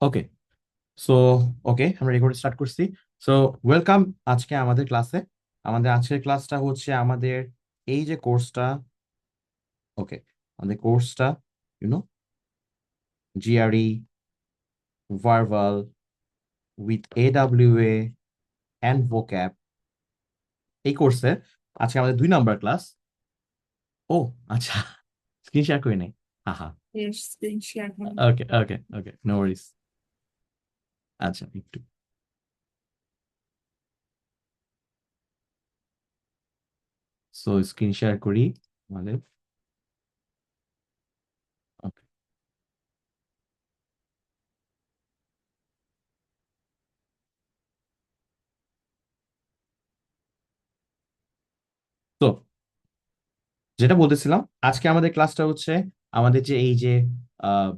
Okay so okay আমরা record start করছি। So welcome আজকে আমাদের ক্লাসে। আমাদের আজকের ক্লাসটা হচ্ছে আমাদের এই যে কোর্সটা। ওকে, আমাদের কোর্সটা you know GRE verbal with AWA and vocab, এই কোর্সে আজকে আমাদের 2 নাম্বার ক্লাস। ও আচ্ছা, স্ক্রিন শেয়ার করি নাই। হ্যাঁ হ্যাঁ, Yes, screen share করুন। ওকে ওকে ওকে, নো ওয়ারিস। আচ্ছা একটু, সো স্ক্রিন শেয়ার করি আমাদের। ওকে, তো যেটা বলতেছিলাম, আজকে আমাদের ক্লাসটা হচ্ছে আমাদের যে এই যে আহ,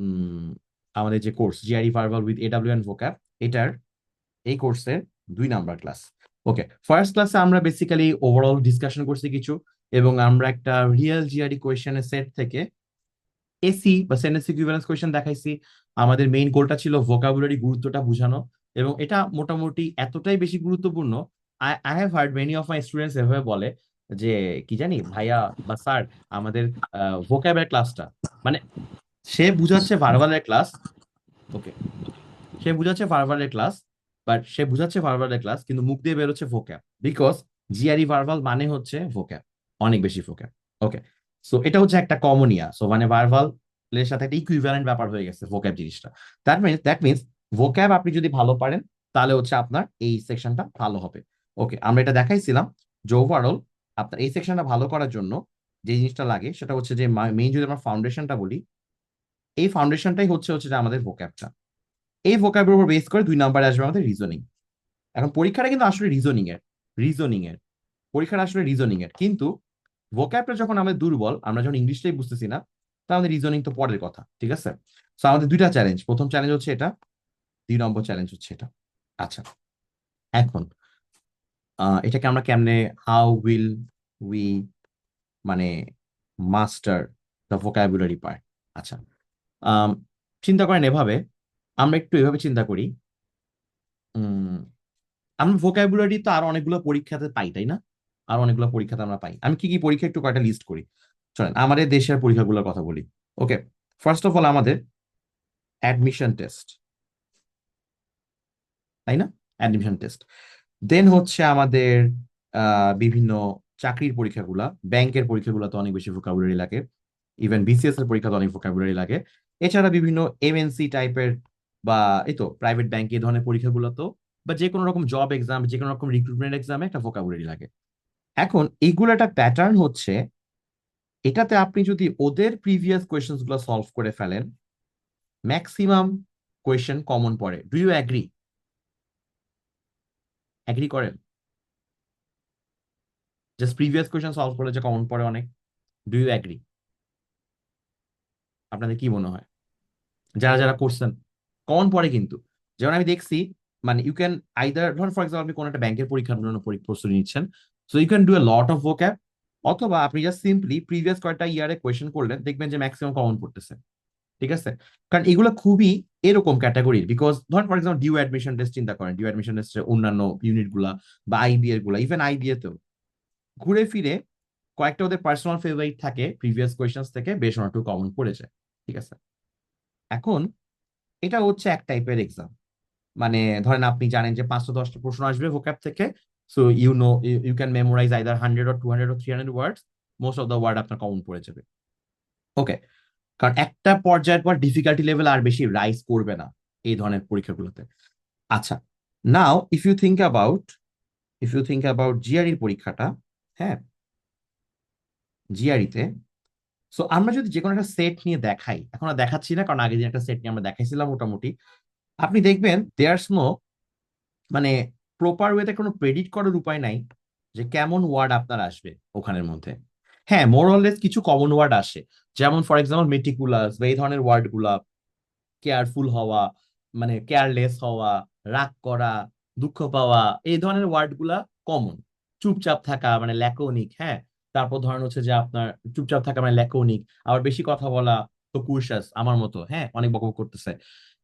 উম, আমাদের যে course GRE verbal with AW and vocab, এটার এই কোর্সের 2 নাম্বার ক্লাস। ওকে, ফার্স্ট ক্লাসে আমরা বেসিক্যালি ওভারঅল ডিসকাশন করছি কিছু, এবং আমরা একটা রিয়েল জিআরই কোয়েশ্চেনের সেট থেকে এসি বা সেন্টেন্স ইকুইভ্যালেন্স কোয়েশ্চেন দেখাইছি। আমাদের মেইন গোলটা ছিল ভোকাবুলারি গুরুত্বটা বোঝানো, এবং এটা মোটামুটি এতটাই বেশি গুরুত্বপূর্ণ। I I have heard many of my students এভাবে বলে যে, কি জানি ভাইয়া বা স্যার, আমাদের ভোকাবের ক্লাসটা, মানে সে বুঝাচ্ছে ভার্বালের ক্লাস। ওকে, সে বুঝাচ্ছে ভার্বালের ক্লাস, বাট সে বুঝাচ্ছে ভার্বালের ক্লাস কিন্তু মুখ দিয়ে বেরোচ্ছে ভোক্যাব, বিকজ জিআরই ভার্বাল মানে হচ্ছে ভোক্যাব, অনেক বেশি ভোক্যাব। ওকে, সো এটা হচ্ছে একটা কমনিয়া, সো মানে ভার্বাল এর সাথে একটা ইকুইভ্যালেন্ট ব্যাপার হয়ে গেছে ভোক্যাব জিনিসটা। দ্যাট মিনস ভোক্যাব আপনি যদি ভালো পারেন, তাহলে হচ্ছে আপনার এই সেকশনটা ভালো হবে। ওকে, আমরা এটা দেখাইছিলাম যে ওভারঅল আপনার এই সেকশনটা ভালো করার জন্য যে জিনিসটা লাগে সেটা হচ্ছে যে মেইন, যদি আমরা ফাউন্ডেশনটা বলি, এই ফাউন্ডেশনটাই হচ্ছে হচ্ছে যে আমাদের ভোক্যাবটা। এই ভোকাবের উপর বেস করে 2 নাম্বার আসবে আমাদের রিজনিং। এখন পরীক্ষাটা কিন্তু আসলে রিজনিং এর পরীক্ষাটা আসলে রিজনিং এর, কিন্তু ভোকাবটা যখন আমাদের দুর্বল, আমরা যখন ইংলিশটাই বুঝতেছি না, তা আমাদের রিজনিং তো পরের কথা, ঠিক আছে? তো আমাদের 2টা চ্যালেঞ্জ, প্রথম চ্যালেঞ্জ হচ্ছে এটা, 2 নম্বর চ্যালেঞ্জ হচ্ছে এটা। আচ্ছা, এখন এটাকে আমরা কেমনে, হাউ উইল উই মানে মাস্টার দ্য ভোকাবুলারি পার্ট। আচ্ছা, আম, চিন্তা করেন এভাবে, আমরা একটু এভাবে চিন্তা করি। আমরা ভোকাবুলারি তো আরো অনেকগুলো পরীক্ষাতে পাই, তাই না? আর অনেকগুলো পরীক্ষাতে আমরা পাই। আমি কি কি পরীক্ষা একটু কয়টা লিস্ট করি, চলেন আমাদের দেশের পরীক্ষাগুলোর কথা বলি। ওকে, ফার্স্ট অফ অল আমাদের অ্যাডমিশন টেস্ট, তাই না? Admission test. দেন হচ্ছে আমাদের বিভিন্ন চাকরির পরীক্ষাগুলা, ব্যাংকের পরীক্ষাগুলোতে অনেক বেশি ভোকাবুলারি লাগে। ইভেন বিসিএস এর পরীক্ষাতে অনেক ভোকাবুলারি লাগে। এছাড়া বিভিন্ন এমএনসি টাইপের বা এই তো প্রাইভেট ব্যাংক, এই ধরনের পরীক্ষাগুলোতেও, বা যে কোনো রকম জব এক্সাম, যে কোনো রকম রিক্রুটমেন্ট এক্সামে একটা ভোকাবুলারি লাগে। এখন এইগুলো একটা প্যাটার্ন হচ্ছে, এটাতে আপনি যদি ওদের প্রিভিয়াস কোয়েশ্চেন গুলো সলভ করে ফেলেন, ম্যাক্সিমাম কোয়েশ্চেন কমন পড়ে। Do you agree? অ্যাগ্রি করেন? জাস্ট প্রিভিয়াস কোয়েশ্চেন সলভ করে যে কমন পড়ে অনেক, ডু ইউ অ্যাগ্রি? আপনাদের কি মনে হয়, যারা যারা করছেন? কমন পড়ে কিন্তু, যেমন আমি দেখছি, মানে ইউ ক্যান আইদার, ধরুন ফর এক্সাম্পল আপনি কোনো একটা ব্যাংকের পরীক্ষার জন্য প্রস্তুতি নিচ্ছেন, so you can do a lot of vocab, অথবা আপনি জাস্ট সিম্পলি প্রিভিয়াস কয়েকটা ইয়ারে কোয়েশ্চেন করলেন, দেখবেন যে ম্যাক্সিমাম কমন পড়তেছে। ঠিক আছে, কারণ এগুলো খুবই এরকম ক্যাটাগরির, বিকজ ধরেন for example due admission test চিন্তা করেন, ডিউ অ্যাডমিশন টেস্টের অন্যান্য ইউনিট গুলা বা আইবিএ গুলা, ইভেন আইবিএ তেও ঘুরে ফিরে কয়েকটা ওদের পার্সোনাল ফেভারিট থাকে, প্রিভিয়াস কোয়েশ্চেন থেকে বেশ অনেকটু কমন পড়ে যায়। ঠিক আছে, এখন এটা হচ্ছে এক টাইপের এক্সাম, মানে ধরেন আপনি জানেন যে 510টা প্রশ্ন আসবে ভোক্যাব থেকে, so you know you can memorize either 100 or 200 or 300 words, most of the word আপনার কমন পড়ে যাবে। ওকে, কারণ একটা পর্যায়ের পর ডিফিকাল্টি লেভেল আর বেশি রাইজ করবে না এই ধরনের পরীক্ষাগুলোতে। আচ্ছা, now if you think about জিআরইর পরীক্ষাটা, হ্যাঁ, জিআরইতে, সো আমরা যদি যে কোনো একটা সেট নিয়ে দেখাই, এখন আর দেখাচ্ছি না কারণ আগের দিন একটা সেট নিয়ে আমরা দেখাইছিলাম মোটামুটি, আপনি দেখবেন দেয়ার্স নো, মানে প্রপার ওয়েতে কোনো প্রেডিক্ট করার উপায় নাই যে কেমন ওয়ার্ড আপনার আসবে ওখানের মধ্যে। হ্যাঁ, মোরলেস কিছু কমন ওয়ার্ড আসে, যেমন ফর এক্সাম্পল মেটিকুলাস বা এই ধরনের ওয়ার্ড গুলা, কেয়ারফুল হওয়া, মানে কেয়ারলেস হওয়া, রাগ করা, দুঃখ পাওয়া, এই ধরনের ওয়ার্ড গুলা কমন। চুপচাপ থাকা মানে ল্যাকোনিক, হ্যাঁ। তারপর ধরেন হচ্ছে যে আপনার চুপচাপ থাকা মানে ল্যাকোনিক, আবার বেশি কথা বলা তো কুরসাস, আমার মতো, হ্যাঁ, অনেক বকবক করতেছে।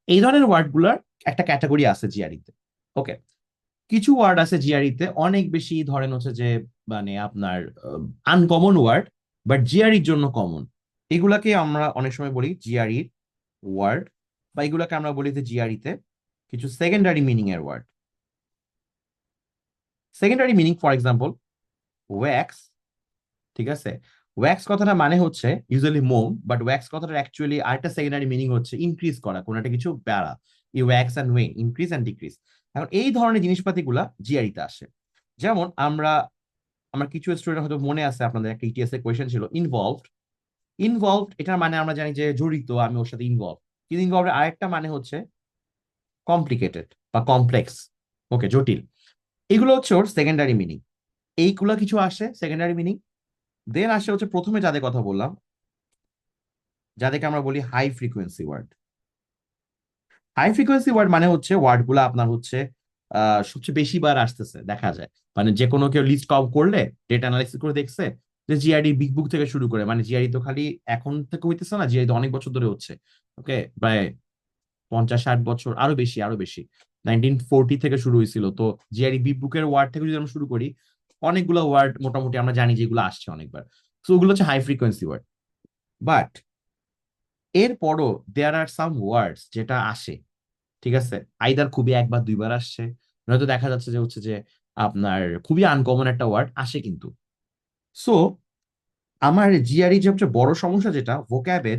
এই ধরনের ওয়ার্ড গুলার একটা ক্যাটাগরি আছে জিআরইতে। ওকে, কিছু ওয়ার্ড আছে জিআরইতে অনেক বেশি, ধরেন হচ্ছে যে মানে আপনার আনকমন ওয়ার্ড, বাট জিআরইর জন্য কমন। এগুলাকে আমরা অনেক সময় বলি জিআরই ওয়ার্ড, বা এগুলাকে আমরা বলি যে জিআরইতে কিছু সেকেন্ডারি মিনিং এর word. Secondary meaning for example wax, ঠিক আছে? ওয়্যাক্স কথাটা মানে হচ্ছে ইউজুয়ালি মোম, বাট ওয়্যাক্স কথাটার অ্যাকচুয়ালি আরেকটা সেকেন্ডারি মিনিং হচ্ছে ইনক্রিজ করা, কোনো একটা কিছু বাড়া। এই wax and when, increase and decrease. এখন এই ধরনের জিনিসপাতিগুলা জিআরইতে আসে। যেমন আমার কিছু স্টুডেন্ট হয়তো মনে আছে, আপনাদের একটা ইটিএস এর কোয়েশ্চেন ছিল ইনভলভড। ইনভলভড এটার মানে আমরা জানি যে জড়িত, আমি ওর সাথে ইনভলভ। কিন্তু ইনভলভের আরেকটা মানে হচ্ছে কমপ্লিকেটেড বা কমপ্লেক্স, ওকে, জটিল। এগুলো হচ্ছে ওর সেকেন্ডারি মিনিং। এইগুলা কিছু আসে সেকেন্ডারি মিনিং। দেন আসে হচ্ছে প্রথমে যাদের কথা বললাম, যাদেরকে আমরা বলি high frequency word. High frequency word মানে হচ্ছে ওয়ার্ড গুলো আপনার হচ্ছে সবচেয়ে বেশি বার আসতেছে দেখা যায়। মানে যে কোনো কেউ লিস্ট কম করলে, ডেটা অ্যানালাইসিস করে দেখছে যে জিআরডি বিগ বুক থেকে শুরু করে, মানে জিআরডি তো খালি এখন থেকে হইতেছে না, জিআরডি তো অনেক বছর ধরে হচ্ছে। ওকে, প্রায় 50-60 বছর, আরো বেশি আরো বেশি। 1940 থেকে শুরু হয়েছিল তো। জিআরডি বিগ বুকের ওয়ার্ড থেকে যদি আমরা শুরু করি, অনেকগুলো ওয়ার্ড মোটামুটি আমরা জানি যেগুলো আসছে অনেকবার। তো ওগুলো হচ্ছে হাই ফ্রিকোয়েন্সি ওয়ার্ড। বাট এরপরও দেয়ার আর সাম ওয়ার্ডস যেটা আসে, ঠিক আছে, আইদার খুবই একবার দুইবার আসছে, নয়তো দেখা যাচ্ছে যে হচ্ছে যে আপনার খুবই আনকমন একটা ওয়ার্ড আসে কিন্তু। সো আমার জিআরই যে সবচেয়ে বড় সমস্যা, যেটা ভোক্যাবের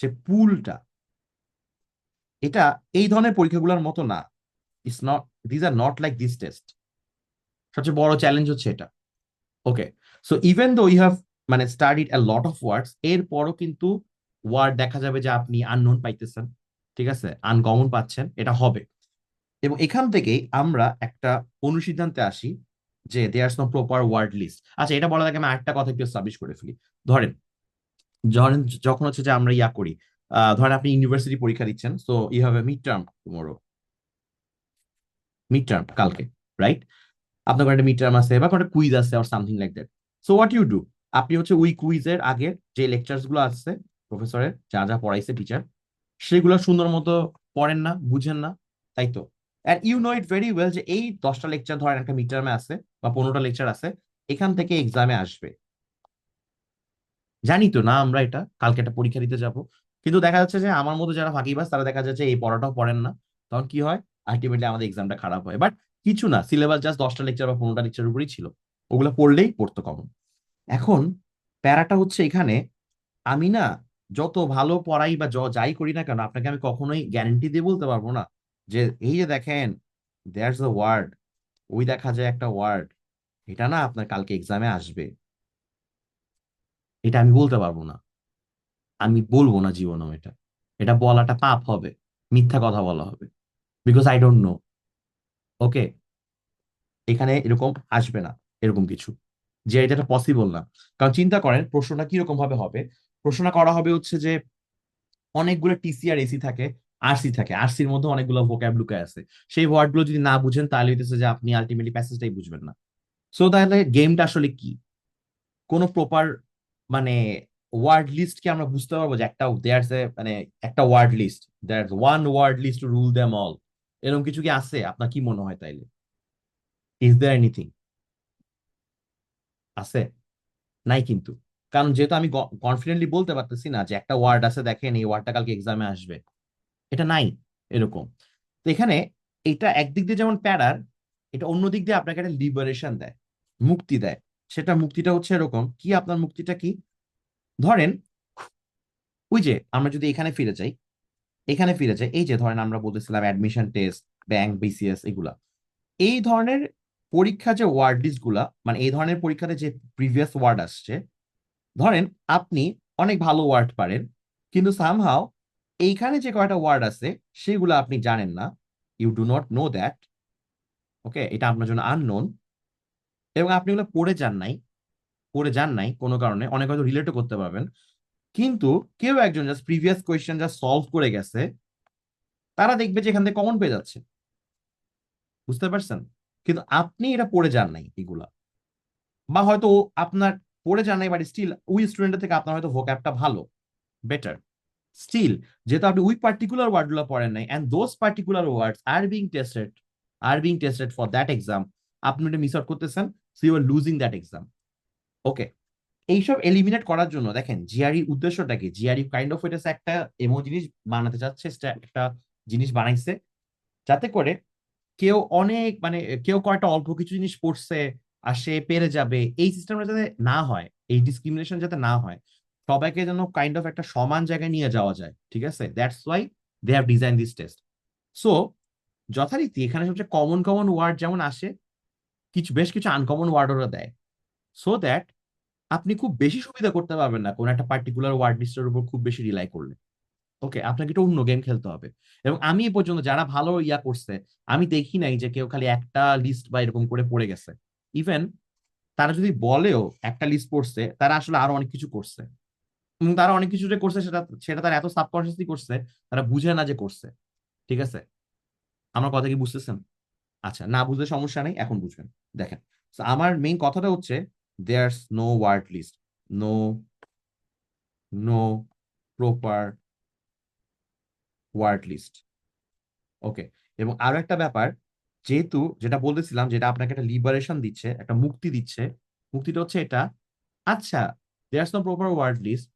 যে পুলটা, এটা এই ধরনের পরীক্ষাগুলোর মতো না। It's not, these are not like this test. সবচেয়ে বড় চ্যালেঞ্জ হচ্ছে এটা। Okay, so even though you have মানে studied a lot of words, এরপরও কিন্তু ওয়ার্ড দেখা যাবে যে আপনি আননোন পাইতেছেন, ঠিক আছে, আনকমন পাচ্ছেন, এটা হবে। এবং এখান থেকেই আমরা একটা অনুসিদ্ধান্তে আসি যে there no proper word list. আচ্ছা, এটা বলার আগে আমি আরেকটা কথা একটু সাবমিট করে ফেলি। ধরেন ধরেন যখন হচ্ছে যে আমরা ইয়া করি, ধরেন আপনি ইউনিভার্সিটি পরীক্ষা দিচ্ছেন, so you have a mid term tomorrow, mid term কালকে, রাইট? আপনার কোনো একটা মিড টার্ম আছে বা কোনো একটা কুইজ আছে or something like that. So what you do, আপনি হচ্ছে ওই কুইজের আগের যে লেকচার্স গুলো আছে, প্রফেসরের যা যা পড়াইছে টিচার, সেগুলো সুন্দর মতো পড়েন না, বুঝেন না, তাই তো? And you know it very well যে এই 10টা লেকচার ধরেন একটা মিড টার্মে আছে, বা 15টা লেকচার আছে, এখান থেকে এক্সামে আসবে। জানি তো না আমরা এটা, কালকে একটা পরীক্ষা দিতে যাব। কিন্তু দেখা যাচ্ছে যে আমার মতো যারা ফাঁকিবাজ, তারা দেখা যাচ্ছে এই পড়াটাও পড়েন না। তখন কি হয়? আলটিমেটলি আমাদের এক্সামটা খারাপ হয়। বাট কিছু না, সিলেবাস জাস্ট 10টা লেকচার বা 15টা লেকচার উপরই ছিল, ওগুলো পড়লেই পড়তো কমন। এখন প্যারাটা হচ্ছে এখানে, আমি না যত ভালো পড়াই বা যাই করি না কেন, আপনাকে আমি কখনোই গ্যারান্টি দিয়ে বলতে পারবো না যে এই যে দেখেন দ্যাটস দ্য ওয়ার্ড, ওই দেখা যায় একটা ওয়ার্ড, এটা না আপনার কালকে এক্সামে আসবে। এটা আমি বলতে পারবো না, আমি বলবো না জীবনেও এটা। এটা বলাটা পাপ হবে, মিথ্যা কথা বলা হবে, বিকজ আই ডোন্ট নো। ওকে, এখানে এরকম আসবে না, এরকম কিছু যে এটা পসিবল না। কারণ চিন্তা করেন প্রশ্নটা কিরকম ভাবে হবে। প্রশ্নটা করা হবে হচ্ছে যে অনেকগুলো টিসি আর এসি থাকে, আরসি থাকে, আরসির মধ্যে অনেকগুলো ভোক্যাব লুকায় আছে। সেই ওয়ার্ড গুলো যদি না বুঝেন, তাহলে হইতেছে যে আপনি আলটিমেটলি প্যাসেজটাই বুঝবেন না। সো তাহলে গেমটা আসলে কি? কোন প্রপার মানে ওয়ার্ড লিস্ট কি আমরা বুঝতে পারবো যে একটা দেয়ার্স এ মানে একটা word list, there's one word list to rule them all, এরকম কিছু কি আছে? আপনার কি মনে হয় তাইলে? Is there anything? আছে? নাই কিন্তু। কারণ যেহেতু আমি কনফিডেন্টলি বলতে পারতেছি না যে একটা ওয়ার্ড আছে, দেখেন এই ওয়ার্ডটা কালকে এক্সামে আসবে, এটা নাই এরকম। তো এখানে এটা একদিক দিয়ে যেমন প্যারার, এটা অন্য দিক দিয়ে আপনাকে একটা লিবারেশন দেয়, মুক্তি দেয়। সেটা মুক্তিটা হচ্ছে এরকম কি, আপনার মুক্তিটা কি? ধরেন ওই যে আমরা যদি এখানে ফিরে যাই, এই যে ধরেন আমরা বলতেছিলাম অ্যাডমিশন টেস্ট, ব্যাংক, বিসিএস, এগুলা, এই ধরনের পরীক্ষা যে ওয়ার্ড লিস্ট গুলা, মানে এই ধরনের পরীক্ষাতে যে প্রিভিয়াস ওয়ার্ড আসছে, ধরেন আপনি অনেক ভালো ওয়ার্ড পারেন, কিন্তু সামহাও এইখানে যে কয়টা ওয়ার্ড আছে সেগুলো আপনি জানেন না, you do not know that. Okay, এটা আপনার জন্য আননোন, এবং আপনি ওগুলো পড়ে যান নাই কোনো কারণে, অনেক হয়তো রিলেটও করতে পারবেন। কিন্তু কেউ একজন just previous question just solve করে গেছে, তারা দেখবে যে এখান থেকে কমন পেয়ে যাচ্ছে, বুঝতে পারছেন? কিন্তু আপনি এটা পড়ে যান নাই এগুলা, বা হয়তো আপনার পড়ে যান নাই, বাট স্টিল ওই স্টুডেন্টের থেকে আপনার হয়তো ভোক্যাবটা ভালো, বেটার। স্টিল যেহেতু আপনি ওই পার্টিকুলার ওয়ার্ড গুলো পড়েন নাই and those particular words are being tested for that exam, আপনি এটা মিস আউট করতেছেন, so you are losing that exam. Okay, এইসব এলিমিনেট করার জন্য দেখেন জিআরই উদ্দেশ্যটা কি, জিআরই কাইন্ড অফ এটা একটা এমন জিনিস বানাতে চাচ্ছে, একটা জিনিস বানাইছে যাতে করে কেউ অনেক মানে কেউ কয়টা অল্প কিছু জিনিস পড়ছে আর সে পেরে যাবে, এই সিস্টেমটা যাতে না হয়, এই ডিসক্রিমিনেশন যাতে না হয়, সবাইকে যেন কাইন্ড অফ একটা সমান জায়গায় নিয়ে যাওয়া যায়, ঠিক আছে, that's why they have design this test. So যথারীতি এখানে সবচেয়ে কমন কমন ওয়ার্ড যেমন আসে, কিছু বেশ কিছু আনকমন ওয়ার্ড ওরা দেয়, সো দ্যাট আপনি খুব বেশি সুবিধা করতে পারবেন না কোন একটা পার্টিকুলার ওয়ার্ড লিস্টের উপর খুব বেশি রিলাই করলে। ওকে, আপনাকে একটু অন্য গেম খেলতে হবে। এবং আমি এ পর্যন্ত যারা ভালো ইয়া করছে, আমি দেখি নাই যে কেউ খালি একটা লিস্ট বা এরকম করে পড়ে গেছে। ইভেন তারা যদি বলেও একটা লিস্ট পড়ছে, তারা আসলে আরো অনেক কিছু করছে, এবং তারা অনেক কিছু যে করছে সেটা সেটা তারা এত সাবকনসিয়াসলি করছে, তারা বুঝে না যে করছে। ঠিক আছে, আমার কথা কি বুঝতেছেন? আচ্ছা, না বুঝলে সমস্যা নেই, এখন বুঝবেন। দেখেন, so আমার মেইন কথাটা হচ্ছে there's no word list, no no proper word list. Okay, এবং আরো একটা ব্যাপার, যেহেতু যেটা বলতেছিলাম, যেটা আপনাকে একটা লিবারেশন দিচ্ছে, একটা মুক্তি দিচ্ছে, মুক্তিটা হচ্ছে এটা, আচ্ছা there's no proper word list,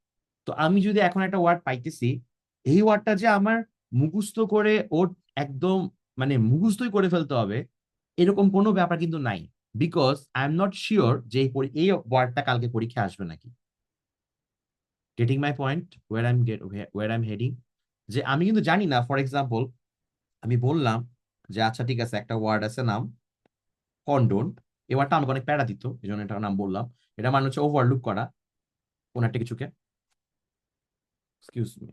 তো আমি যদি এখন একটা ওয়ার্ড পাইতেছি, এই ওয়ার্ডটা যে আমার মুখস্থ করে ওর একদম মানে মুখস্থই করে ফেলতে হবে, এরকম কোনো ব্যাপার কিন্তু নাই। Because I am not sure যে এই ওয়ার্ডটা কালকে পরীক্ষায় আসবে নাকি। Getting my point, where I am heading, যে আমি কিন্তু জানি না। ফর এক্সাম্পল, আমি বললাম যে আচ্ছা ঠিক আছে, একটা ওয়ার্ড আছে নাম কন্ডোন, এই ওয়ার্ডটা আমাকে অনেক প্যারা দিত, এই জন্য এটার নাম বললাম। এটা মানে হচ্ছে ওভারলুক করা কোন একটা কিছুকে। Excuse me.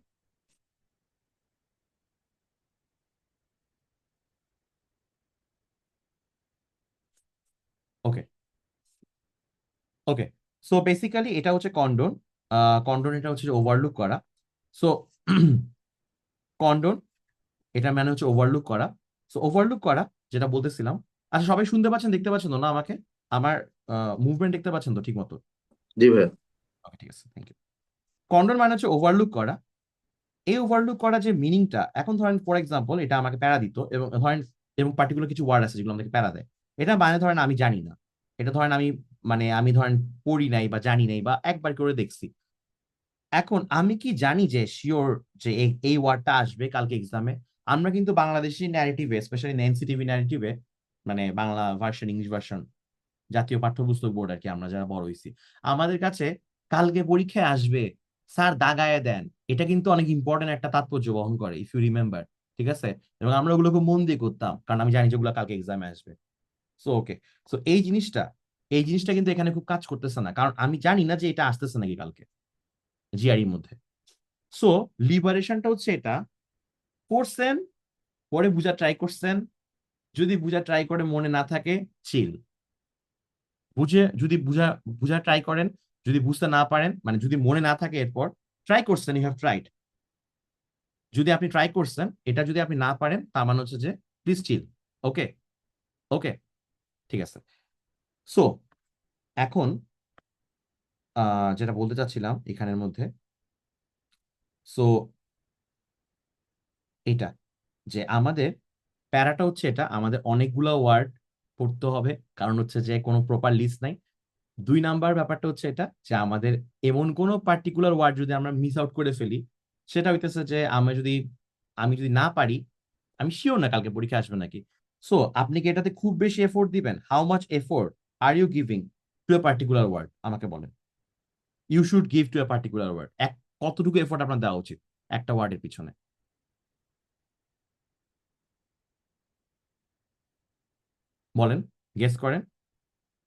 Okay, okay, so basically এটা হচ্ছে কন্ডোন। কন্ডোন এটা হচ্ছে ওভারলুক করা। সো কন্ডোন এটা মানে হচ্ছে ওভারলুক করা। সো ওভারলুক করা যেটা বলতেছিলাম, আচ্ছা সবাই শুনতে পাচ্ছেন, দেখতে পাচ্ছেন তো না আমাকে? আমার মুভমেন্ট দেখতে পাচ্ছেন তো ঠিক মতো? জি ভাইয়া। ওকে, ঠিক আছে, থ্যাংক ইউ। কন্ডোন মানে হচ্ছে ওভারলুক করা। এই ওভারলুক করা যে মিনিংটা, এখন ধরেন ফর এক্সাম্পল এটা আমাকে প্যারা দিত, এবং ধরেন এবং পার্টিকুলার কিছু ওয়ার্ড আছে যেগুলো আমাকে প্যারা দেয়, এটা মানে ধরেন আমি জানি না, এটা ধরেন আমি মানে আমি ধরেন পড়ি নাই বা জানি নাই বা একবার করে দেখছি। এখন আমি কি জানি যে শিওর যে এই ওয়ার্ডটা আসবে কালকে এক্সামে? আমরা কিন্তু বাংলাদেশি ন্যারেটিভে, স্পেশালি এনসিটিভি ন্যারেটিভে, মানে বাংলা ভার্সন, ইংলিশ ভার্সন, জাতীয় পাঠ্যপুস্তক বোর্ড আর কি, আমরা যারা বড় হয়েছি, আমাদের কাছে কালকে পরীক্ষায় আসবে স্যার দাগায় দেন, এটা কিন্তু অনেক ইম্পর্টেন্ট একটা তাৎপর্য বহন করে, ইফ ইউ রিমেম্বার। ঠিক আছে, এবং আমরা ওগুলো খুব মন দিয়ে করতাম, কারণ আমি জানি যে ওগুলো কালকে এক্সামে আসবে। সো ওকে, সো এই জিনিসটা কিন্তু এখানে খুব কাজ করতেছে না, কারণ আমি জানি না যে এটা আসতেছে নাকি কালকে জিআরির মধ্যে। সো লিবারেশনটা হচ্ছে এটা, পড়ছেন, পরে বুঝা ট্রাই করছেন, যদি বুঝা ট্রাই করে মনে না থাকে, চিল। বুঝে যদি বুঝা বুঝা ট্রাই করেন, যদি বুঝতে না পারেন, মানে যদি মনে না থাকে, এরপর ট্রাই করছেন, ইউ হ্যাভ ট্রাইড। যদি আপনি ট্রাই করছেন, এটা যদি আপনি না পারেন, তার মানে হচ্ছে যে প্লিজ চিল। ওকে, ওকে, ঠিক আছে। সো এখন যেটা বলতে চাচ্ছিলাম এখানের মধ্যে, সো এটা যে আমাদের প্যারাটা হচ্ছে এটা, আমাদের অনেকগুলো ওয়ার্ড পড়তে হবে, কারণ হচ্ছে যে কোনো প্রপার লিস্ট নাই। 2 নাম্বার ব্যাপারটা হচ্ছে এটা যে আমাদের এমন কোনো পার্টিকুলার ওয়ার্ড যদি আমরা মিস আউট করে ফেলি, সেটা হইতেছে যে আমি যদি না পারি, আমি শিওর না কালকে পরীক্ষা আসবে নাকি। সো আপনি কি এটাতে খুব বেশি এফোর্ট দিবেন? How much effort are you giving to a particular word? আমাকে বলেন। You should give to a particular word, কতটুকু এফোর্ট আপনার দেওয়া উচিত একটা ওয়ার্ডের পিছনে? বলেন, গেস করেন,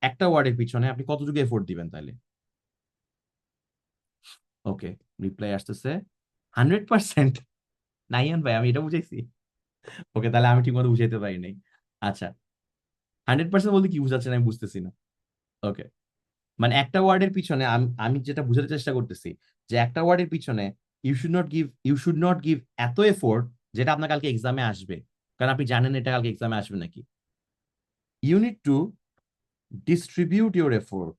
একটা ওয়ার্ডের পিছনে আপনি কতটুকু এফোর্ট দিবেন তাহলে? ওকে, রিপ্লাই আসতেছে 100%। নাইয়ান ভাই, আমি এটা বুঝাইছি? ওকে, তাহলে আমি ঠিক মতো বুঝাইতে পারি নাই। আচ্ছা, 100% বলতে কি বুঝাচ্ছেন আমি বুঝতেছি না। ওকে, মানে একটা ওয়ার্ডের পিছনে আমি আমি যেটা বুঝাতে চেষ্টা করতেছি, যে একটা ওয়ার্ডের পিছনে ইউ শুড নট গিভ এত এফোর্ট যেটা আপনার কালকে এক্সামে আসবে, কারণ আপনি জানেন এটা কালকে এক্সামে আসবে নাকি। You need to distribute your effort,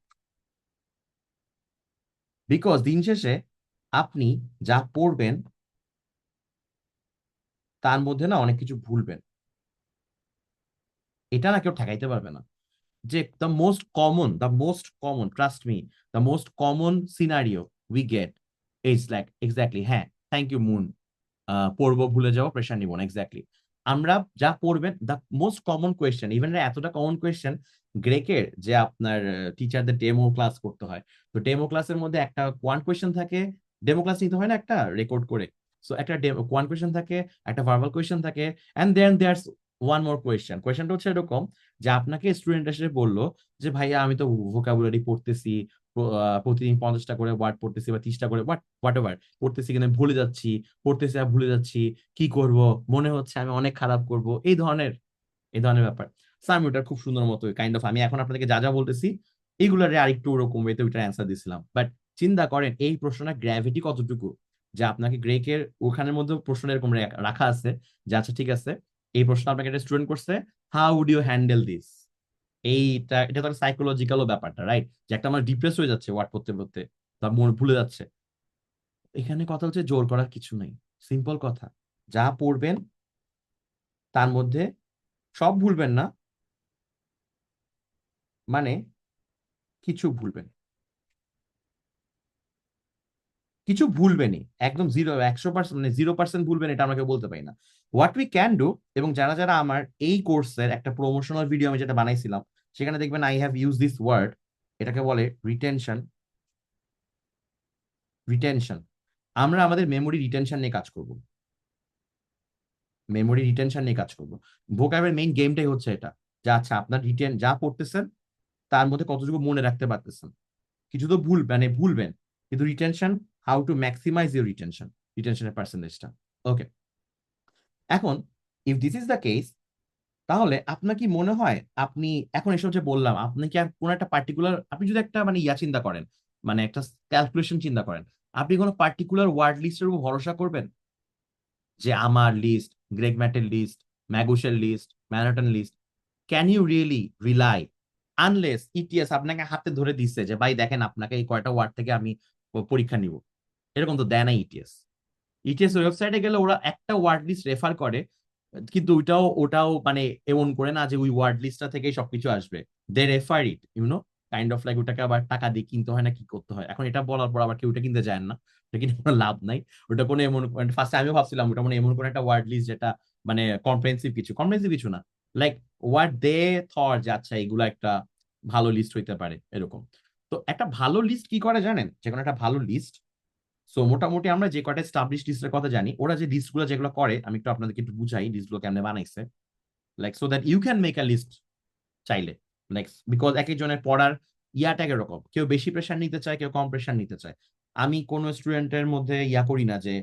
because দিন শেষে আপনি যা পড়বেন তার মধ্যে না অনেক কিছু ভুলবেন, এটা না কেউ ঠেকাইতে পারবে না। যে the most common trust me, the most common scenario we get is like exactly, হ্যাঁ, থ্যাংক ইউ মুন, পড়বো ভুলে যাবো প্রেশার নিব না, এক্স্যাক্টলি। আমরা যা পড়বেন the most common question, even এতটা কমন কোয়েশ্চেন গ্রেকের, যে আপনার টিচারদের ডেমো ক্লাস করতে হয়, তো ডেমো ক্লাসের মধ্যে একটা কোয়ান্ট কোয়েশ্চেন থাকে, ডেমো ক্লাস নিতে হয় না একটা রেকর্ড করে, সো একটা কোয়ান্ট কোয়েশ্চেন থাকে, একটা ভার্বাল কোয়েশ্চেন থাকে, and then there's one more question. কোয়েশ্চেনটা হচ্ছে এরকম যে আপনাকে স্টুডেন্ট এসে বললো যে ভাইয়া আমি তো ভোকাবুলারি পড়তেছি, প্রতিদিন 50টা করে ওয়ার্ড পড়তেছি বা 30টা করে হোয়াট এভার পড়তেছি, কিন্তু আমি ভুলে যাচ্ছি, পড়তেছি আর ভুলে যাচ্ছি, কি করব, মনে হচ্ছে আমি অনেক খারাপ করব, এই ধরনের ব্যাপার। স্যার আমি ওটা খুব সুন্দর মতো কাইন্ড অফ আমি এখন আপনাদেরকে যা যা বলতেছি এইগুলারে আরেকটু ওরকম ওয়েতে ওইটার অ্যান্সার দিছিলাম, বাট চিন্তা করেন এই প্রশ্নটা গ্র্যাভিটি কতটুকু, যে আপনাকে গ্রেকের ওখানের মধ্যে প্রশ্ন এরকম রাখা আছে যে আচ্ছা ঠিক আছে, এই প্রশ্ন আপনাকে একটা স্টুডেন্ট করছে, how would you handle this, এটা তো সাইকোলজিক্যালও ব্যাপারটা, রাইট, যে একটা আমার ডিপ্রেস হয়ে যাচ্ছে ওয়ার্ড পড়তে পড়তে, তার মন ভুলে যাচ্ছে। এখানে কথা হচ্ছে জোর করার কিছু নেই, সিম্পল কথা, যা পড়বেন তার মধ্যে সব ভুলবেন না, মানে কিছু ভুলবেন, কিছু ভুলবেনই, একদম 100% মানে 0% ভুলবেন এটা আমাকে বলতে পারি না। হোয়াট উই ক্যান ডু, এবং যারা যারা আমার এই কোর্সের একটা প্রমোশনাল ভিডিও আমি যেটা বানাইছিলাম, সেখানে দেখবেন I have use this word, এটাকে বলে রিটেনশন। রিটেনশন, আমরা আমাদের মেমোরি রিটেনশন নিয়ে কাজ করব, মেমোরি রিটেনশন নিয়ে কাজ করবো। ভোকাবের মেইন গেমটাই হচ্ছে এটা, যে আচ্ছা আপনার যা পড়তেছেন তার মধ্যে কতটুকু মনে রাখতে পারতেছেন, কিছু তো ভুলবেন, কিন্তু retention, how to maximize your retention, রিটেনশনের পার্সেন্টেজটা। ওকে, এখন if this is the case, তাহলে আপনার কি মনে হয় আপনি এখন এসব যে বললাম, আপনি কি আর কোনো একটা পার্টিকুলার, আপনি যদি একটা মানে চিন্তা করেন, মানে একটা ক্যালকুলেশন চিন্তা করেন, আপনি কোনো পার্টিকুলার ওয়ার্ড লিস্টের উপর ভরসা করবেন, যে আমার লিস্ট, গ্রেগ ম্যাটের লিস্ট, ম্যাগুসের list, Manhattan list, can you really rely, unless ETS আপনাকে হাতে ধরে দিচ্ছে যে ভাই দেখেন আপনাকে এই কয়টা ওয়ার্ড থেকে আমি পরীক্ষা নিব, এরকম তো দেয় না ইটিএস। ইটিএস ওয়েবসাইটে গেলে ওরা একটা ওয়ার্ড লিস্ট রেফার করে, কিন্তু ওটাও মানে এমন করে না যে ওই ওয়ার্ড লিস্টটা থেকেই সবকিছু আসবে, they refer it kind of like, ওটাকে আবার টাকা দিয়ে কিনতে হয় না কি করতে হয়, এখন এটা বলার পর আবার কেউ ওটা কিনতে যায় না, ওটা কিনে কোনো লাভ নাই। ওটা কোনো এমন, ফার্স্টে আমিও ভাবছিলাম ওটা মানে এমন কোনো একটা ওয়ার্ড লিস্ট যেটা মানে কম্প্রেহেন্সিভ কিছু না, লাইক ওয়ার্ড দে থট যে আচ্ছা এগুলো একটা ভালো লিস্ট হইতে পারে এরকম। তো একটা ভালো লিস্ট কি করে জানেন, যে কোনো একটা ভালো লিস্ট, সো মোটামুটি আমরা যে কটা স্টাবলিশ লিস্টের কথা জানি, ওরা যে লিস্টগুলো যেগুলো করে, আমি একটু আপনাদেরকে একটু বুঝাই লিস্টগুলো কেমনে বানাইছে, like so that you can make a list চাইলে, লাইক বিকজ এক একজনের পড়ার ইয়াটা এক রকম, কেউ বেশি প্রেশার নিতে চায়, কেউ কম প্রেশার নিতে চায়। আমি কোনো স্টুডেন্টের মধ্যে ইয়া করি না যে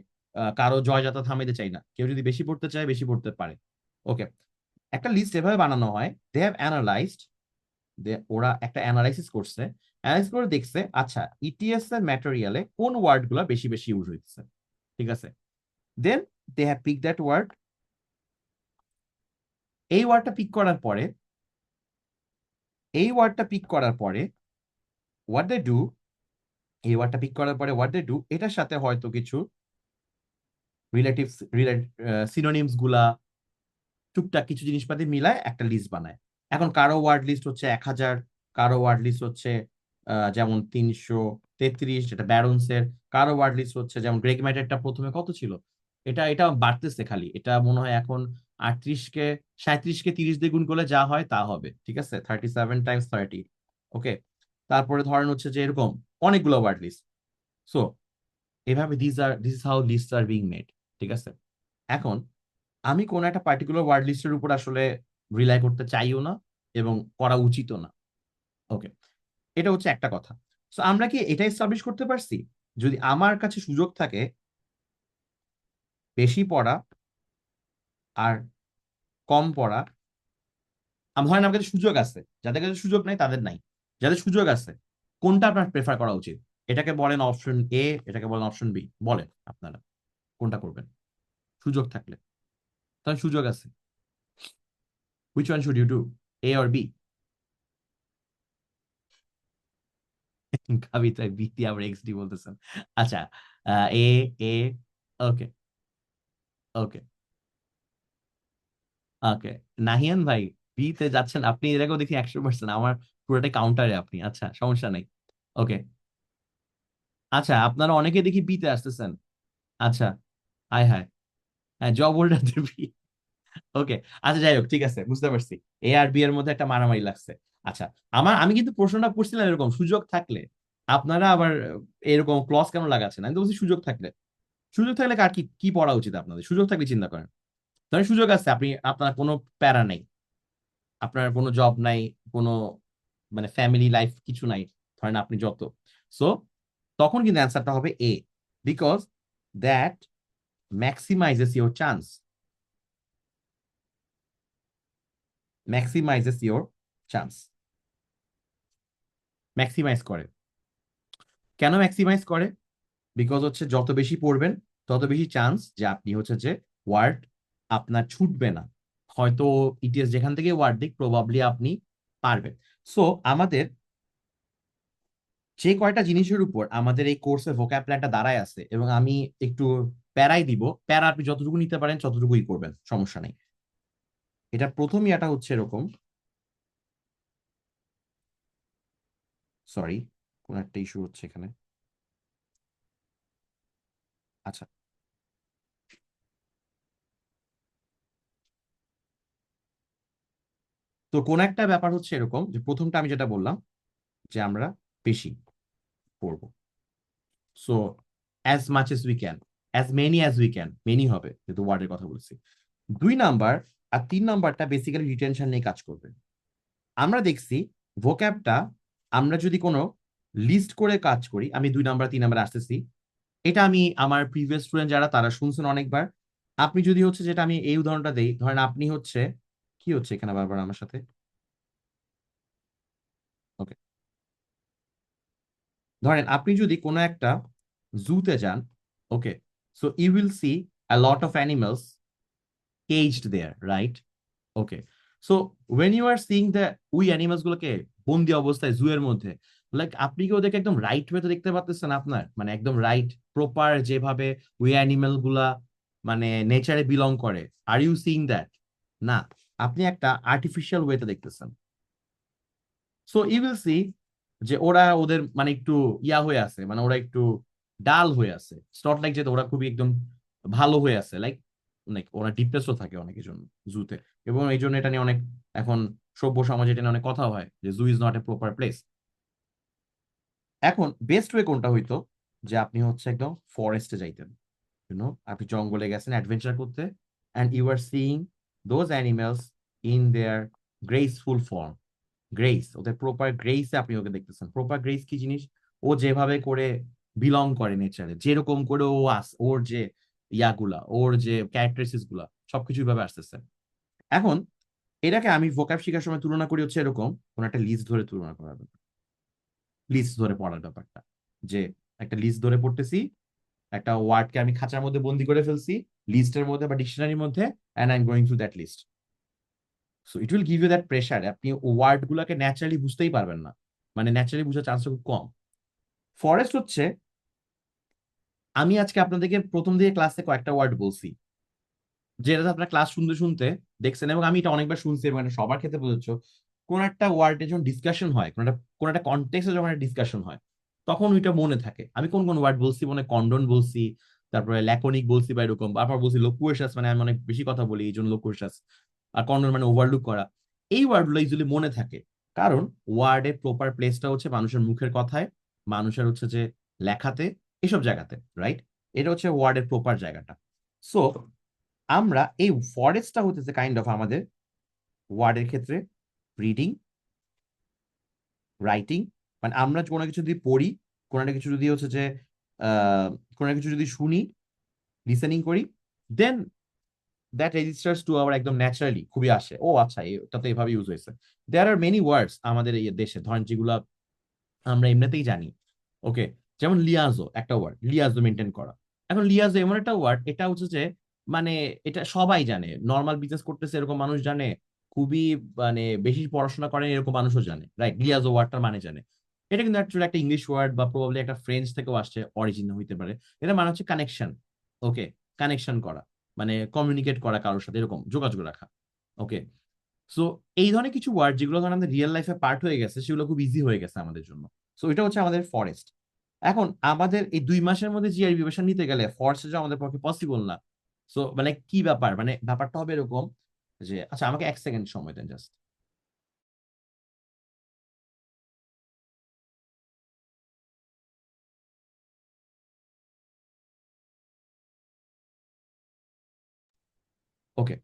কারো জয়যাত্রা থামাইতে চাই না, কেউ যদি বেশি পড়তে চায় বেশি পড়তে পারে। ওকে, একটা লিস্ট এভাবে বানানো হয়, দে হ্যাভ অ্যানালাইজড, ওরা একটা অ্যানালাইসিস করছে, অ্যানালাইসিস করে দেখছে আচ্ছা ইটিএস এর ম্যাটেরিয়ালে কোন ওয়ার্ড গুলা বেশি বেশি ইউজ হইতেছে, ঠিক আছে, then they have pick that word. এই ওয়ার্ডটা পিক করার পরে, এই ওয়ার্ডটা পিক করার পরে হোয়াট দে ডু, এই ওয়ার্ডটা পিক করার পরে হোয়াট দে ডু, এটার সাথে হয়তো কিছু রিলেটিভ সিনোনিমস গুলা টুকটাক কিছু জিনিসপাতি মিলায় একটা লিস্ট বানায়। এখন কারো ওয়ার্ড লিস্ট হচ্ছে 1000, কারো ওয়ার্ড লিস্ট হচ্ছে যেমন 333, যেটা ব্যারন্সের, কারো ওয়ার্ড লিস্ট হচ্ছে যেমন গ্রেগ ম্যাটারটা প্রথমে কত ছিল, এটা বাড়তেছে খালি, এটা মনে হয় এখন 38কে 37কে 30 দিয়ে গুণ করলে যা হয় তা হবে, ঠিক আছে, 37 × 30। ওকে, তারপরে ধরেন হচ্ছে যে এরকম অনেকগুলো ওয়ার্ড লিস্ট, সো এভাবে this is how list are being made, ঠিক আছে। এখন আমি কোন একটা পার্টিকুলার ওয়ার্ড লিস্টের উপর আসলে রিলাই করতে চাইও না, এবং করা উচিতও না। ওকে, এটা হচ্ছে একটা কথা। সো আমরা কি এটা এস্টাবলিশ করতে পারছি, যদি আমার কাছে সুযোগ থাকে বেশি পড়া আর কম পড়া, ধরেন আমার কাছে সুযোগ আছে, যাদের কাছে সুযোগ নাই তাদের নাই, যাদের সুযোগ আছে কোনটা আপনার প্রেফার করা উচিত, এটাকে বলেন অপশন এ, এটাকে বলেন অপশন বি, বলেন আপনারা কোনটা করবেন সুযোগ থাকলে, তাহলে সুযোগ আছে, which one should you do, A or B? কবিতায় বিতি আবার এক্সডি বলতেছেন, আচ্ছা, এ, এ, ওকে, ওকে, ওকে, নাহিয়ান ভাই, বি তে যাচ্ছেন আপনি, এর আগেও দেখি 100%, আমার পুরোটাই কাউন্টারে আপনি, আচ্ছা সমস্যা নাই। ওকে, আচ্ছা আপনারা অনেকে দেখি বি তে আসতেছেন। আচ্ছা, হাই হাই, হ্যাঁ জব হোল্ডারদের বি। ওকে, আচ্ছা যাই হোক, ঠিক আছে, বুঝতে পারছি। এ আর বি এর মধ্যে একটা মারামারি লাগছে। আচ্ছা, আমি কিন্তু প্রশ্নটা করছিলাম এরকম, সুযোগ থাকলে আপনারা আবার এরকম ক্লজ কেন লাগাচ্ছেন, আমি তো বলছি সুযোগ থাকলে। সুযোগ থাকলে কার কি কি পড়া উচিত আপনাদের, সুযোগ থাকলে চিন্তা করেন। ধরেন সুযোগ আছে, আপনি আপনার কোনো প্যারা নেই, আপনার কোনো জব নাই, কোনো মানে ফ্যামিলি লাইফ কিছু নাই, ধরেন আপনি যত, সো তখন কিন্তু অ্যান্সারটা হবে A, because that maximizes your chance, maximizes your chance, maximize করে। কেন ম্যাক্সিমাইজ করে? বিকজ হচ্ছে যত বেশি পড়বেন তত বেশি চান্স যে আপনি হচ্ছে যে ওয়ার্ড আপনার ছুটবে না, হয়তো ইটিএস যেখান থেকে ওয়ার্ড দিক প্রবাবলি আপনি পারবেন। সো আমাদের যে কয়টা জিনিসের উপর আমাদের এই কোর্সের ভোক্যাব প্ল্যানটা দাঁড়ায় আছে, এবং আমি একটু প্যারাই দিব, প্যারা আপনি যতটুকু নিতে পারেন ততটুকুই করবেন, সমস্যা নেই। এটা প্রথম ইয়াটা হচ্ছে এরকম, সরি কোন একটা ইস্যু হচ্ছে এখানে। আচ্ছা, তো কোন একটা ব্যাপার হচ্ছে এরকম যে প্রথমটা আমি যেটা বললাম যে আমরা বেশি পড়বো, so as much S we can, as many as we can, many হবে যেহেতু ওয়ার্ডের কথা বলছি। 2 নাম্বার আর 3 নাম্বারটা বেসিক্যালি রিটেনশন নিয়ে কাজ করবে। আমরা দেখছি ভোক্যাবটা আমরা যদি কোনো লিস্ট করে কাজ করি, আমি 2 নাম্বার 3 নাম্বার আসতেছি, এটা আমি আমার প্রিভিয়াস স্টুডেন্ট যারা তারা শুনছেন অনেকবার। আপনি যদি হচ্ছে, যেটা আমি এই উদাহরণটা দেই, ধরেন আপনি হচ্ছে, কি হচ্ছে এখানে বারবার আমার সাথে, ওকে, ধরেন আপনি যদি কোনো একটা জুতে যান, okay, so you will see a lot of animals caged there, right? Okay. So when you are seeing the ওই অ্যানিমালস গুলোকে বন্দি অবস্থায় জু এর মধ্যে, লাইক আপনি কি ওদেরকে একদম রাইট ওয়েতে দেখতে পাচ্ছেন? আপনার মানে একদম রাইট প্রপার যেভাবে ওই অ্যানিমাল গুলা মানে নেচারে বিলং করে, আর ইউ সিইং দ্যাট? না, আপনি একটা আর্টিফিশিয়াল ওয়েতে দেখতেছেন। সো ইউ উইল সি যে ওরা ওদের মানে একটু ইয়া হয়ে আছে, মানে ওরা একটু ডাল হয়ে আছে, স্টট লাইক যেটা ওরা খুবই একদম ভালো হয়ে আছে, লাইক লাইক ওরা ডিপ্রেসও থাকে অনেকের জন্য জুতে, এবং এই জন্য এটা নিয়ে অনেক এখন সভ্য সমাজে এটা নিয়ে অনেক কথা হয় যে zoo is not a proper place. এখন বেস্ট ওয়ে কোনটা হইতো, যে আপনি হচ্ছে একদম ফরেস্টে যাইতেন, আপনি জঙ্গলে গেছেন অ্যাডভেঞ্চার করতে, and you are seeing those animals in their graceful form, grace, ওদের প্রপার গ্রেসে আপনি ওকে দেখতেছেন। প্রপার গ্রেস কি জিনিস? ও যেভাবে করে বিলং করে নেচারে, যেরকম করে ওর যে ইয়াগুলা, ওর যে ক্যারেক্টারিস্টিক্স গুলা সবকিছু ভাবে আসতেছে। এখন এটাকে আমি ভোকাব শেখার সময় তুলনা করি হচ্ছে এরকম, কোন একটা লিস্ট ধরে তুলনা করার ব্যাপার, লিস্ট ধরে পড়ার ব্যাপারটা, যে একটা লিস্ট ধরে পড়তেছি, একটা ওয়ার্ডকে আমি খাঁচার মধ্যে বন্দি করে ফেলছি, লিস্টের মধ্যে বা ডিকশনারির মধ্যে, and I am going through that list. So it will give you that pressure, আপনি ওয়ার্ড গুলাকে ন্যাচারালি বুঝতেই পারবেন না, মানে ন্যাচারালি বুঝার চান্সটা খুব কম। ফরেস্ট হচ্ছে, আমি আজকে আপনাদেরকে প্রথম দিকে ক্লাসে কয়েকটা ওয়ার্ড বলছি, যেটা আপনার ক্লাস শুনতে শুনতে দেখছেন, এবং আমি এটা অনেকবার শুনছি, মানে সবার ক্ষেত্রে প্রযোজ্য। কোন একটা ওয়ার্ডে যখন ডিসকাশন হয়, কোন একটা কনটেক্সটে যখন একটা ডিসকাশন হয়, তখন ওইটা মনে থাকে। আমি কোন কোন ওয়ার্ড বলছি, মনে কন্ডন বলছি, তারপরে ল্যাকোনিক বলছি, বা এরকম, তারপর বলছি লোকুয়েশাস, মানে আমি অনেক বেশি কথা বলি এই জন্য লোকুয়েশাস, আর কন্ডন মানে ওভারলুক করা। এই ওয়ার্ডগুলো ইউজুয়ালি মনে থাকে, কারণ ওয়ার্ডের প্রপার প্লেসটা হচ্ছে মানুষের মুখের কথায়, মানুষের হচ্ছে যে লেখাতে, এসব জায়গাতে, রাইট? এটা হচ্ছে ওয়ার্ডের প্রপার জায়গাটা। সো আমরা এই ফরেস্টটা হতেছে কাইন্ড অফ আমাদের ওয়ার্ডের ক্ষেত্রে রিডিং, রাইটিং, মানে আমরা কোনো কিছু যদি পড়ি, কোনো একটা কিছু যদি হচ্ছে যে কোনো একটা কিছু যদি শুনি, লিসেনিং করি, দেন দ্যাট রেজিস্টার্স টু আওয়ার একদম ন্যাচারালি খুবই আসে, ও আচ্ছা এটা তো এভাবে ইউজ হয়েছে। দেয়ার আর মেনি ওয়ার্ডস আমাদের এই দেশে, ধরেন যেগুলা আমরা এমনিতেই জানি, ওকে, যেমন লিয়াজো একটা ওয়ার্ড, লিয়াজো মেনটেন করা। এখন লিয়াজো এমন একটা ওয়ার্ড, এটা হচ্ছে যে মানে এটা সবাই জানে, নর্মাল বিজনেস করতেছে এরকম মানুষ জানে, খুবই মানে বেশি পড়াশোনা করেন এরকম মানুষও জানে, রাইট? লিয়াজো ওয়ার্ডটার মানে জানে। এটা কিন্তু অ্যাকচুয়ালি একটা ইংলিশ ওয়ার্ড, বা প্রবাবলি একটা ফ্রেঞ্চ থেকেও আসছে, অরিজিন হইতে পারে। এটা মানে হচ্ছে কানেকশন, ওকে, কানেকশন করা, মানে কমিউনিকেট করা কারোর সাথে, এরকম যোগাযোগ রাখা। ওকে, সো এই ধরনের কিছু ওয়ার্ড যেগুলো ধরেন আমাদের রিয়েল লাইফে পার্ট হয়ে গেছে, সেগুলো খুব ইজি হয়ে গেছে আমাদের জন্য। সো এটা হচ্ছে আমাদের ফরেস্ট। এখন আমাদের এই 2 মাসের মধ্যে জিআর প্রিপারেশন নিতে গেলে ফরেস্ট যাওয়া আমাদের পক্ষে পসিবল না। সো মানে কি ব্যাপার, মানে ব্যাপারটা হবে এরকম যে, আচ্ছা আমাকে 1 সেকেন্ড সময় দেন জাস্ট। ওকে,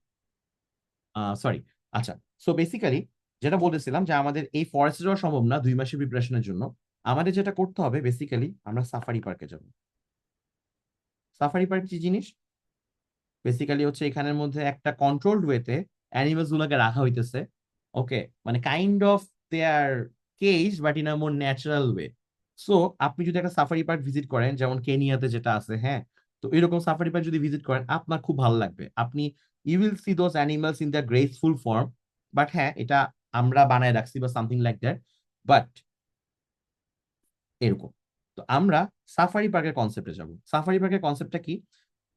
সরি। আচ্ছা, সো বেসিক্যালি যেটা বলতেছিলাম যে আমাদের এই ফরেস্টে যাওয়া সম্ভব না 2 মাসের প্রিপারেশনের জন্য। আমাদের যেটা করতে হবে বেসিক্যালি, আমরা সাফারি পার্কে যাব। সাফারি পার্ক কি জিনিস? বেসিক্যালি হচ্ছে এখানের মধ্যে একটা কন্ট্রোলড ওয়েতে অ্যানিমেলস গুলোকে রাখা হইতেছে। ওকে, মানে kind of they are cage but in a more natural way. So আপনি যদি একটা সাফারি পার্ক ভিজিট করেন, যেমন কেনিয়াতে যেটা আছে, হ্যাঁ, তো এরকম সাফারি পার্ক যদি ভিজিট করেন আপনার খুব ভালো লাগবে। আপনি you will see those animals in the graceful form. But হ্যাঁ, এটা আমরা বানায় রাখছি বা সামথিং লাইক দ্যাট, বাট এরকম। তো আমরা সাফারি পার্কের কনসেপ্টে যাব। সাফারি পার্কের কনসেপ্টটা কি?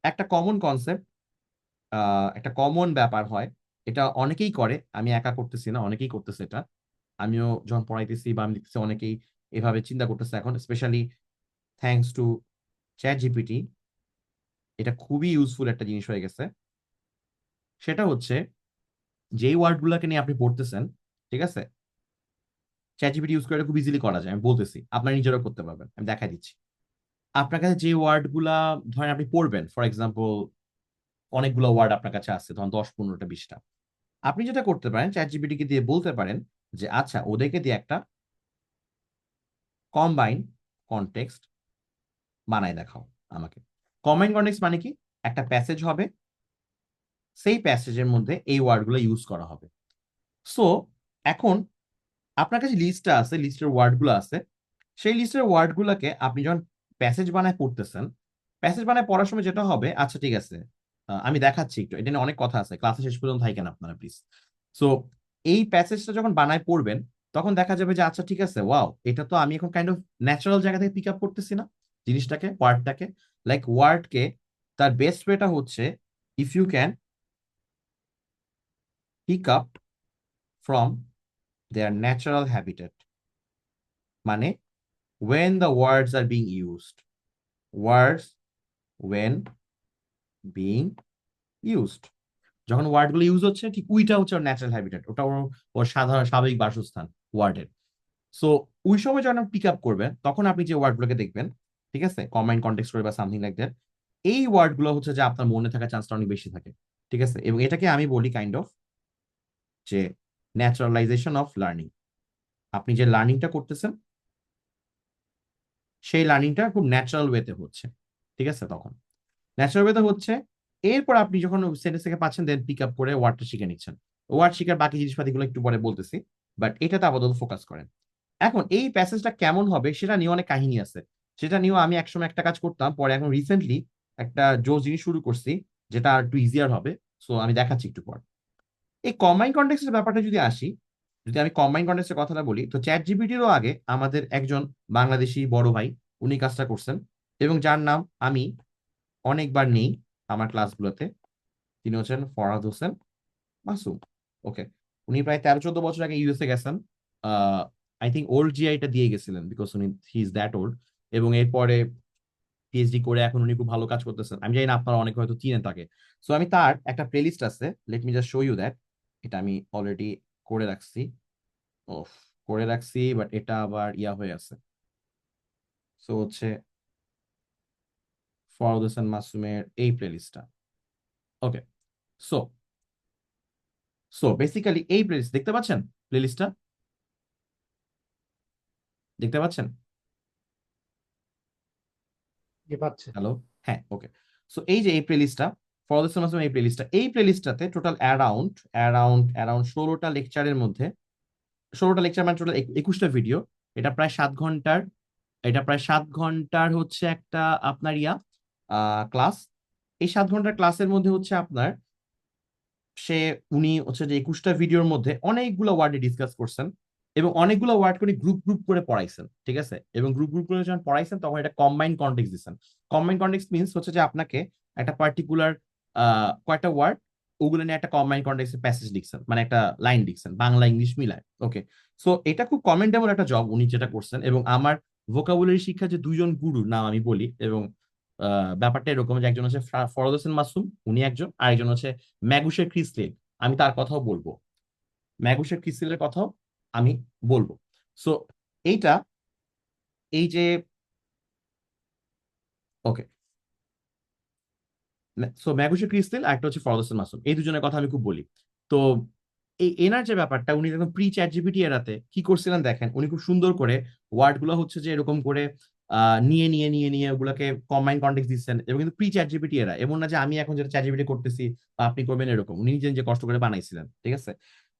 একটা কমন কনসেপ্ট, একটা কমন ব্যাপার হয়। এটা অনেকেই করে, আমি একা করতেছি না, অনেকেই করতেছে এটা। আমিও যখন পড়াইতেছি বা আমি দেখতেছি অনেকেই এভাবে চিন্তা করতেছে এখন, specially thanks to chat GPT. এটা খুবই ইউজফুল একটা জিনিস হয়ে গেছে। সেটা হচ্ছে, যেই ওয়ার্ড গুলাকে নিয়ে আপনি পড়তেছেন, ঠিক আছে, চ্যাট জিপিটি ইউজ করে খুব ইজিলি করা যায়। আমি বলতেছি, আপনার নিজেরও করতে পারবেন, আমি দেখাই দিচ্ছি। আপনার কাছে যে ওয়ার্ড গুলা ধরেন আপনি পড়বেন, ফর এক্সাম্পল অনেকগুলো ওয়ার্ড আপনার কাছে আছে, ধরেন 10, 15টা, 20টা। আপনি যেটা করতে পারেন, চ্যাট জিপিটি কে দিয়ে বলতে পারেন যে আচ্ছা ওদেরকে দিয়ে একটা কম্বাইন কনটেক্সট বানায় দেখাও আমাকে। কম্বাইন কনটেক্সট মানে কি? একটা প্যাসেজ হবে, সেই প্যাসেজের মধ্যে এই ওয়ার্ডগুলো ইউজ করা হবে। সো এখন আপনার কাছে লিস্টটা আছে, লিস্টের ওয়ার্ডগুলো আছে। সেই লিস্টের ওয়ার্ডগুলোকে আপনি যখন প্যাসেজ বানায় পড়তেছেন, প্যাসেজ বানায় পড়ার সময় যেটা হবে, আচ্ছা ঠিক আছে, আমি দেখাচ্ছি একটু, এটা নিয়ে অনেক কথা আছে, ক্লাসে শেষ পর্যন্ত থাকেন আপনারা প্লিজ। সো এই প্যাসেজটা যখন বানায় পড়বেন, তখন দেখা যাবে যে আচ্ছা ঠিক আছে, ওয়াও, এটা তো আমি এখন কাইন্ড অফ ন্যাচারাল জায়গা থেকে পিক আপ করতেছি না জিনিসটাকে, ওয়ার্ডটাকে। লাইক ওয়ার্ডকে তার বেস্ট ওয়েটা হচ্ছে, if you can pick up from their natural habitat. মানে when the words are being used, words when being used, যখন ওয়ার্ড গুলো ইউজ হচ্ছে, ঠিক ওইটা হচ্ছে ওর ন্যাচারাল হ্যাবিটেট, ওটা ওর ওর সাধারণ স্বাভাবিক বাসস্থান ওয়ার্ডের। সো ওই সময় যখন আপনি পিক আপ করবেন, তখন আপনি যে ওয়ার্ড গুলোকে দেখবেন, ঠিক আছে, কম্বাইন্ড কন্টেক্সট করে বা সামথিং লাইক দ্যাট, এই ওয়ার্ড গুলো হচ্ছে যে আপনার মনে থাকার চান্সটা অনেক বেশি থাকে। ঠিক আছে, এবং এটাকে আমি বলি কাইন্ড অফ যে ন্যাচারালাইজেশন অফ লার্নিং। আপনি যে লার্নিংটা করতেছেন, সেই লার্নিংটা খুব ন্যাচারাল ওয়েতে হচ্ছে। ঠিক আছে, তখন ন্যাচারাল ওয়েতে হচ্ছে। এরপর আপনি যখন সেন্টেন্স থেকে পাচ্ছেন, দেন পিক আপ করে ওয়ার্ডটা শিখে নিচ্ছেন। ওয়ার্ড শিখার বাকি জিনিসপাতিগুলো একটু পরে বলতেছি, বাট এটাতে আপাতত ফোকাস করেন। এখন এই প্যাসেজটা কেমন হবে সেটা নিয়ে অনেক কাহিনী আছে। সেটা নিয়েও আমি একসময় একটা কাজ করতাম, পরে এখন রিসেন্টলি একটা জোস জিনিস শুরু করছি, যেটা আর একটু ইজিয়ার হবে। সো আমি দেখাচ্ছি একটু পর। এই কম্বাইন কন্টেক্সটের ব্যাপারটা যদি আসি, যদি আমি কম্বাইন কন্টেক্সটের কথাটা বলি, তো চ্যাট জিপিটিরও আগে আমাদের একজন বাংলাদেশি বড় ভাই, উনি কাজটা করছেন, এবং যার নাম আমি অনেকবার নেই আমার ক্লাসগুলোতে। তিনি হচ্ছেন ফরহাদ হোসেন মাসুম। ওকে, উনি প্রায় 13-14 বছর আগে ইউএসএ গেছেন। আই থিঙ্ক ওল্ড জিআইটা দিয়ে গেছিলেন, বিকজ উনি হি ইজ দ্যাট ওল্ড। এবং এরপরে পিএইচডি করে এখন উনি খুব ভালো কাজ করতেছেন। আমি জানি না আপনারা অনেকে হয়তো চিনেন তাকে। সো আমি তার একটা প্লেলিস্ট আছে, let me just show you that. এটা আমি অলরেডি করে রাখছি। ওফ, করে রাখছি, বাট এটা আবার ইয়া হয়ে আছে। সো হচ্ছে ফরহাদ হোসেন মাসুমের এই প্লেলিস্টটা। ওকে, সো সো বেসিক্যালি এই প্লেলিস্ট দেখতে পাচ্ছেন, প্লেলিস্টটা দেখতে পাচ্ছেন? জি পাচ্ছে। হ্যালো, হ্যাঁ, ওকে। সো এই যে এই প্লেলিস্টটা, ফরহাদ হোসেন মাসুমের এই প্লেলিস্টটা, এই প্লেলিস্টটাতে টোটাল অ্যারাউন্ড অ্যারাউন্ড অ্যারাউন্ড 16টা লেকচারের মধ্যে, 16টা লেকচার মানে টোটাল 21টা ভিডিও। এটা প্রায় 7 ঘন্টার, এটা প্রায় 7 ঘন্টার হচ্ছে একটা আপনার ইয়া ক্লাস। এই 7 ঘন্টার ক্লাসের মধ্যে হচ্ছে আপনার, সে উনি হচ্ছে যে 21টা ভিডিওর মধ্যে অনেকগুলো ওয়ার্ডে ডিসকাস করছেন, এবং অনেকগুলো ওয়ার্ড করে গ্রুপ গ্রুপ করে পড়াইছেন। ঠিক আছে, এবং গ্রুপ গ্রুপ করে যখন পড়াইছেন, তখন এটা কম্বাইন কন্টেক্সট দিচ্ছেন। কম্বাইন কন্টেক্সট মিনস হচ্ছে যে আপনাকে একটা পার্টিকুলার কয়টা ওয়ার্ড ওগুলো নিয়ে একটা কম্বাইন্ড কন্টেক্সটে প্যাসেজ লিখছেন, মানে একটা লাইন লিখছেন, বাংলা ইংলিশ মিলায়। ওকে, সো এটা খুব কমেন্ডেবল একটা জব উনি যেটা করছেন। এবং আমার ভোকাবুলারি শিক্ষা যে দুইজন গুরুর নাম আমি বলি, এবং ব্যাপারটা এরকম যে একজন হচ্ছে ফরদ হোসেন মাসুম, উনি একজন, আরেকজন হচ্ছে ম্যাগুসের ক্রিসলিন, আমি তার কথাও বলবো, ম্যাগুসের ক্রিসলিনের কথাও আমি বলবো। সো এইটা, এই যে, ওকে, সো ম্যাগুসে ক্রিস্টেল আর একটা হচ্ছে ফরদ হোসেন মাসুম, এই দুজনের কথা আমি খুব বলি। তো এই এনার যে ব্যাপারটা, উনি যখন প্রি চ্যাট জিপিটি এরাতে কি করছিলেন দেখেন, উনি খুব সুন্দর করে ওয়ার্ড গুলো হচ্ছে যে এরকম করে নিয়ে ওগুলোকে কম্বাইন কন্টেক্সট দিচ্ছেন। এবং কিন্তু প্রি চ্যাট জিপিটি এরা, এমন না যে আমি এখন যেটা চ্যাট জিপিটি করতেছি বা আপনি করবেন এরকম, উনি নিজে নিজে কষ্ট করে বানাইছিলেন, ঠিক আছে।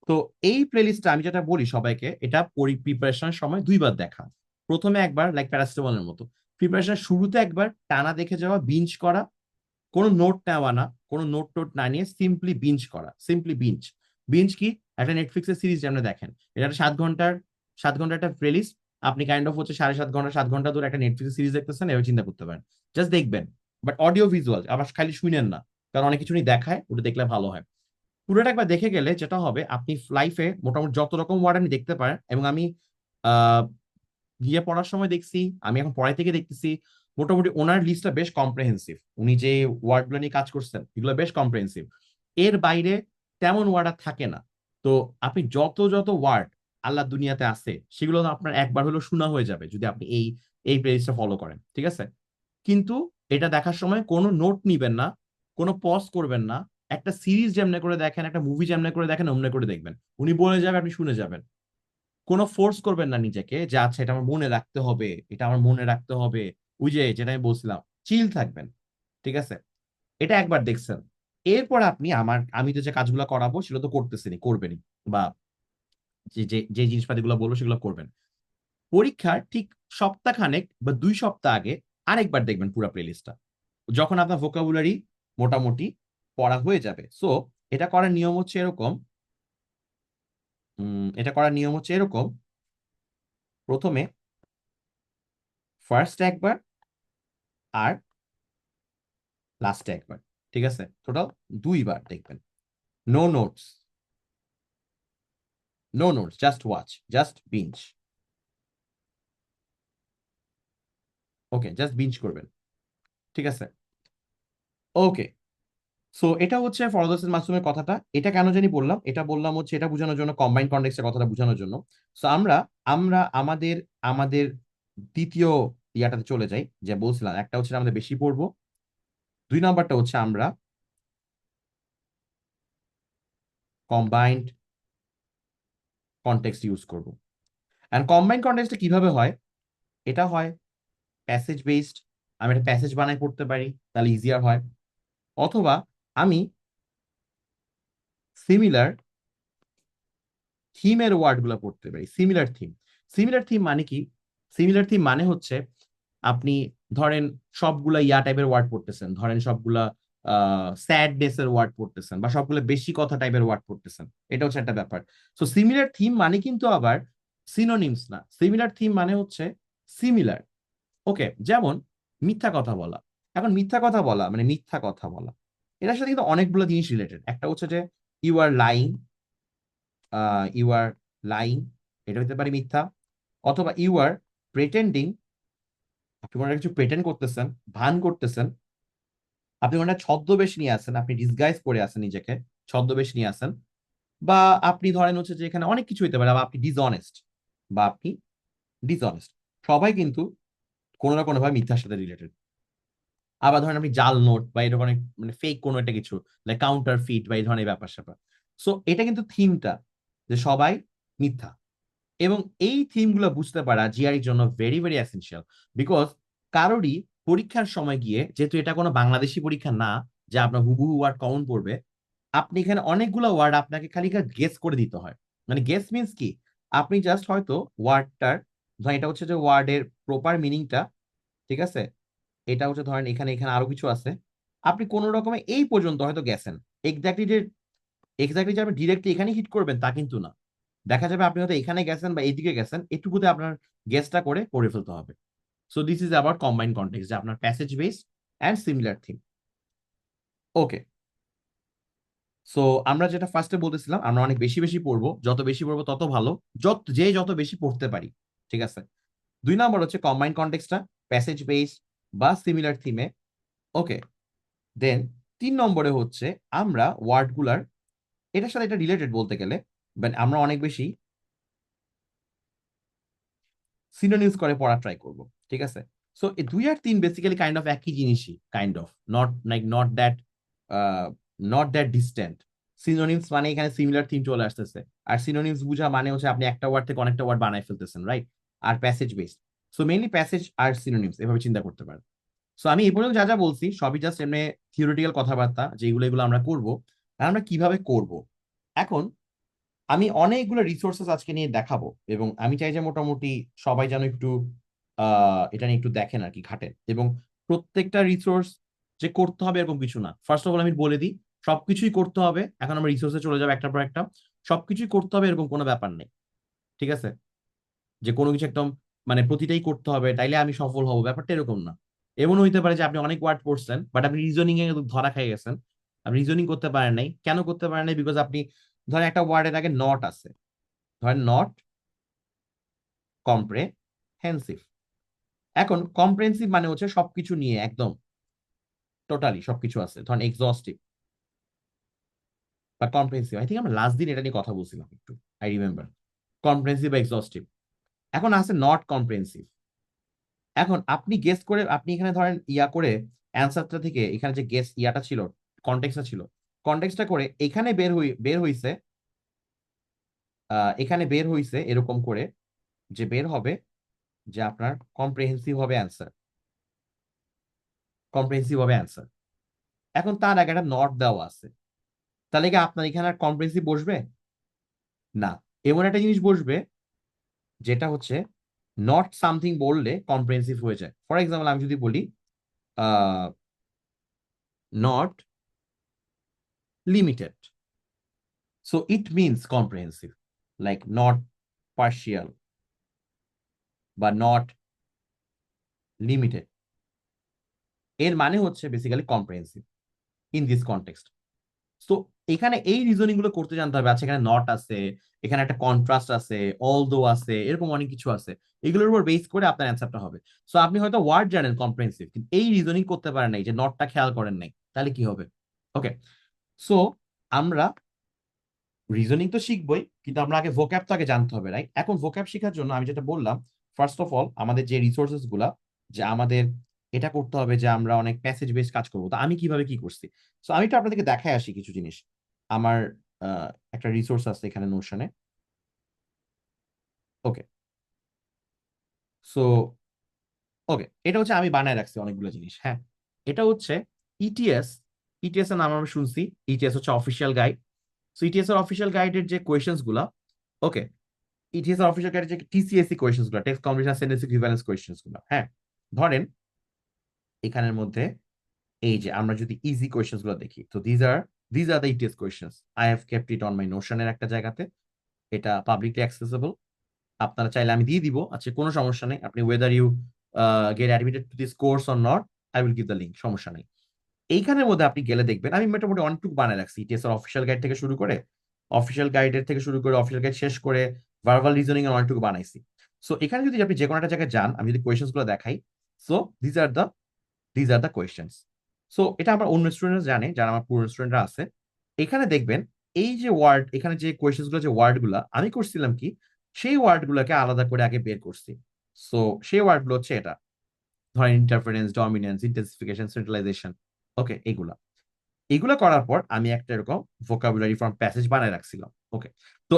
তো এই প্লেলিস্টটা আমি যেটা বলি সবাইকে, এটা প্রিপারেশনের সময় দুইবার দেখা। প্রথমে একবার লাইক প্যারাসিটামলের মতো, প্রিপারেশনের শুরুতে একবার টানা দেখে যাওয়া, বিঞ্জ করা, কোনো নোট নেওয়া না, কোনো নোট টোট না নিয়ে সিম্পলি বিঞ্জ করা, সিম্পলি বিঞ্জ। বিঞ্জ কি? একটা নেটফ্লিক্সের সিরিজ যেমন দেখেন, এটা একটা 7 ঘন্টার, 7 ঘন্টার একটা প্লেলিস্ট, আপনি কাইন্ড অফ হচ্ছে 7.5 ঘন্টা 7 ঘন্টা ধরে একটা নেটফ্লিক্স সিরিজ দেখতেছেন, এভাবে চিন্তা করতে পারেন। জাস্ট দেখবেন, বাট অডিও ভিজুয়াল, আবার খালি শুনেন না, কারণ অনেক কিছু দেখায়, ওটা দেখলে ভালো হয়। পুরোটা একবার দেখে গেলে যেটা হবে, আপনি লাইফে মোটামুটি যত রকম ওয়ার্ড আপনি দেখতে পারেন, এবং আমি আহ গিয়ে পড়ার সময় দেখছি, আমি এখন পড়াই থেকে দেখতেছি, মোটামুটি ওনার লিস্টটা বেশ কম্প্রেহেন্সিভ। উনি যে ওয়ার্ড গুলো নিয়ে কাজ করছেন এগুলো বেশ কম্প্রেহেন্সিভ, এর বাইরে তেমন ওয়ার্ড আর থাকে না। তো আপনি যত যত ওয়ার্ড আল্লাহ দুনিয়াতে আছে, সেগুলো আপনার একবার হলো শোনা হয়ে যাবে যদি আপনি এই এই প্লেলিস্টটা ফলো করেন, ঠিক আছে। কিন্তু এটা দেখার সময় কোনো নোট নিবেন না, কোনো পজ করবেন না। একটা সিরিজ যেমনে করে দেখেন, একটা মুভি যেমনে করে দেখেন, অমনে করে দেখবেন। উনি বলে যাবে, আপনি শুনে যাবেন। কোনো ফোর্স করবেন না নিজেকে যে আচ্ছা এটা আমার মনে রাখতে হবে, এটা আমার মনে রাখতে হবে। ওই যে যেটা আমি বলছিলাম, চিল থাকবেন, ঠিক আছে। এটা একবার দেখছেন, এরপর আপনি আমি তো যে কাজগুলো করাবো সেগুলো তো করতেছেনি, করবেনই, বা যে যে যে জিনিসপাতিগুলো বলবো সেগুলো করবেন। পরীক্ষার ঠিক সপ্তাহখানেক বা 2 সপ্তাহ আগে আরেকবার দেখবেন পুরো প্লেলিস্টটা, যখন আপনার ভোকাবুলারি মোটামুটি পড়া হয়ে যাবে। সো এটা করার নিয়ম হচ্ছে এরকম, এটা করার নিয়ম হচ্ছে এরকম, প্রথমে ফার্স্ট একবার, আর লাস্টে একবার, ঠিক আছে, টোটাল 2বার দেখবেন। No notes, no notes, just watch, just binge. Okay, just binge করবেন, ঠিক আছে। ওকে, সো এটা হচ্ছে ফরহাদ হোসেন মাসুমের কথাটা। এটা কেন জানি বললাম, এটা বললাম হচ্ছে এটা বোঝানোর জন্য, কম্বাইন কন্টেক্সটের কথাটা বোঝানোর জন্য। সো আমরা আমরা আমাদের আমাদের দ্বিতীয় ইয়াটাতে চলে যাই, যে বলছিলাম একটা হচ্ছে আমাদের বেশি পড়বো, 2 নাম্বারটা হচ্ছে আমরা কম্বাইন্ড কন্টেক্সট ইউজ করব। এন্ড কম্বাইন্ড কন্টেক্সটটা কিভাবে হয়? এটা হয় প্যাসেজ বেসড, আমি একটা প্যাসেজ বানাই পড়তে পারি, তাহলে ইজিয়ার হয়। অথবা আমি সিমিলার থিমের ওয়ার্ড গুলো পড়তে পারি, সিমিলার থিম। সিমিলার থিম মানে কি? সিমিলার থিম মানে হচ্ছে আপনি ধরেন সবগুলা ইয়া টাইপের ওয়ার্ড পড়তেছেন, ধরেন সবগুলা স্যাডনেস এর ওয়ার্ড পড়তেছেন, বা সবগুলো বেশি কথা টাইপের ওয়ার্ড পড়তেছেন, এটা হচ্ছে একটা ব্যাপার। সো সিমিলার থিম মানে কিন্তু আবার সিনোনিমস না, সিমিলার থিম মানে হচ্ছে সিমিলার। ওকে, যেমন মিথ্যা কথা বলা। এখন মিথ্যা কথা বলা মানে মিথ্যা কথা বলা, এটার সাথে কিন্তু অনেকগুলো জিনিস রিলেটেড। একটা হচ্ছে যে you are lying, you are lying, এটা হতে পারে মিথ্যা। অথবা ইউ আর প্রেটেন্ডিং, আপনি কোনো একটা কিছু প্রেটেন্ড করতেছেন, ভান করতেছেন, আপনি কোনো একটা ছদ্মবেশ নিয়ে আসেন, আপনি ডিসগাইজ করে আসেন নিজেকে, ছদ্মবেশ নিয়ে আসেন। বা আপনি ধরেন হচ্ছে যে এখানে অনেক কিছু হতে পারে, বা আপনি ডিসঅনেস্ট, বা আপনি ডিসঅনেস্ট, সবাই কিন্তু কোনো না কোনো ভাবে মিথ্যার সাথে রিলেটেড। আবার ধরেন আপনি জাল নোট বা এরকম অনেক মানে ফেক কোনো একটা কিছু, লাইক কাউন্টার ফিট বা এই ধরনের ব্যাপার স্যাপার। সো এটা কিন্তু থিমটা, যে সবাই মিথ্যা। এবং এই থিমগুলো বুঝতে পারা জিআরির জন্য ভেরি ভেরি এসেনশিয়াল। বিকজ কারোরই পরীক্ষার সময় গিয়ে, যেহেতু এটা কোনো বাংলাদেশি পরীক্ষা না যে আপনার হুবহু ওয়ার্ড কমন পড়বে, আপনি এখানে অনেকগুলো ওয়ার্ড আপনাকে খালি গেস করে দিতে হয়। মানে গেস মিন্স কি? আপনি জাস্ট হয়তো ওয়ার্ডটার, ধরেন এটা হচ্ছে যে ওয়ার্ডের প্রপার মিনিংটা, ঠিক আছে, এটা হচ্ছে ধরেন এখানে এখানে আরো কিছু আছে, আপনি কোন রকমে এই পর্যন্ত হয়তো গেছেন। এক্স্যাক্টলি যে আপনি ডিরেক্টলি এখানে হিট করবেন তা কিন্তু না। দেখা যাবে আপনি হয়তো এখানে গেছেন বা এইদিকে গেছেন, এটুকুতে আপনার গেসটা করে করে ফেলতে হবে। So this is about combined context, যে আপনার passage base and similar theme. Okay, so আমরা যেটা ফার্স্টে বলতেছিলাম, আমরা অনেক বেশি বেশি পড়বো, যত বেশি পড়বো তত ভালো, যত বেশি পড়তে পারি। ঠিক আছে। 2 নম্বর হচ্ছে কম্বাইন্ড কনটেক্সটটা, প্যাসেজ বেস বা সিমিলার থিমে। ওকে। দেন 3 নম্বরে হচ্ছে আমরা ওয়ার্ডগুলার, এটার সাথে এটা রিলেটেড বলতে গেলে, বাট আমরা অনেক বেশি সিনোনিমস করে পড়া ট্রাই করব। ঠিক আছে। সো এই 2 আর 3 বেসিক্যালি কাইন্ড অফ একই জিনিসই, kind of, not that distant. Synonyms মানে এখানে সিমিলার থিম চলে আসতেছে, আর সিনোনিমস বুঝা মানে হচ্ছে আপনি একটা ওয়ার্ড থেকে অনেকটা ওয়ার্ড বানাই ফেলতেছেন, রাইট? আর passage based, so mainly passage আর সিনোনিমস এভাবে চিন্তা করতে পারেন। সো আমি এই পর্যন্ত যা যা বলছি সবই জাস্ট এমনি থিওরিটিক্যাল কথাবার্তা, যেগুলো এগুলো আমরা করব। আর আমরা কিভাবে করব, এখন আমি অনেকগুলো রিসোর্সেস আজকে নিয়ে দেখাবো, এবং আমি চাই যে মোটামুটি সবাই যেন একটু এটা নিয়ে একটু দেখেন আর কি, ঘাটেন। এবং প্রত্যেকটা রিসোর্স যে করতে হবে এরকম কিছু না, ফার্স্ট অফ অল আমি বলে দিই, সবকিছুই করতে হবে। এখন আমরা রিসোর্সে চলে যাবো একটার পর একটা, সবকিছুই করতে হবে এরকম কোনো ব্যাপার নেই। ঠিক আছে। যে কোনো কিছু একদম মানে প্রতিটাই করতে হবে তাইলে আমি সফল হব, ব্যাপারটা এরকম না। এমন হইতে পারে যে আপনি অনেক ওয়ার্ড পড়ছেন বাট আপনি রিজনিং এ ধরা খেয়ে গেছেন, আপনি রিজনিং করতে পারেন নাই। কেন করতে পারেন নাই? বিকজ আপনি ধরেন একটা ওয়ার্ডের আগে নট আছে, ধরেন নট কম্প্রেহেন্সিভ। এখন কম্প্রেহেন্সিভ মানে হচ্ছে সবকিছু নিয়ে একদম টোটালি সবকিছু আছে, ধরেন এক্সস্টিভ বা কম্প্রেহেন্সিভ। আই থিঙ্ক আমরা লাস্ট দিন এটা নিয়ে কথা বলছিলাম একটু, আই রিমেম্বার, কম্প্রেহেন্সিভ বা এক্সস্টিভ। এখন আছে নট কম্প্রেহেন্সিভ। এখন আপনি গেস করে, আপনি এখানে ধরেন ইয়া করে অ্যান্সারটা থেকে এখানে যে গেস ইয়াটা ছিল, কনটেক্সটটা ছিল, কনটেক্সটটা করে এখানে বের হইছে, এখানে বের হইছে এরকম করে যে বের হবে যে আপনার কম্প্রেহেন্সিভ হবে অ্যান্সার, কম্প্রেহেন্সিভ হবে অ্যান্সার। এখন তার আগে একটা নট দেওয়া আছে, তাহলে কি আপনার এখানে আর কম্প্রেহেন্সিভ বসবে না? এমন একটা জিনিস বসবে যেটা হচ্ছে নট সামথিং বললে কম্প্রেহেন্সিভ হয়ে যায়। ফর এক্সাম্পল আমি যদি বলি not limited, so it means comprehensive, like not partial বা নট লিমিটেড, এর মানে হচ্ছে basically comprehensive in this context. তো এখানে এই রিজনিং গুলো করতে জানতে হবে। আচ্ছা, এখানে নট আছে, এখানে একটা কন্ট্রাস্ট আছে, অলদো আছে, এরকম অনেক কিছু আছে, এগুলোর উপর বেস করে আপনার অ্যান্সারটা হবে। সো আপনি হয়তো ওয়ার্ড জানেন কম্প্রেহেন্সিভ, কিন্তু এই রিজনিং করতে পারেন নাই, যে নটটা খেয়াল করেন নাই, তাহলে কি হবে? ওকে। সো আমরা রিজনিং তো শিখবই, কিন্তু আমরা আগে ভোক্যাব তো আগে জানতে হবে, রাইট? এখন ভোক্যাব শেখার জন্য আমি যেটা বললাম, ফার্স্ট অফ অল আমাদের যে রিসোর্সেস গুলা, যে আমাদের এটা করতে হবে যে আমরা অনেক প্যাসেজ বেস কাজ করবো। তো আমি কিভাবে কি করছি, তো আমি তো আপনাদেরকে দেখাই আসি কিছু জিনিস। আমার আহ, একটা রিসোর্স আছে এখানে নোশনে। ওকে। সো ওকে, এটা হচ্ছে আমি বানায় রাখছি অনেকগুলো জিনিস। হ্যাঁ, এটা হচ্ছে ইটিএস। ইটিএস এর নাম আমরা শুনছি, ইটিএস হচ্ছে অফিসিয়াল গাইড। সো ইটিএস এর অফিসিয়াল গাইডের যে কোয়েশ্চেন্স গুলা, ওকে, ইটিএস এর অফিসিয়াল গাইডের যে টিসিএসসি কোয়েশ্চেন্স গুলো, text competition sentence equivalence questions গুলো, হ্যাঁ, ধরেন এখানের মধ্যে এই যে আমরা যদি ইজি কোয়েশ্চেন্স গুলো দেখি, তো these are the ETS questions. I have kept it on my নোশনের একটা জায়গাতে, এটা পাবলিকলি অ্যাক্সেসিবল। আপনারা চাইলে আমি দিয়ে দিব, আচ্ছা কোনো সমস্যা নেই। আপনি whether you get admitted to this course or not, I will give the link, সমস্যা নেই। এইখানের মধ্যে আপনি গেলে দেখবেন আমি মোটামুটি অনেকটুকু বানায় রাখছি, ইটিএস এর অফিসিয়াল গাইড থেকে শুরু করে, অফিসিয়াল গাইড শেষ করে ভার্বাল রিজনিং এর অনেকটুকু বানাইছি। সো এখানে যদি আপনি যে কোনো একটা জায়গায় যান, আমি যদি কোয়েশ্চেন্স গুলো দেখাই, so these are the questions. So এটা আমার অন্য স্টুডেন্টরা জানে, যারা আমার পুরো স্টুডেন্টরা আছে। এখানে দেখবেন এই যে ওয়ার্ড, এখানে যে কোয়েশ্চেন্স গুলো, যে ওয়ার্ড গুলা আমি করছিলাম কি, সেই ওয়ার্ড গুলোকে আলাদা করে আগে বের করছি। সো সেই ওয়ার্ড গুলো হচ্ছে এটা, ধরেন ইন্টারফারেন্স, ডমিনেন্স, ইন্টেন্সিফিকেশন, সেন্ট্রালাইজেশন। ওকে, এগুলা এগুলো করার পর আমি একটা এরকম ভোকাবুলারি ফ্রম প্যাসেজ বানায় রাখছিলাম। ওকে। তো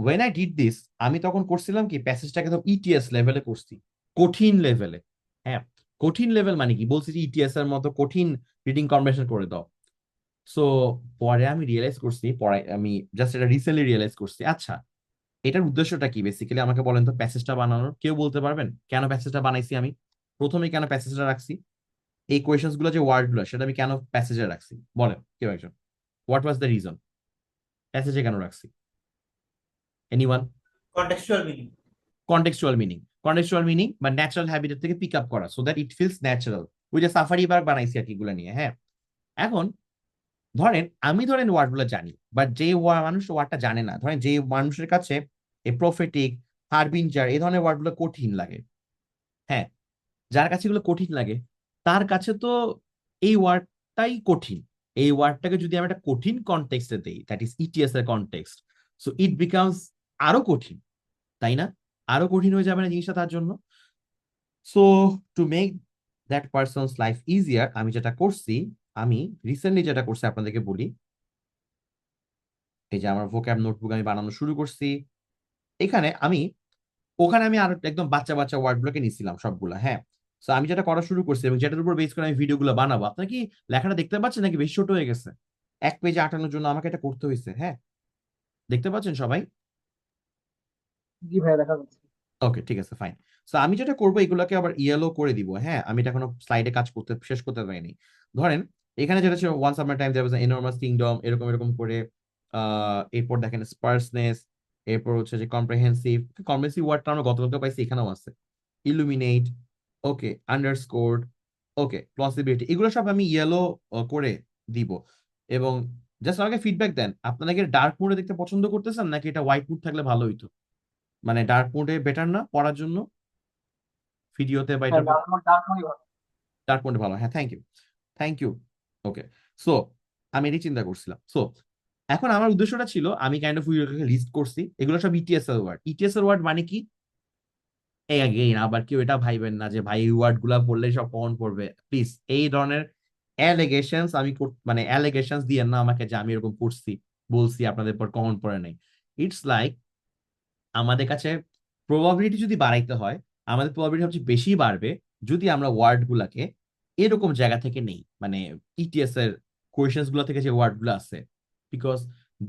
ওয়েন আই ডিড দিস, আমি তখন করছিলাম কি, প্যাসেজটাকে তো ইটিএস লেভেলে করছি, কঠিন লেভেলে। হ্যাঁ, কঠিন লেভেল মানে কি, বলছি যে ইটিএস এর মতো কঠিন রিডিং কম্বিনেশন করে দাও। সো পরে আমি রিয়েলাইজ করছি, পরে আমি জাস্ট এটা রিসেন্টলি রিয়েলাইজ করছি, আচ্ছা এটার উদ্দেশ্যটা কি বেসিক্যালি, আমাকে বলেন তো প্যাসেজটা বানানোর কেউ বলতে পারবেন কেন প্যাসেজটা বানাইছি আমি? প্রথমে কেন প্যাসেজটা রাখছি, এই কোয়েশ্চেন্স গুলো যে ওয়ার্ড গুলো সেটা আমি কেন প্যাসেজে রাখছি, বলেন কেউ একজন। হোয়াট ওয়াজ দ্য রিজন প্যাসেজে কেন রাখছি? Anyone? contextual meaning. Contextual meaning বা ন্যাচারাল হ্যাবিটের থেকে পিক আপ করা, so that it feels natural. ওই যে সাফারি পার্ক বানাইছি আর কি, এগুলো নিয়ে। হ্যাঁ, এখন ধরেন ওয়ার্ডগুলো জানি, বাট যে মানুষ ওয়ার্ডটা জানে না, ধরেন যে মানুষের কাছে এ প্রফেটিক, হারবিঞ্জার এই ধরনের ওয়ার্ডগুলো কঠিন লাগে, হ্যাঁ, যার কাছে এগুলো কঠিন লাগে তার কাছে তো এই ওয়ার্ডটাই কঠিন। এই ওয়ার্ডটাকে যদি আমি একটা কঠিন কনটেক্সটে দেই, দ্যাট ইজ ইটিএস এর কনটেক্সট, সো ইট বিকামস আরো কঠিন, তাই না? আরো কঠিন হয়ে যাবে না জিনিসটা তার জন্য? So to make that persons life easier, আমি যেটা করছি, আমি রিসেন্টলি যেটা করছি আপনাদেরকে বলি, এই যে আমার ভোক্যাব নোটবুক আমি বানানো শুরু করছি। এখানে আমি ওখানে আমি আরো একদম বাচ্চা বাচ্চা ওয়ার্ড গুলোকে নিছিলাম সবগুলা, হ্যাঁ। তো আমি যেটা করা শুরু করছি এবং যেটার উপর বেস করে আমি ভিডিও গুলো বানাবো, আপনার কি লেখাটা দেখতে পাচ্ছেন নাকি বেশি ছোট হয়ে গেছে? এক পেজে আটানোর জন্য আমাকে এটা করতে হয়েছে, হ্যাঁ। দেখতে পাচ্ছেন সবাই? জি ভাইয়া, দেখা যাচ্ছে। ওকে, ঠিক আছে, ফাইন। তো আমি যেটা করবো এগুলোকে আবার ইয়েলো করে দিব, হ্যাঁ। আমি এটা এখনো স্লাইডে কাজ করতে শেষ করতে পারিনি। ধরেন এখানে যেটা ছিল once upon time there was enormous kingdom, এরকম এরকম করে এরপর দেখেন স্পার্সনেস, এরপর হচ্ছে যে কম্প্রিহেন্সিভ, কম্প্রিহেন্সিভ ওয়ার্ডটা আমরা গতকালকে পাইছি, এখানেও আছে। ইলুমিনেট, ওকে, আন্ডারস্কোর্ড, ওকে, প্লসিবিলিটি, এগুলো সব আমি ইয়েলো করে দিব। এবং জাস্ট আমাকে ফিডব্যাক দেন, আপনারা কি ডার্ক মোডে দেখতে পছন্দ করতেছেন নাকি এটা হোয়াইট মোড থাকলে ভালো হইতো? মানে ডার্ক মোডে বেটার না পড়ার জন্য ভিডিওতে বা হ্যাঁ, এটার? ডার্ক মোডই ভালো। ডার্ক মোডে ভালো, হ্যাঁ, thank you, thank you. Okay, so আমি এটাই চিন্তা করছিলাম। সো এখন আমার উদ্দেশ্যটা ছিল, আমি কাইন্ড অফ লিস্ট করছি, এগুলো সব ইটিএস এর ওয়ার্ড। ইটিএস এর ওয়ার্ড মানে কি? এই আগেইন আবার কেউ এটা ভাইবেন না যে ভাই এই ওয়ার্ড গুলা পড়লে সব কমন পড়বে, প্লিজ। এই ধরনের অ্যালিগেশনস মানে অ্যালিগেশনস দিয়ে না আমাকে যে আমি এরকম পড়ছি, বলছি আপনাদের পর কমন পড়ে নাই। ইটস লাইক আমাদের কাছে প্রবাবিলিটি যদি বাড়াইতে হয়, আমাদের প্রবাবিলিটি সবচেয়ে বেশি বাড়বে যদি আমরা ওয়ার্ড গুলাকে এরকম জায়গা থেকে নেই, মানে ইটিএস এর কোয়েশ্চেন্স গুলো থেকে যে ওয়ার্ড গুলো আছে, because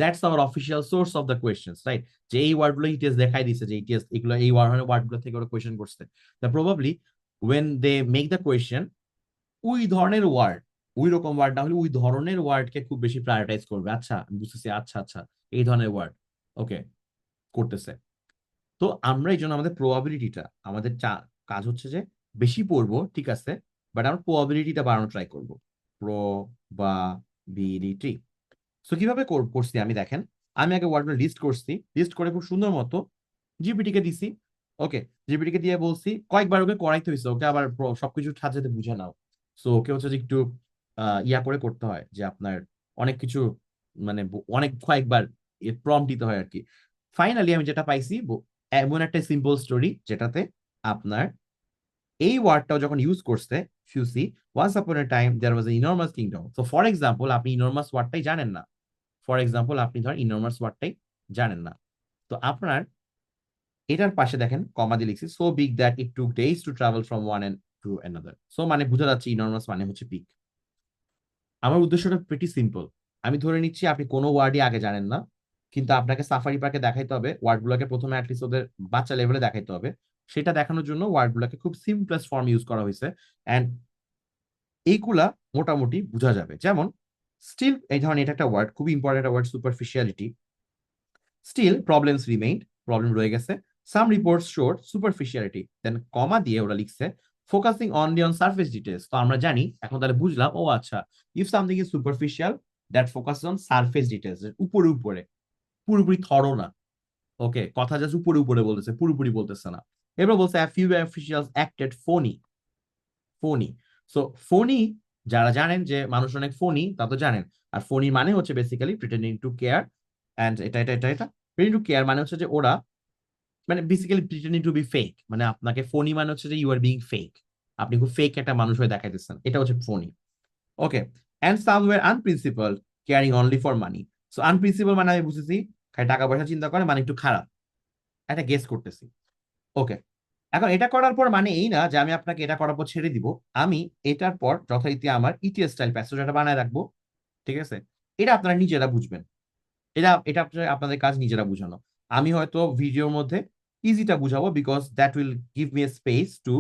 that's our official source of the questions, right? যে এই ওয়ার্ড গুলো ইটিএস দেখাই দিচ্ছে যে ইটিএস এগুলো এই ওয়ার্ড গুলো থেকে ওরা কোয়েশ্চেন করছে, the probably when they make the question, ওই ধরনের ওয়ার্ড, ওই রকম ওয়ার্ড না হলে ওই ধরনের ওয়ার্ডকে খুব বেশি প্রায়োরিটাইজ করবে। আচ্ছা, আমি বুঝতেছি, আচ্ছা আচ্ছা, এই ধরনের ওয়ার্ড ওকে করতেছে। তো আমরা এই জন্য আমাদের প্রবাবিলিটিটা, আমাদের কাজ হচ্ছে যে বেশি পড়বো, ঠিক আছে, বাট আমরা প্রবাবিলিটিটা বাড়ানো ট্রাই করবো। প্রবাবিলিটি। সো কিভাবে করছি আমি, দেখেন, আমি আগে ওয়ার্ডগুলো লিস্ট করছি, লিস্ট করে খুব সুন্দর মতো জিপিটি কে দিছি। ওকে, জিপিটি কে দিয়ে বলছি, কয়েকবার ওকে করাইতে হয়েছে, ওকে আবার সবকিছু সাথে বুঝে নাও। সো ওকে হচ্ছে যে একটু ইয়া করে করতে হয় যে আপনার অনেক কিছু, মানে অনেক কয়েকবার প্রম্পট দিতে হয় আর কি। ফাইনালি আমি যেটা পাইছি, এমন একটা সিম্পল স্টোরি যেটাতে আপনার এই ওয়ার্ডটাও যখন ইউজ করছে, ফিউসি, once upon a time there was a enormous kingdom. So for example, আপনি ইনর্মাস ওয়ার্ডটাই জানেন না, ফর এক্সাম্পল আপনি ধরেন ইনর্মাস ওয়ার্ডটাই জানেন না, তো আপনার এটার পাশে দেখেন কমা দিয়ে লিখছি, so big that it took days to travel from one end to another. So মানে বোঝা যাচ্ছে ইনর্মাস মানে হচ্ছে বিগ। আমার উদ্দেশ্যটা প্রিটি সিম্পল। আমি ধরে নিচ্ছি আপনি কোনো ওয়ার্ডই আগে জানেন না, কিন্তু আপনাকে সাফারি পার্কে দেখাইতে হবে ওয়ার্ডগুলোকে, প্রথমে অ্যাটলিস্ট ওদের বাচ্চা লেভেলে দেখাইতে হবে। সেটা দেখানোর জন্য ওয়ার্ডগুলোকে খুব সিম্পলেস্ট ফর্ম ইউজ করা হয়েছে। অ্যান্ড এইগুলা মোটামুটি বোঝা যাবে। যেমন স্টিল, এই ধরনের এটা একটা ওয়ার্ড, খুবই important word, superficiality. Still problems remained, problem রয়ে গেছে। সাম রিপোর্টস শোড সুপারফিশিয়ালিটি, দেন কমা দিয়ে ওরা লিখছে focusing only on surface details. তো আমরা জানি এখন, তাহলে বুঝলাম, ও আচ্ছা, if something is superficial, that focus on surface details, উপরে উপরে, পুরোপুরি থরো না। ওকে, কথা জাস্ট উপরে উপরে বলতেছে, পুরোপুরি বলতেছে না। এবার বলছে a few officials acted phony, Fani. So ফোনি, যারা জানেন যে মানুষ অনেক ফোনি তা তো জানেন। আর ফোনি মানে হচ্ছে basically pretending to care, and এটা প্রিটেন্ডিং টু কেয়ার মানে হচ্ছে যে ওরা, মানে basically pretending to be fake, মানে আপনাকে ফোনি মানে হচ্ছে যে ইউ আর বিং ফেক, আপনি খুব ফেক একটা মানুষ হয়ে দেখাইতেছেন, এটা হচ্ছে phony. Okay, and somewhere unprincipled, caring only for money. So unprincipled মানে আমি বুঝেছি খালি টাকা পয়সা চিন্তা করে, মানে একটু খারাপ, একটা গেস করতেছি। ওকে, এখন এটা করার পর মানে এই না যে আমি আপনাকে এটা করার পর ছেড়ে দিব। আমি এটার পর যথারীতি আমার ইটিএস স্টাইল প্যাসেজটা বানায় রাখবো, ঠিক আছে? এটা আপনারা নিজেরা বুঝবেন, এটা এটা আপনাদের কাজ নিজেরা বুঝানো। আমি হয়তো ভিডিওর মধ্যে ইজিটা বুঝাবো, because that will give me a space to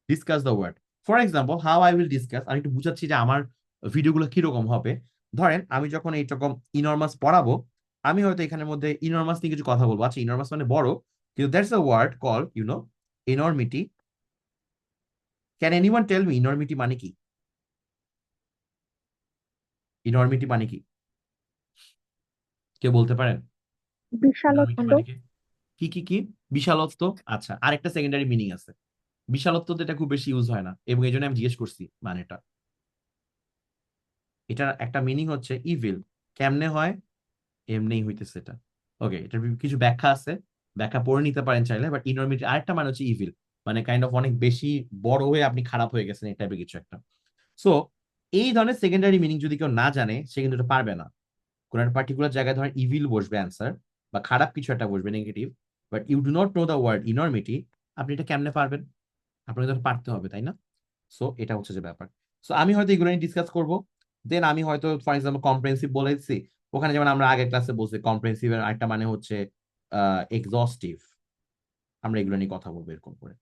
discuss the word. For example, how I will discuss, আমি একটু বুঝাচ্ছি যে আমার ভিডিওগুলো কিরকম হবে। ধরেন আমি যখন এইরকম ইনর্মাস পড়াবো, আমি হয়তো এখানের মধ্যে ইনর্মাস নিয়ে কিছু কথা বলবো। আচ্ছা, ইনর্মাস মানে বড়, কিন্তু that's a word call enormity. Can anyone tell me enormity মানে কি? ইনর্মিটি মানে কি কেউ বলতে পারেন? ইনর্মিটি বিশালত্ব। মানে কি? কি কি কি? বিশালত্ব। আচ্ছা, আরেকটা সেকেন্ডারি মিনিং আছে। বিশালত্ব তো এটা খুব বেশি ইউজ হয় না, এবং এই জন্য আমি জিজ্ঞেস করছি মানেটা। এটার একটা মিনিং হচ্ছে ইভিল। কেমনে হয়? এমনিই হইতেছে এটা। ওকে, এটার কিছু ব্যাখ্যা আছে, ব্যাখ্যা পড়ে নিতে পারেন চাইলে। বাট ইনর্মিটি আরেকটা মানে হচ্ছে ইভিল, মানে কাইন্ড অফ অনেক বেশি বড় হয়ে আপনি খারাপ হয়ে গেছেন, এই টাইপের কিছু একটা। সো এই ধরনের সেকেন্ডারি মিনিং যদি কেউ না জানে, সে কিন্তু এটা পারবে না। কোন একটা পার্টিকুলার জায়গায় ধরেন ইভিল বসবে অ্যান্সার, বা খারাপ কিছু একটা বসবে, negative, but you do not know the word enormity. আপনি এটা কেমনে পারবেন? আপনাকে তো পারতে হবে, তাই না? সো এটা হচ্ছে যে ব্যাপার। সো আমি হয়তো এগুলো নিয়ে ডিসকাস করবো। দেন আমি হয়তো ফর এক্সাম্পল কম্প্রেহেন্সিভ বলেছি, ওখানে যেমন আমরা আগের ক্লাসে বলছি কম্প্রেহেন্সিভ এর একটা মানে হচ্ছে এক্সস্টিভ। আমরা এগুলো নিয়ে কথা বলবো এরকম করে।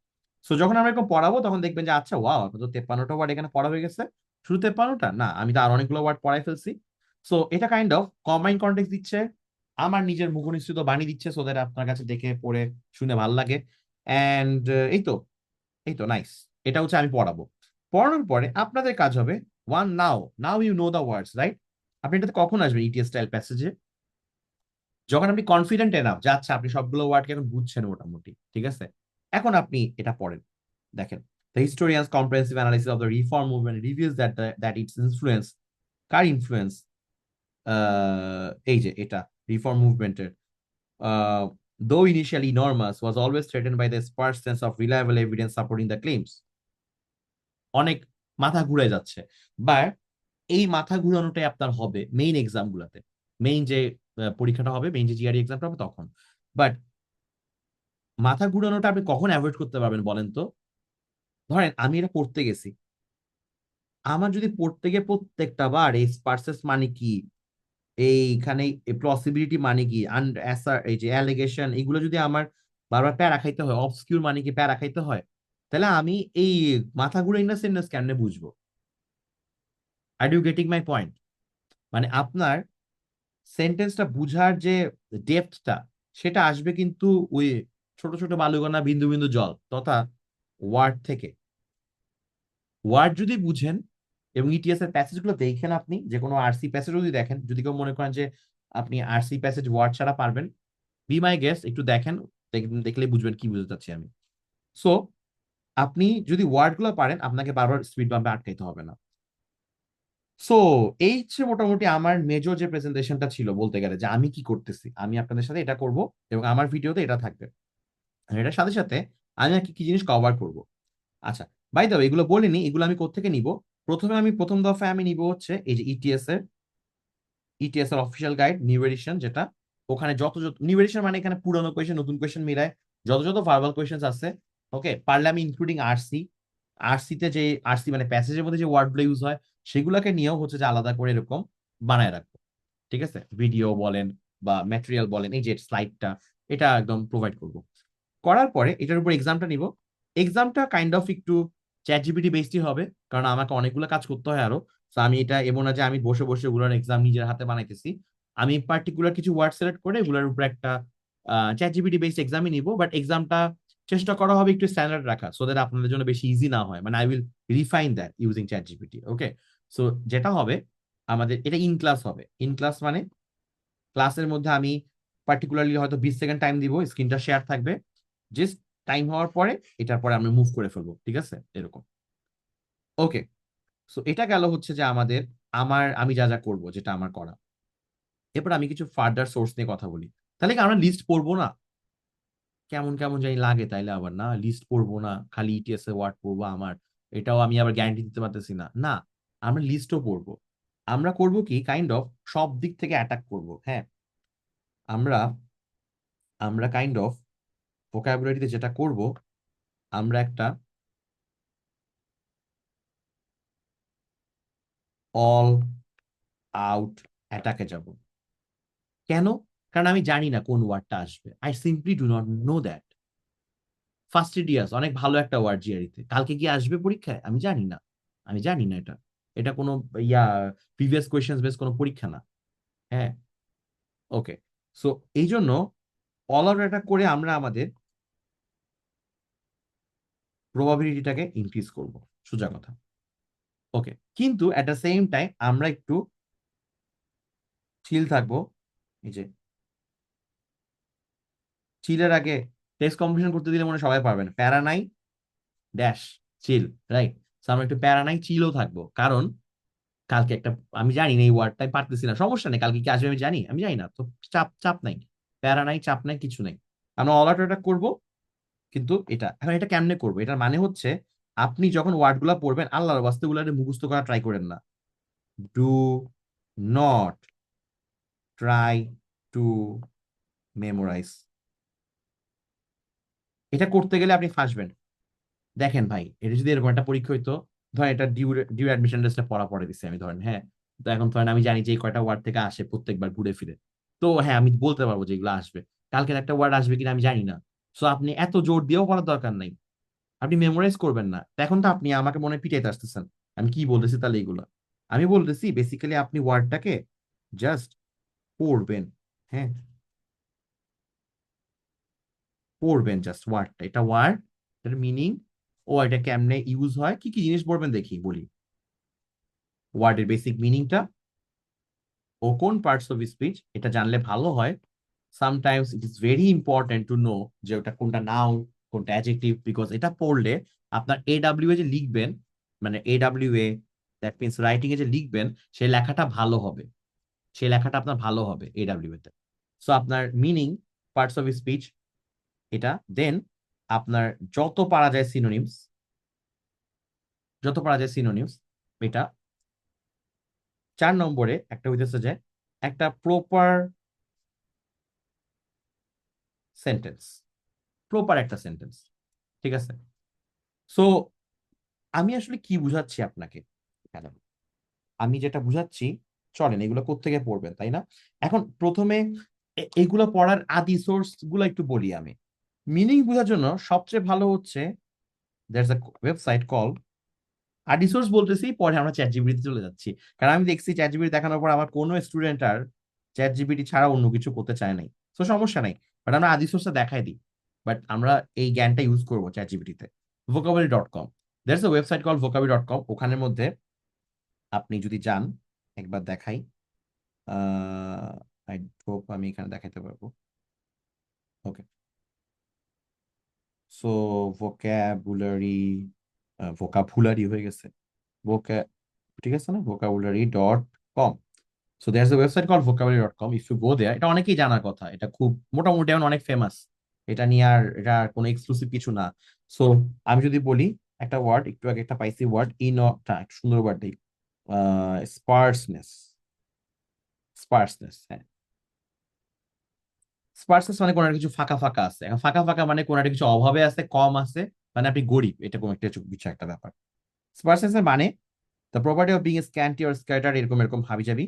সো যখন আমরা এরকম পড়াবো, তখন দেখবেন যে আচ্ছা ওয়াও, আপনার তো 53টা ওয়ার্ড এখানে পড়া হয়ে গেছে। শুধু 53টা না, আমি তো আর অনেকগুলো ওয়ার্ড পড়াই ফেলছি। সো এটা কাইন্ড অফ কম্বাইন কন্টেক্সট দিচ্ছে, আমার নিজের মুখনিসৃত বাণী দিচ্ছে, সো দ্যাট আপনার কাছে দেখে পড়ে শুনে ভালো লাগে। এন্ড এই তো, এই তো নাইস। এটা হচ্ছে আমি পড়াবো। পড়ানোর পরে আপনাদের কাজ হবে one, now now you know the words, right? আপনি এটাতে কখন আসবেন ইটিএস স্টাইল প্যাসেজে? যখন আপনি কনফিডেন্ট এনাফ যে আচ্ছা আপনি সবগুলো ওয়ার্ডকে এখন বুঝছেন মোটামুটি, ঠিক আছে? এখন আপনি এটা পড়েন। দেখেন, the historians comprehensive analysis of the reform movement reviews that its influence, কার ইনফ্লুয়েন্স? এই যে এটা রিফর্ম মুভমেন্টের, though initially enormous, was always threatened by the sparse sense of reliable evidence supporting the claims. অনেক মাথা ঘুরে যাচ্ছে, বা এই মাথা ঘুরানোটাই আপনার হবে মেইন এক্সাম গুলাতে। মেইন যে পরীক্ষাটা হবে, মেইন যে জিআরই এক্সামটা হবে তখন। বাট মাথা ঘুরানোটা আপনি কখন অ্যাভয়েড করতে পারবেন বলেন তো? ধরেন আমি এটা পড়তে গেছি, আমার যদি পড়তে গিয়ে প্রত্যেকটা বার এই স্পার্সেস মানে কি, এইখানে প্লসিবিলিটি মানে কি, এই যে অ্যালিগেশন, এগুলো যদি আমার বারবার প্যারা খাইতে হয়, অবসকিউর মানে কি প্যারা খাইতে হয়, তাহলে আমি এই মাথা ঘুরে ইন্ডাসেন্স কেমনে বুঝবো? Are you getting my point? মানে আপনার সেন্টেন্সটা বুঝার যে ডেপথটা, সেটা আসবে কিন্তু ওই ছোট ছোট বালুকণা, বিন্দু বিন্দু জল তথা ওয়ার্ড থেকে। ওয়ার্ড যদি বুঝেন এবং ইটিএস এর প্যাসেজ গুলো দেখেন, আপনি যে কোনো আরসি প্যাসেজ যদি দেখেন, যদি কেউ মনে করেন যে আপনি আরসি প্যাসেজ ওয়ার্ড ছাড়া পারবেন, বি মাই গেস্ট, একটু দেখেন, দেখলে বুঝবেন কি বুঝতে চাচ্ছি আমি। সো আপনি যদি ওয়ার্ড গুলো পারেন, আপনাকে বারবার স্পিড বাম্পে আটকাইতে হবে না। সো এই হচ্ছে মোটামুটি আমার মেজর যে প্রেজেন্টেশনটা ছিল, বলতে গেলে যে আমি কি করতেছি, আমি আপনাদের সাথে এটা করব, এবং আমার ভিডিওতে এটা থাকবে। আর এটার সাথে সাথে আমি আর কি কি জিনিস কভার করব। আচ্ছা, বাই দ্য ওয়ে, এগুলো বলিনি, এগুলো আমি কোত্থেকে নিব। প্রথমে আমি প্রথম দফায় আমি নিব হচ্ছে এই যে ইটিএস এর অফিসিয়াল গাইড নিউ এডিশন, যেটা ওখানে যত যত নিউ এডিশন মানে এখানে পুরনো কোয়েশ্চেন নতুন কোয়েশ্চেন মিলায় যত যত ভার্বাল কোয়েশ্চেন আছে, ওকে, পারলে আমি ইনক্লুডিং আরসি। আরসিতে যে আরসি মানে প্যাসেজের মধ্যে যে ওয়ার্ডগুলো ইউজ হয়, সেগুলোকে নিয়েও হচ্ছে যে আলাদা করে এরকম বানায় রাখবো। ঠিক আছে, ভিডিও বলেন বা ম্যাটেরিয়াল বলেন, এই যে স্লাইডটা, এটা একদম প্রোভাইড করব। করার পরে এটার উপর এক্সামটা নিব। এক্সামটা কাইন্ড অফ একটু চ্যাট জিপিটি বেসডই হবে, কারণ আমাকে অনেকগুলো কাজ করতে হয় আরো। তো আমি এটা এমন না যে আমি বসে বসে ওগুলোর এক্সাম নিজের হাতে বানাইতেছি। আমি পার্টিকুলার কিছু ওয়ার্ড সিলেক্ট করে এগুলোর উপর একটা চ্যাট জিপিটি বেসড এক্সামই নিব। বাট এক্সামটা চেষ্টা করা হবে একটু স্ট্যান্ডার্ড রাখা, সো দ্যাট আপনাদের জন্য বেশি ইজি না হয়। মানে I will refine that using chat GPT. Okay, so যেটা হবে আমাদের, এটা ইন ক্লাস হবে। ইন ক্লাস মানে ক্লাসের মধ্যে আমি পার্টিকুলারলি হয়তো 20 সেকেন্ড টাইম দিব, স্ক্রিনটা শেয়ার থাকবে। জাস্ট টাইম হওয়ার পরে এটার পরে আমরা মুভ করে ফেলবো, ঠিক আছে, এরকম। ওকে, সো এটা গেল হচ্ছে যে আমাদের, আমি যা যা করবো, যেটা আমার করা। এরপর আমি কিছু ফার্দার সোর্স নিয়ে কথা বলি। তাহলে কি আমরা লিস্ট পড়বো না? কেমন কেমন জানি লাগে, তাইলে আবার না লিস্ট পড়বো না, খালি ইটিএস এ ওয়ার্ড পড়বো, আমার এটাও আমি আবার গ্যারান্টি দিতে পারতেছি না। না, আমরা লিস্টও পড়বো। আমরা করব কি, কাইন্ড অফ সব দিক থেকে অ্যাটাক করব। হ্যাঁ, আমরা আমরা কাইন্ড অফ ভোকাবুলারিতে যেটা করব, আমরা একটা অল আউট অ্যাটাকে যাব। কেন? কারণ আমি জানি না কোন ওয়ার্ডটা আসবে। I simply do not know that. Fastidious অনেক ভালো একটা ওয়ার্ড জিআরিতে, কালকে কি আসবে পরীক্ষায় আমি জানি না। আমি জানি না এটা, এটা কোনো ইয়া প্রিভিয়াস কোয়েশ্চেন বেস কোনো পরীক্ষা না। হ্যাঁ, ওকে। সো এই জন্য অল আউট অ্যাটাক করে আমরা আমাদের প্রবাবিলিটিটাকে ইনক্রিজ করব, সোজা কথা। ওকে, কিন্তু অ্যাট দ্য সেম টাইম আমরা একটু চিল থাকবো। এই যে চিলের আগে টেক্সট কম্পিটিশন করতে দিলে মনে হয় সবাই পারবেন, প্যারা নাই, ড্যাশ, চিল, রাইট। আমরা একটু প্যারা নাই চিলও থাকবো, কারণ কালকে একটা, আমি জানি না এই ওয়ার্ডটাই পারতেছি না, সমস্যা নেই, কালকে কি আসবে আমি জানি না তো, চাপ চাপ নাই, প্যারা নাই, চাপ নাই, কিছু নাই। আমরা অল আউট অ্যাটাক করবো। কিন্তু এখন এটা কেমনে করবো, এটার মানে হচ্ছে আপনি যখন ওয়ার্ড গুলা পড়বেন আল্লাহর বাস্তে গুলা মুখস্থ করা ট্রাই করেন না। Do not try to memorize. এটা করতে গেলে আপনি ফাঁসবেন। দেখেন ভাই, এটা যদি এরকম একটা পরীক্ষা হইতো, ধরেন এটা ডিউ ডিউ অ্যাডমিশন টেস্টে পড়া পড়ে দিচ্ছে আমি, ধরেন হ্যাঁ, তো এখন ধরেন আমি জানি যে এই কয়টা ওয়ার্ড থেকে আসে প্রত্যেকবার ঘুরে ফিরে, তো হ্যাঁ আমি বলতে পারবো যে এগুলো আসবে। কালকের একটা ওয়ার্ড আসবে কিনা আমি জানি না, সো আপনি এত জোর দিয়েও পড়ার দরকার নাই, আপনি মেমোরাইজ করবেন না। তো এখন তো আপনি আমাকে মনে হয় পিটাইতে আসতেছেন, আমি কি বলতেছি তাহলে এগুলো, আমি বলতেছি বেসিক্যালি আপনি ওয়ার্ডটাকে জাস্ট পড়বেন। হ্যাঁ, পড়বেন জাস্ট ওয়ার্ডটা, এটা ওয়ার্ড, এটার মিনিং, ও এটা কেমনে ইউজ হয়, কি কি জিনিস পড়বেন দেখি বলি। ওয়ার্ডের বেসিক মিনিংটা ও কোন পার্টস অফ স্পিচ, এটা জানলে ভালো হয়। Sometimes it is very important to know যে ওটা কোনটা নাউন, কোনটা অ্যাডজেক্টিভ, বিকজ এটা পড়লে আপনার এডাব্লিউ এ যে লিখবেন, মানে AW A, that means writing A যে লিখবেন, সেই লেখাটা ভালো হবে, সেই লেখাটা আপনার ভালো হবে এডাব্লিউ তে। সো আপনার মিনিং, পার্টস অফ স্পিচ, এটা দেন আপনার যত পারা যায় সিনোনিমস, যত পারা যায় সিনোনিমস, এটা 4 নম্বরে একটা হইতেছে যে একটা প্রপার সেন্টেন্স, প্রপার একটা সেন্টেন্স, ঠিক আছে। সো আমি আসলে কি বুঝাচ্ছি আপনাকে এখানে, আমি যেটা বুঝাচ্ছি, চলেন এগুলো কোত্থেকে পড়বেন তাই না। এখন প্রথমে এগুলো পড়ার আদি সোর্স গুলো একটু বলি আমি। মিনিং বোঝার জন্য সবচেয়ে ভালো হচ্ছে, there's a ওয়েবসাইট কল, আদি সোর্স বলতেছি, পরে আমরা চ্যাট জিপিটি চলে যাচ্ছি, কারণ আমি দেখছি চ্যাট জিপিটি দেখানোর পর আমার কোনো স্টুডেন্ট আর চ্যাট জিপিটি ছাড়া অন্য কিছু করতে চায় নাই। তো সমস্যা নাই, বাট আমরা আদি সোর্সটা দেখাই দিই, বাট আমরা এই জ্ঞানটা ইউজ করবো চ্যাট জিপিটিতে। vocabulary.com, that's a website call vocabulary.com, ওখানের মধ্যে আপনি যদি যান, একবার দেখাই, আই হোপ আমি এখানে দেখাতে পারবো। ওকে, সো ভোকাবুলারি, ভোকাবুলারি হয়ে গেছে, ভোকা, ঠিক আছে না, vocabulary.com। So there a website call vocabulary.com, if you go there, এটা অনেকেই জানার কথা, এটা খুব মোটামুটি এখন অনেক ফেমাস, এটা নিয়ে আর এটা আর কোনো এক্সক্লুসিভ কিছু না। সো আমি যদি বলি একটা ওয়ার্ড, একটু আগে একটা পাইছি ওয়ার্ড, একটা সুন্দর ওয়ার্ড দিই, স্পার্সনেস, স্পার্সনেস, হ্যাঁ, স্পার্সনেস মানে কোনো একটা কিছু ফাঁকা ফাঁকা আছে, এখন ফাঁকা ফাঁকা মানে কোনো একটা কিছু অভাবে আছে, কম আছে, মানে আপনি গরিব, এটা কোনো একটা কিছু একটা ব্যাপার। স্পার্সনেস এর মানে the property of being scanty or scattered, এরকম এরকম হাবি যাবি,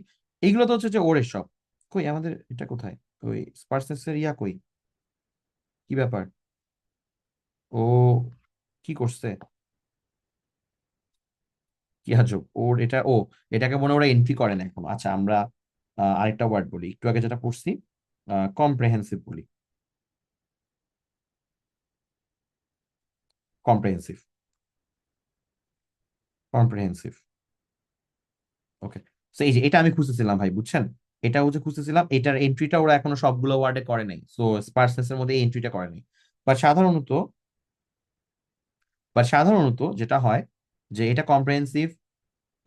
এইগুলো তো হচ্ছে যে ওর সব। কই আমাদের এটা কোথায়, ওই স্পার্সনেস এর ইয়া কই, কি ব্যাপার, ও কি করছে, কি আজব ওর এটা, ও এটাকে মনে হয় ওরা এন্ট্রি করে না এখন। আচ্ছা আমরা আরেকটা ওয়ার্ড বলি, একটু আগে যেটা পড়ছি, কম্প্রেহেন্সিভ বলি, কম্প্রেহেন্সিভ, কম্প্রেহেন্সিভ। ওকে, তো এই যে এটা আমি খুঁজতেছিলাম ভাই, বুঝছেন, এটা হচ্ছে খুঁজতেছিলাম, এটার এন্ট্রিটা ওরা এখনো সবগুলো ওয়ার্ডে করে নাই, সো স্পার্সনেস এর মধ্যে এন্ট্রিটা করে নাই। বাট সাধারণত, যেটা হয় যে এটা কম্প্রেহেন্সিভ,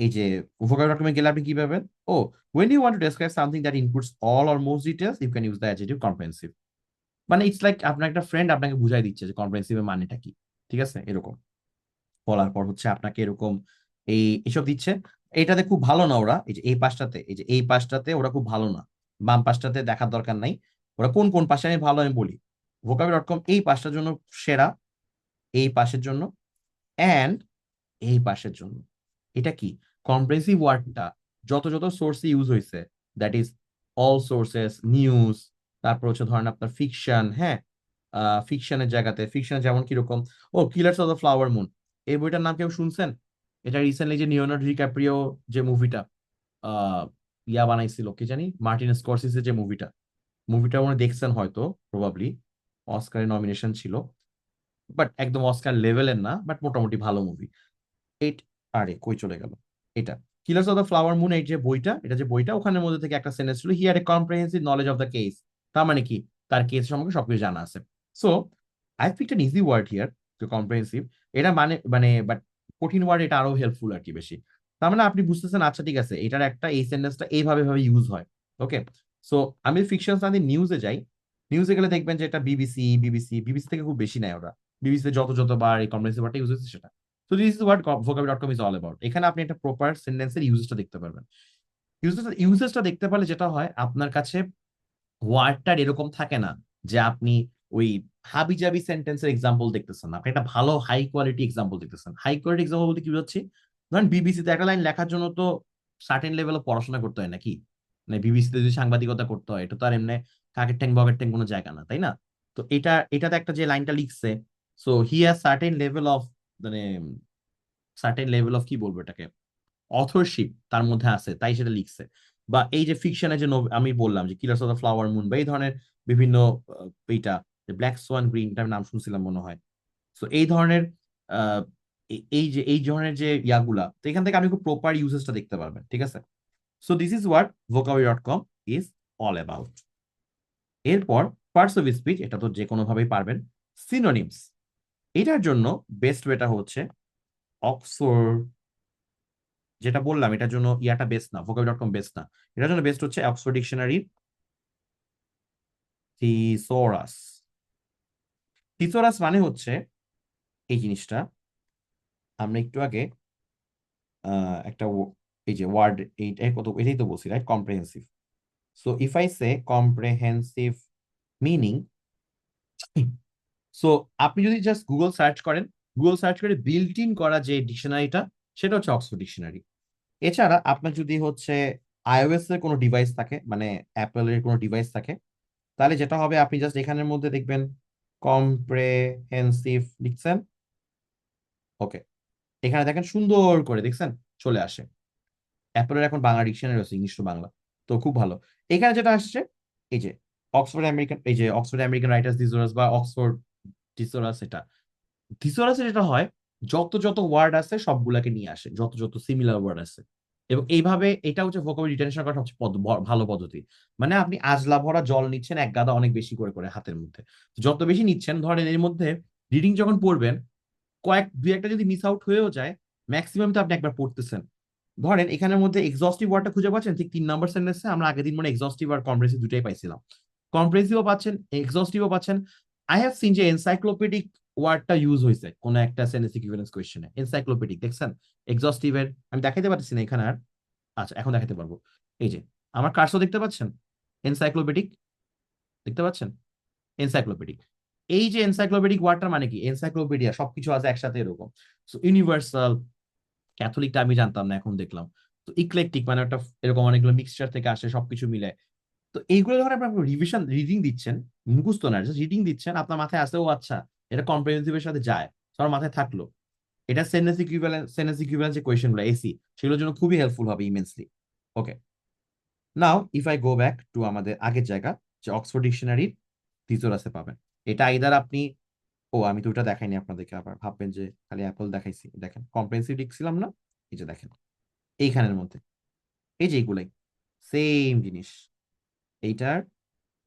এই যে vocabulary ডকুমেন্ট গেলে আপনি কি পাবেন, ও when you want to describe something that includes all or most details you can use the adjective comprehensive, মানে ইটস লাইক আপনার একটা ফ্রেন্ড আপনাকে বুঝাই দিচ্ছে যে কম্প্রেহেন্সিভ এর মানেটা কি, ঠিক আছে, এরকম বলার পর হচ্ছে আপনাকে এরকম এইসব দিচ্ছে। এটাতে খুব ভালো না ওরা, এই যে এই পাশটাতে, এই যে এই পাশটাতে ওরা খুব ভালো না, বাম পাশটাতে দেখার দরকার নাই, ওরা কোন কোন পাশে আমি ভালো আমি বলি। vocabulary.com এই পাশটার জন্য সেরা, এই পাশের জন্য, অ্যান্ড এই পাশের জন্য। এটা কি, কম্প্রেহেন্সিভ ওয়ার্ডটা যত যত সোর্সে ইউজ হয়েছে, that is all sources, news, তারপর হচ্ছে ধরেন আপনার ফিকশন, হ্যাঁ, ফিকশনের জায়গাতে, ফিকশন যেমন কিরকম, ও Killers of the Flower Moon, এই বইটার নাম কেউ শুনছেন? এটা রিসেন্টলি যে লিওনার্দো ডিক্যাপ্রিও যে মুভিটা আহ ইয়া বানাইছিল, কি জানি, মার্টিন স্করসিসে যে মুভিটা, মুভিটা মনে হয় দেখছেন হয়তো, প্রবাবলি অস্কারে নমিনেশন ছিল, বাট একদম অস্কার লেভেলের না, বাট মোটামুটি ভালো মুভি। এইট, আরে কই চলে গেল এটা, killers of the Flower Moon, এই যে বইটা, এটা যে বইটা, ওখানের মধ্যে থেকে একটা সেন্টেন্স ছিল, he had a comprehensive knowledge of the case. তার মানে কি, তার কেস সম্পর্কে সবকিছু জানা আছে। So I picked an easy word here, to comprehensive. এটা মানে বাট কঠিন ওয়ার্ড, এটা আরো হেল্পফুল আর কি বেশি। তার মানে আপনি বুঝতেছেন, আচ্ছা ঠিক আছে, এটার একটা এই সেন্টেন্সটা এইভাবে ভাবে ইউজ হয়। ওকে, সো আমি ফিকশন না দিয়ে নিউজে যাই। নিউজে গেলে দেখবেন যে এটা বিবিসি থেকে খুব বেশি নেয় ওরা। বিবিসিতে যতবার এই কম্প্রিহেন্সিভ ওয়ার্ডটা ইউজ হচ্ছে সেটা। তো this is what vocabulary.com is all about. এখানে আপনি একটা প্রপার সেন্টেন্সের ইউজেসটা দেখতে পারবেন। ইউজেসটা দেখতে পারলে যেটা হয়, আপনার কাছে ওয়ার্ডটার এরকম থাকে না যে আপনি ওই হাবিজাবি সেন্টেন্সের এক্সাম্পল দেখতেছেন না, আপনি একটা ভালো হাই কোয়ালিটি এক্সাম্পল দেখতেছেন। হাই কোয়ালিটি এক্সাম্পল বলতে কি হচ্ছে, ধরেন বিবিসিতে একটা লাইন লেখার জন্য তো সার্টেন লেভেলে পড়াশোনা করতে হয় নাকি? মানে বিবিসিতে যদি সাংবাদিকতা করতে হয়, এটা তো আর এমনি কাকের ট্যাং বকের ট্যাং কোনো জায়গা না, তাই না? তো এটাতে একটা যে লাইনটা লিখছে, so he has certain level of, মানে সার্টেন লেভেল অফ কি বলবো এটাকে, অথরশিপ তার মধ্যে আছে, তাই সেটা লিখছে। বা এই যে ফিকশনে যে আমি বললাম যে killers of the Flower moon, বা এই ধরনের বিভিন্ন এইটা ব্ল্যাক সোয়ান গ্রিন, এটার নাম শুনছিলাম মনে হয়। তো এই ধরনের আহ, এই ধরনের যে ইয়াগুলা, তো এখান থেকে আপনি খুব প্রপার ইউজেসটা দেখতে পারবেন, ঠিক আছে? So this is what vocabulary.com is all about. এরপর পার্টস অফ স্পিচ, এটা তো যে কোনো ভাবেই পারবেন। সিনোনিমস, এটার জন্য বেস্ট ওয়েটা হচ্ছে অক্সফোর্ড, যেটা বললাম এটার জন্য ইয়াটা বেস্ট না, vocabulary.com বেস্ট না। এটার জন্য বেস্ট হচ্ছে অক্সফোর্ড ডিকশনারি থিসোরাস। থিসোরাস মানে হচ্ছে এই জিনিসটা, আমরা একটু আগে একটা এই যে ওয়ার্ড, এটাই তো বলছি, right? Comprehensive. So if I say comprehensive meaning, so আপনি যদি জাস্ট গুগল সার্চ করে বিল্ট ইন করা যে ডিকশনারিটা, সেটা হচ্ছে অক্সফোর্ড ডিকশনারি। এছাড়া আপনার যদি হচ্ছে আইওএস এর কোনো ডিভাইস থাকে, মানে অ্যাপেল এর কোনো ডিভাইস থাকে, তাহলে যেটা হবে, আপনি জাস্ট এখানের মধ্যে দেখবেন কম্প্রেহেন্সিভ লিখছেন। ওকে, এখানে দেখেন সুন্দর করে দেখছেন চলে আসে। অ্যাপলের এখন বাংলা ডিকশনারি আছে, ইংলিশ টু বাংলা, তো খুব ভালো। এখানে যেটা আসছে, এই যে অক্সফোর্ড আমেরিকান রাইটার্স থিসোরাস বা অক্সফোর্ড থিসোরাস, এটা থিসোরাসে যেটা হয়, যত ওয়ার্ড আছে সবগুলাকে নিয়ে আসে, যত সিমিলার ওয়ার্ড আছে। এবং এইভাবে এটা হচ্ছে ভোকাবুলারি রিটেনশন করার সবচেয়ে ভালো পদ্ধতি। মানে আপনি আজলা ভরা জল নিচ্ছেন এক গাদা অনেক বেশি করে করে হাতের মধ্যে, যত বেশি নিচ্ছেন, ধরেন এর মধ্যে রিডিং যখন পড়বেন, দুই একটা যদি মিস আউট হয়েও যায়, ম্যাক্সিমাম তো আপনি একবার পড়তেছেন। ধরেন এখানের মধ্যে এক্সস্টিভ ওয়ার্ডটা খুঁজে পাচ্ছেন ঠিক 3 নম্বর সেন্টেন্সে, আমরা আগের দিন মানে এক্সস্টিভ আর কম্প্রেহেন্সিভ দুটাই পাইছিলাম। কম্প্রেহেন্সিভও পাচ্ছেন, এক্সস্টিভও পাচ্ছেন। আই হ্যাভ সিন যে এনসাইক্লোপিডিক ওয়ার্ডটা ইউজ হয়েছে কোন একটা সেন্টেন্স ইকুইভ্যালেন্স কোয়েশ্চেনে, এনসাইক্লোপিডিক দেখছেন। এক্সস্টিভের আমি দেখাইতে পারতেছি না এখানে আর, আচ্ছা এখন দেখাতে পারবো। এই যে আমার কার্সও দেখতে পাচ্ছেন, এনসাইক্লোপিডিক দেখতে পাচ্ছেন, এনসাইক্লোপিডিক। এই যে এনসাইক্লোপিডিক ওয়ার্ডটার মানে কি, এনসাইক্লোপিডিয়া সবকিছু আছে একসাথে এরকম। সো ইউনিভার্সাল, ক্যাথলিকটা আমি জানতাম না, এখন দেখলাম। তো ইক্লেকটিক মানে একটা এরকম অনেকগুলো মিক্সচার থেকে আসে, সবকিছু মিলে। তো এইগুলো যখন আপনি রিভিশন রিডিং দিচ্ছেন, মুখস্থ না, জাস্ট রিডিং দিচ্ছেন, আপনার মাথায় আসে ও আচ্ছা, এটা কম্প্রিহেন্সিভের সাথে যায়, সবার মাথায় থাকলো। এটা সেন্টেন্স ইকুইভ্যালেন্স যে কোয়েশ্চেন গুলো এসি, সেগুলোর জন্য খুবই হেল্পফুল হবে immensely. Okay, now if I go back to আমাদের আগের জায়গা, যে অক্সফোর্ড ডিকশনারির থিসোরাসে পাবেন। এটা আইদার আপনি, ও আমি তো ওটা দেখাইনি আপনাদেরকে, আবার ভাববেন যে খালি অ্যাপল দেখাইছি, দেখেন কম্প্রিহেন্সিভ লিখছিলাম না, এই যে দেখেন এইখানের মধ্যে, এই যে এইগুলাই সেম জিনিস, এইটার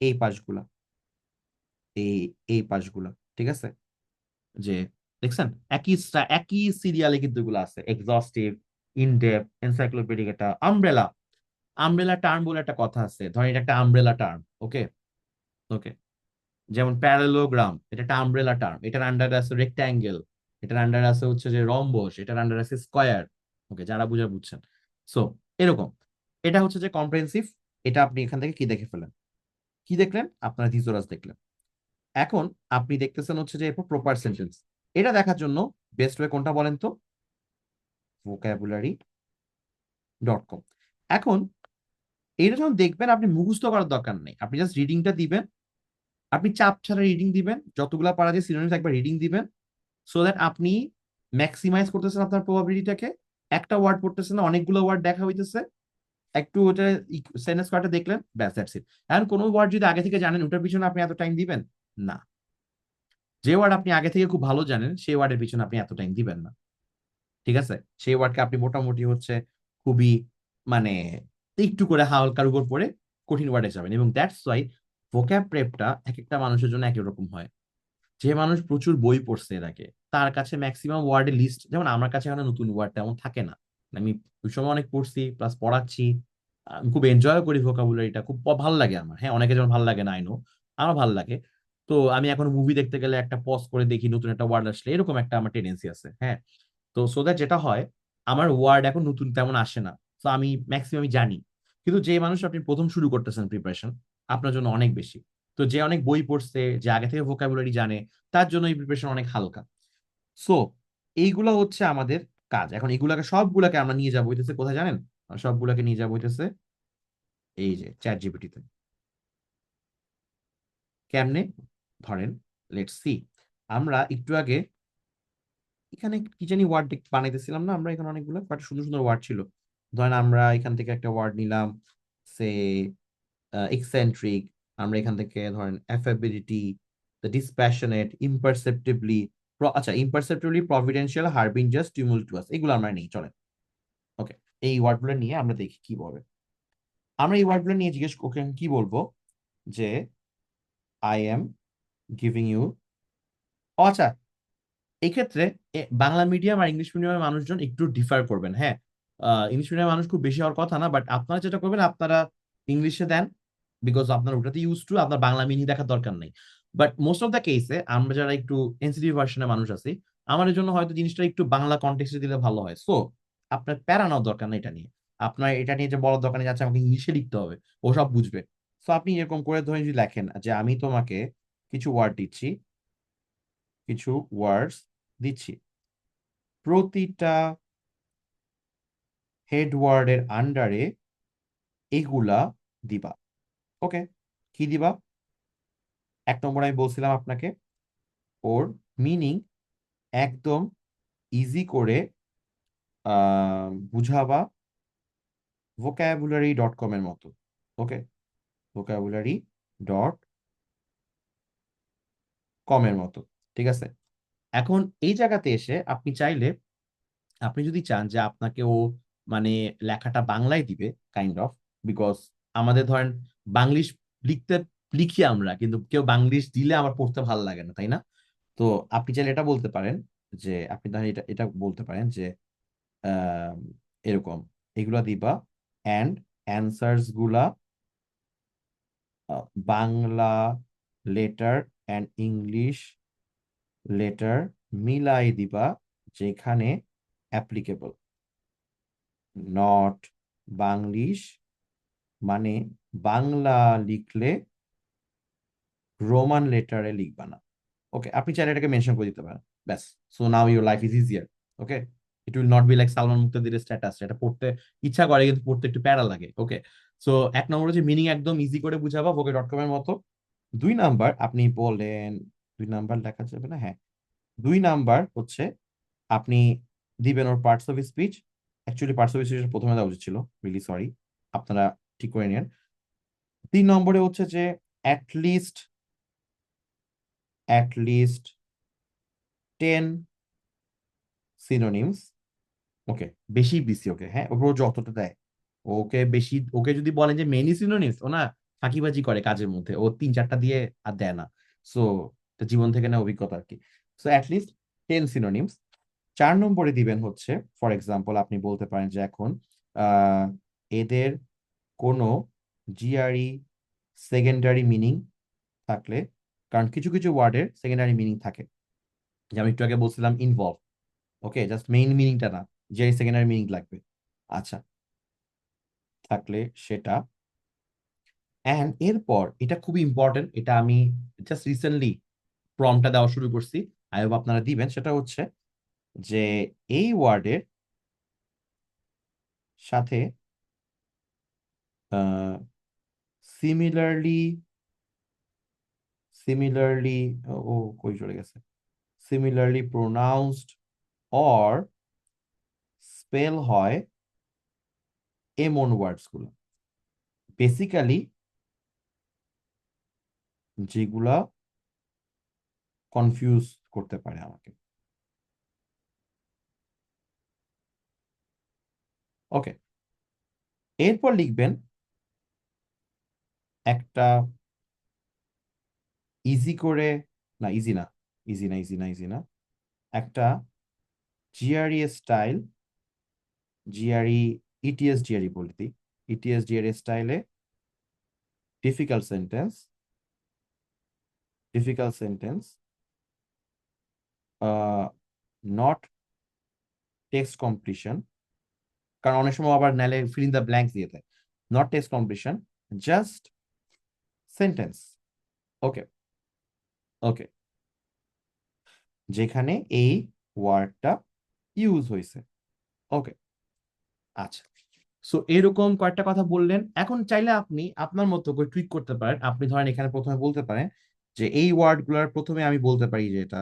এই পাশগুলা, এই এই পাশগুলা, ঠিক আছে? যে দেখছেন একই সিরিয়ালে কিন্তু এগুলো আছে, এক্সস্টিভ, ইনডেপথ, এনসাইক্লোপিডিক। এটা আমব্রেলা, আমব্রেলা টার্ম বলে একটা কথা আছে, ধরেন এটা একটা আমব্রেলা টার্ম। ওকে, ওকে, যেমন প্যারালোগ্রাম, এটা একটা আমব্রেলা টার্ম, এটার আন্ডারে আছে রেক্ট্যাঙ্গেল, এটার আন্ডারে আছে হচ্ছে যে রম্বস, এটার আন্ডারে আছে স্কয়ার। ওকে, যারা বুঝছেন। সো এরকম, এটা হচ্ছে যে কম্প্রিহেন্সিভ। এটা আপনি এখান থেকে কি দেখে ফেলেন, কি দেখলেন, আপনার থিসোরাস দেখলেন। এখন আপনি দেখতেছেন হচ্ছে যে এরপর প্রপার সেন্টেন্স, এটা দেখার জন্য বেস্ট ওয়ে কোনটা বলেন তো? vocabulary.com। এখন এটা যখন দেখবেন, আপনি মুখস্থ করার দরকার নেই, আপনি জাস্ট রিডিংটা দিবেন। আপনি চাপ ছাড়া রিডিং দিবেন, যতগুলা পারা যায় সিনোনিমস একবার রিডিং দিবেন, সো দ্যাট আপনি ম্যাক্সিমাইজ করতেছেন আপনার প্রবাবিলিটিটাকে। একটা ওয়ার্ড পড়তেছেন না, অনেকগুলো ওয়ার্ড দেখা হইতেছে, একটু ওটা সেন্টেন্স কয়টা দেখলেন, ব্যাস দ্যাটস ইট। এখন কোনো ওয়ার্ড যদি আগে থেকে জানেন, ওটার পিছনে আপনি এত টাইম দিবেন না। যে ওয়ার্ড আপনি আগে থেকে খুব ভালো জানেন, সেই ওয়ার্ডের পিছনে আপনি এত টাইম দিবেন না, ঠিক আছে? সেই ওয়ার্ডকে আপনি মোটামুটি হচ্ছে খুবই মানে একটু করে হালকার উপর পড়ে কঠিন ওয়ার্ডে যাবেন, এবং দ্যাটস ওয়াই ভোক্যাব প্রেপটা এক একটা মানুষের জন্য একই রকম হয়। যে মানুষ প্রচুর বই পড়ছে এর আগে, তার কাছে ম্যাক্সিমাম ওয়ার্ডের লিস্ট, যেমন আমার কাছে এখন নতুন ওয়ার্ড তেমন থাকে না। আমি ওই সময় অনেক পড়ছি প্লাস পড়াচ্ছি, আমি খুব এনজয় করি ভোকাবুলারিটা, খুব ভালো লাগে আমার। হ্যাঁ, অনেকে যেমন ভালো লাগে না, আই নো, আমার ভালো লাগে। তো আমি এখন মুভি দেখতে গেলে একটা পজ করে দেখি নতুন একটা ওয়ার্ড আসলে, এরকম একটা আমার টেন্ডেন্সি আছে। হ্যাঁ, তো সো দ্যাট যেটা হয়, আমার ওয়ার্ড এখন নতুন তেমন আসে না, তো আমি ম্যাক্সিমাম জানি। কিন্তু যে মানুষ আপনি প্রথম শুরু করতেছেন প্রিপারেশন, আপনার জন্য অনেক বেশি। তো যে অনেক বই পড়ছে, যে আগে থেকে ভোকাবুলারি জানে, তার জন্য এই প্রিপারেশন অনেক হালকা। সো এইগুলো হচ্ছে আমাদের কাজ। এখন এগুলাকে সবগুলাকে আমরা নিয়ে যাবো হইতেছে কোথায় জানেন? আমরা সবগুলাকে নিয়ে যাবো হইতেছে এই যে চ্যাট জিপিটিতে। কেমনে? ধরেন, লেটস সি, আমরা একটু আগে এখানে কি জানি ওয়ার্ড বানাইতেছিলাম না আমরা, এখানে অনেকগুলো বাট সুন্দর সুন্দর ওয়ার্ড ছিল। ধরেন আমরা এখান থেকে একটা ওয়ার্ড নিলাম, সে এক্সেন্ট্রিক। আমরা এখান থেকে ধরেন অ্যাফেবিলিটি, দ্য ডিসপ্যাশনেট, ইমপারসেপ্টিবলি, আচ্ছা ইমপারসেপ্টিবলি প্রভিডেন্সিয়াল, হারবিঞ্জার, টিমুলটুয়াস, এগুলো আমরা নেই, চলেন। ওকে, এই ওয়ার্ডগুলো নিয়ে আমরা দেখি কি বলবে। আমরা এই ওয়ার্ডগুলো নিয়ে জিজ্ঞেস ওকে কি বলবো, যে আই এম গিভিং ইউ, আচ্ছা এই ক্ষেত্রে বাংলা মিডিয়াম আর ইংলিশ মিডিয়ামের মানুষজন একটু ডিফার করবেন। হ্যাঁ, ইংলিশ মিডিয়ামের মানুষ খুব বেশি হওয়ার কথা না, বাট আপনারা যেটা করবেন, আপনারা ইংলিশে দেন, বিকজ আপনার ওটাতে ইউজ টু, আপনার বাংলা মিনিং দেখার দরকার নেই। বাট মোস্ট অফ দ্য কেসে আমরা যারা একটু এনসিটিভ ভার্সনের মানুষ আছি, আমাদের জন্য হয়তো জিনিসটা একটু বাংলা কন্টেক্সটে দিলে ভালো হয়। সো আপনার প্যারা নেওয়ার দরকার নেই এটা নিয়ে। আপনার এটা নিয়ে যে বলার দরকার নেই, আচ্ছা আমাকে ইংলিশে লিখতে হবে, ও সব বুঝবে। সো আপনি এরকম করে ধরে যদি লেখেন যে আমি তোমাকে কিছু ওয়ার্ড দিচ্ছি, কিছু ওয়ার্ডস দিচ্ছি, প্রতিটা হেডওয়ার্ডের আন্ডারে এগুলা দিবা। ওকে, কি দিবা? এক নম্বর আমি বলছিলাম আপনাকে, ওর মিনিং একদম ইজি করে বুঝাবা, vocabulary.com এর মতো। ওকে, vocabulary.com এর মতো, ঠিক আছে। এখন এই জায়গাতে এসে আপনি চাইলে, আপনি যদি চান যে আপনাকে ও মানে লেখাটা বাংলায় দিবে, কাইন্ড অফ, বিকজ আমাদের ধরেন বাংলিশ লিখতে লিখি আমরা, কিন্তু কেউ বাংলিশ দিলে আমার পড়তে ভালো লাগে না, তাই না? তো আপনি চাইলে এটা বলতে পারেন, যে আপনি ধরেন এটা এটা বলতে পারেন যে আহ, এরকম এগুলা দিবা, অ্যান্ড অ্যান্সার্স গুলা Bangla letter and English letter মিলাই দিবা, যেখানে অ্যাপ্লিকেবল, নট বাংলিশ, মানে বাংলা লিখলে রোমান লেটারে লিখবা না। ওকে, আপনি চাইলে এটাকে মেনশন করে দিতে পারেন, ব্যাস। So now your life is easier. Okay, it will not be like Salman মুক্তাদিরের স্ট্যাটাস, এটা পড়তে ইচ্ছা করে কিন্তু পড়তে একটু প্যারা লাগে। ওকে, সো এক নম্বর হচ্ছে মিনিং একদম ইজি করে বুঝাবা voke.com এর মতো। দুই নাম্বার আপনি বলেন, দুই নাম্বার লেখা যাবে না, হ্যাঁ, দুই নাম্বার হচ্ছে আপনি দিবেন ওর parts of speech. Actually parts of speech প্রথমে দেওয়া উচিত ছিল, রিলি সরি, আপনারা ঠিক করে নেন। তিন নম্বরে হচ্ছে যে অ্যাটলিস্ট অ্যাটলিস্ট 10 সিনোনিমস। ওকে, বেশি বেশি, ওকে হ্যাঁ, ওপর যতটা দেয়, ওকে বেশি, ওকে যদি বলেন যে মেনি সিনোনিমস, ও না ফাঁকিবাজি করে কাজের মধ্যে, ও তিন চারটা দিয়ে আর দেয় না। সো জীবন থেকে না অভিজ্ঞতা আর কি। So at least 10 synonyms. চার নম্বরে দিবেন হচ্ছে, ফর এক্সাম্পল আপনি বলতে পারেন যে এখন আহ এদের কোনো জিআরই সেকেন্ডারি মিনিং থাকলে, কারণ কিছু কিছু ওয়ার্ডের সেকেন্ডারি মিনিং থাকে, যেমন একটু আগে বলছিলাম ইনভলভ। ওকে, জাস্ট মেইন মিনিংটা না, যে সেকেন্ডারি মিনিং লাগবে, আচ্ছা, থাকলে সেটা। অ্যান্ড এরপর এটা খুবই ইম্পর্টেন্ট, এটা আমি জাস্ট রিসেন্টলি প্রম্পটটা দেওয়া শুরু করছি, আই হোপ আপনারা দিবেন, সেটা হচ্ছে যে এই ওয়ার্ডের সাথে সিমিলারলি সিমিলারলি ও কই চলে গেছে, সিমিলারলি প্রোনাউন্সড অর স্পেল হয় এমন ওয়ার্ডস গুলো, বেসিক্যালি যেগুলা কনফিউজ করতে পারে আমাকে। ওকে, এরপর লিখবেন একটা ইজি করে, না ইজি না, ইজি না, একটা GRE style, GRE ETS GRE বলে দিই, ইটিএস জিআরই স্টাইলে difficult sentence, not text completion, কারণ অনেক সময় আবার নালে ফিল ইন দ্য ব্ল্যাঙ্কস দিয়ে দেয়, not text completion, just sentence. Okay, okay, যেখানে এই ওয়ার্ডটা ইউজ হয়েছে। ওকে, আচ্ছা। সো এরকম কয়েকটা কথা বললেন। এখন চাইলে আপনি আপনার মতো করে টুইক করতে পারেন। আপনি ধরেন এখানে প্রথমে বলতে পারেন যে এই ওয়ার্ড গুলার প্রথমে আমি বলতে পারি যে এটা